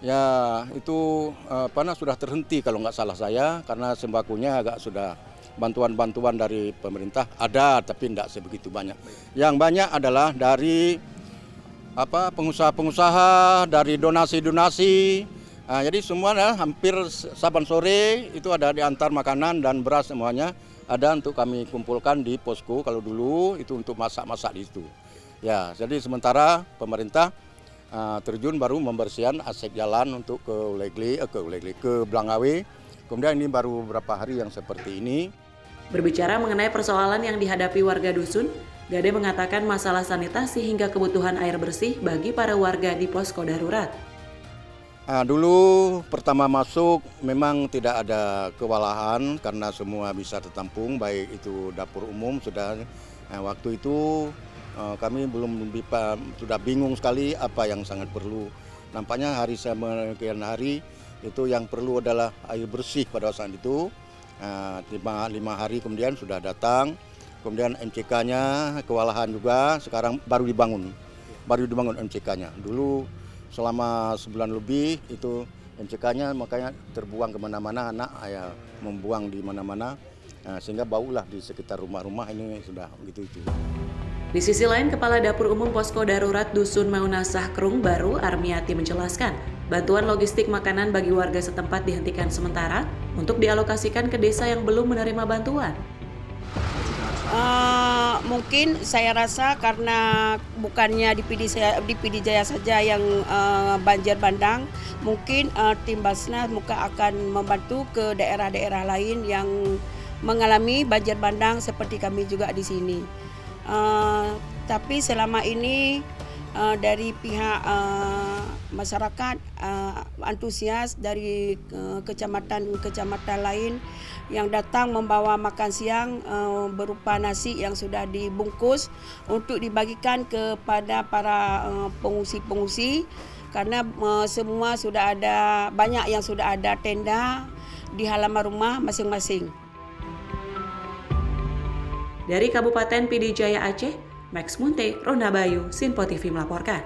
ya itu sudah terhenti kalau nggak salah saya, karena sembakonya agak sudah bantuan-bantuan dari pemerintah ada, tapi tidak sebegitu banyak. Yang banyak adalah dari pengusaha-pengusaha, dari donasi-donasi. Nah, jadi semuanya hampir saban sore itu ada diantar makanan dan beras semuanya ada untuk kami kumpulkan di posko. Kalau dulu itu untuk masak-masak di situ. Ya, jadi sementara pemerintah terjun baru membersihkan aspek jalan untuk ke Blangawe. Kemudian ini baru beberapa hari yang seperti ini. Berbicara mengenai persoalan yang dihadapi warga dusun, Gade mengatakan masalah sanitasi hingga kebutuhan air bersih bagi para warga di posko darurat. Dulu pertama masuk memang tidak ada kewalahan karena semua bisa tertampung, baik itu dapur umum sudah. Waktu itu kami sudah bingung sekali apa yang sangat perlu. Nampaknya hari sekian hari itu yang perlu adalah air bersih pada saat itu. 5 hari kemudian sudah datang. Kemudian MCK-nya kewalahan juga, sekarang baru dibangun MCK-nya. Dulu selama sebulan lebih itu MCK-nya makanya terbuang kemana-mana, anak ya membuang di mana-mana, sehingga baulah di sekitar rumah-rumah ini sudah begitu. Di sisi lain, Kepala Dapur Umum Posko Darurat Dusun Maunasah Krung Baru, Armiati menjelaskan, bantuan logistik makanan bagi warga setempat dihentikan sementara untuk dialokasikan ke desa yang belum menerima bantuan. Mungkin saya rasa karena bukannya di PD Jaya saja yang banjir bandang, mungkin tim Basnas akan membantu ke daerah-daerah lain yang mengalami banjir bandang seperti kami juga di sini. Tapi selama ini dari pihak masyarakat antusias dari kecamatan lain yang datang membawa makan siang berupa nasi yang sudah dibungkus untuk dibagikan kepada para pengungsi-pengungsi, karena semua sudah ada, banyak yang sudah ada tenda di halaman rumah masing-masing. Dari Kabupaten PD Jaya Aceh, Max Munte, Ronda Bayu, Sinpo TV melaporkan.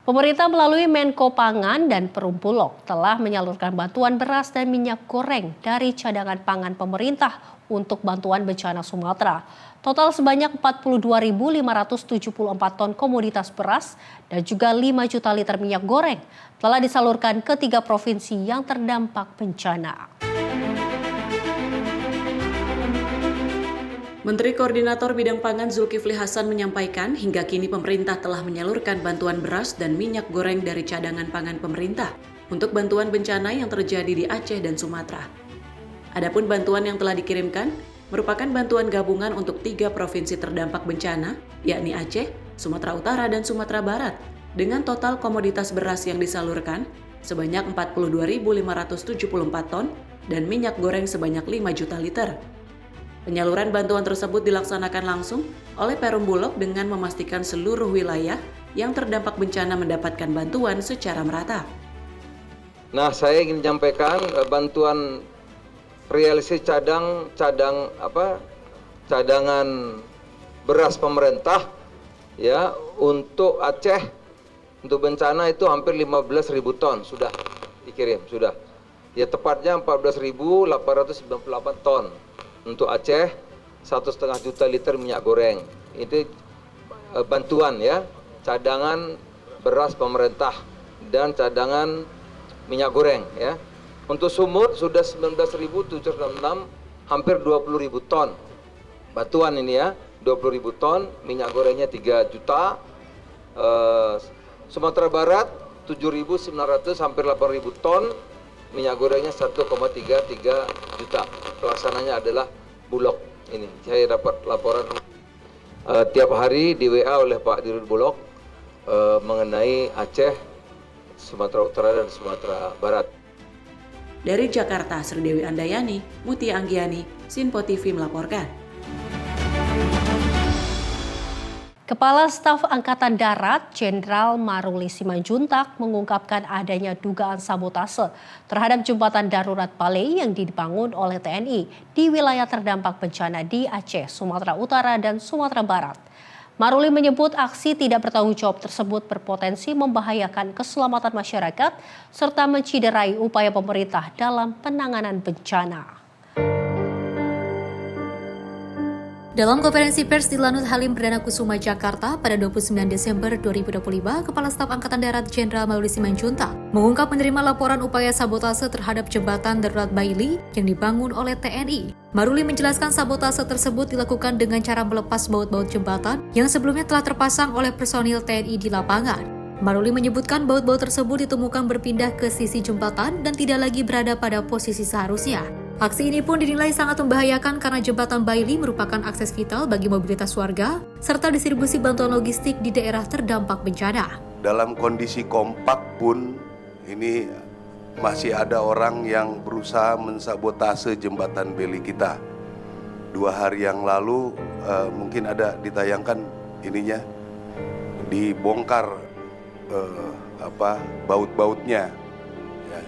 Pemerintah melalui Menko Pangan dan Perum Bulog telah menyalurkan bantuan beras dan minyak goreng dari cadangan pangan pemerintah untuk bantuan bencana Sumatera. Total sebanyak 42.574 ton komoditas beras dan juga 5 juta liter minyak goreng telah disalurkan ke 3 provinsi yang terdampak bencana. Menteri Koordinator Bidang Pangan Zulkifli Hasan menyampaikan hingga kini pemerintah telah menyalurkan bantuan beras dan minyak goreng dari cadangan pangan pemerintah untuk bantuan bencana yang terjadi di Aceh dan Sumatera. Adapun bantuan yang telah dikirimkan merupakan bantuan gabungan untuk 3 provinsi terdampak bencana, yakni Aceh, Sumatera Utara, dan Sumatera Barat, dengan total komoditas beras yang disalurkan sebanyak 42.574 ton dan minyak goreng sebanyak 5 juta liter. Penyaluran bantuan tersebut dilaksanakan langsung oleh Perum Bulog dengan memastikan seluruh wilayah yang terdampak bencana mendapatkan bantuan secara merata. Nah, saya ingin menyampaikan bantuan realisasi cadangan beras pemerintah ya untuk Aceh untuk bencana itu hampir 15.000 ton sudah dikirim, sudah. Ya tepatnya 14.898 ton. Untuk Aceh 1,5 juta liter minyak goreng. Itu bantuan ya, cadangan beras pemerintah dan cadangan minyak goreng ya. Untuk Sumut sudah 19.706, hampir 20.000 ton batuan ini ya, 20.000 ton, minyak gorengnya 3 juta. Sumatera Barat 7.900 hampir 8.000 ton, minyak gorengnya 1,33 juta. Pelaksananya adalah Bulog ini. Saya dapat laporan tiap hari di WA oleh Pak Dirut Bulog mengenai Aceh, Sumatera Utara dan Sumatera Barat. Dari Jakarta, Sri Dewi Andayani, Mutia Anggiani, Sinpo TV melaporkan. Kepala Staf Angkatan Darat Jenderal Maruli Simanjuntak mengungkapkan adanya dugaan sabotase terhadap jembatan darurat Pale yang dibangun oleh TNI di wilayah terdampak bencana di Aceh, Sumatera Utara, dan Sumatera Barat. Maruli menyebut aksi tidak bertanggung jawab tersebut berpotensi membahayakan keselamatan masyarakat serta menciderai upaya pemerintah dalam penanganan bencana. Dalam konferensi pers di Lanut Halim Perdana Kusuma, Jakarta pada 29 Desember 2025, Kepala Staf Angkatan Darat Jenderal Maruli Simanjuntak mengungkap menerima laporan upaya sabotase terhadap jembatan darurat Baili yang dibangun oleh TNI. Maruli menjelaskan sabotase tersebut dilakukan dengan cara melepas baut-baut jembatan yang sebelumnya telah terpasang oleh personil TNI di lapangan. Maruli menyebutkan baut-baut tersebut ditemukan berpindah ke sisi jembatan dan tidak lagi berada pada posisi seharusnya. Aksi ini pun dinilai sangat membahayakan karena jembatan Baili merupakan akses vital bagi mobilitas warga serta distribusi bantuan logistik di daerah terdampak bencana. Dalam kondisi kompak pun ini masih ada orang yang berusaha mensabotase jembatan Baili kita. 2 hari yang lalu mungkin ada ditayangkan ininya, dibongkar baut-bautnya. Ya.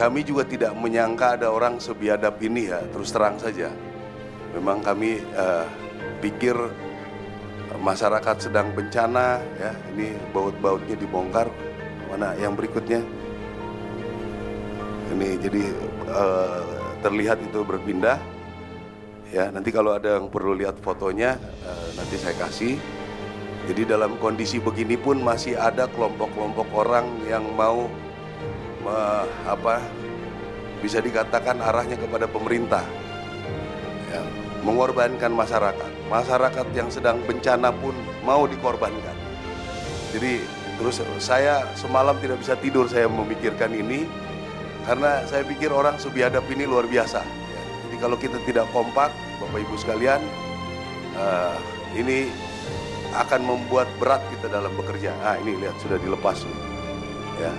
Kami juga tidak menyangka ada orang sebiadab ini ya, terus terang saja. Memang kami pikir masyarakat sedang bencana ya, ini baut-bautnya dibongkar. Mana yang berikutnya? Ini jadi terlihat itu berpindah. Ya, nanti kalau ada yang perlu lihat fotonya nanti saya kasih. Jadi dalam kondisi begini pun masih ada kelompok-kelompok orang yang mau bisa dikatakan arahnya kepada pemerintah ya, mengorbankan masyarakat yang sedang bencana pun mau dikorbankan. Jadi terus saya semalam tidak bisa tidur, saya memikirkan ini karena saya pikir orang sebiadab ini luar biasa ya. Jadi kalau kita tidak kompak Bapak Ibu sekalian, ini akan membuat berat kita dalam bekerja. Ini lihat sudah dilepas nih ya.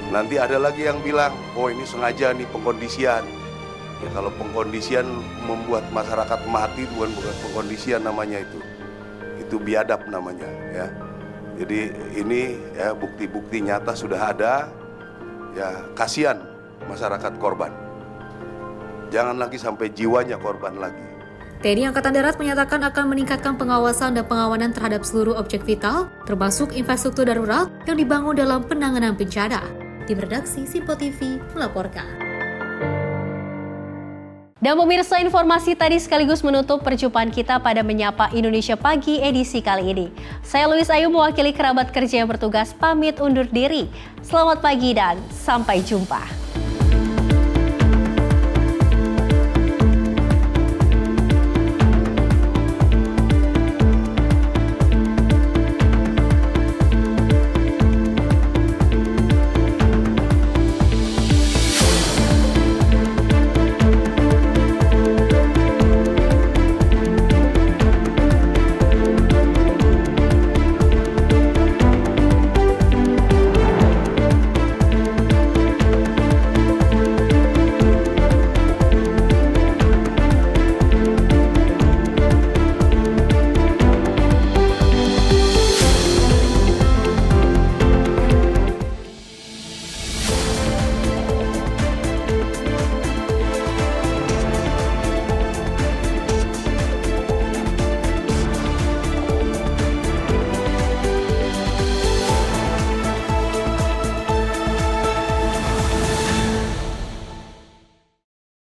Nanti ada lagi yang bilang, oh ini sengaja nih pengkondisian. Ya kalau pengkondisian membuat masyarakat mati, bukan pengkondisian namanya itu. Itu biadab namanya ya. Jadi ini ya bukti-bukti nyata sudah ada. Ya kasihan masyarakat korban. Jangan lagi sampai jiwanya korban lagi. TNI Angkatan Darat menyatakan akan meningkatkan pengawasan dan pengawanan terhadap seluruh objek vital, termasuk infrastruktur darurat yang dibangun dalam penanganan bencana. Tim redaksi Sinpo TV melaporkan. Dan pemirsa, informasi tadi sekaligus menutup perjumpaan kita pada Menyapa Indonesia Pagi edisi kali ini. Saya Louis Ayu mewakili kerabat kerja yang bertugas pamit undur diri. Selamat pagi dan sampai jumpa.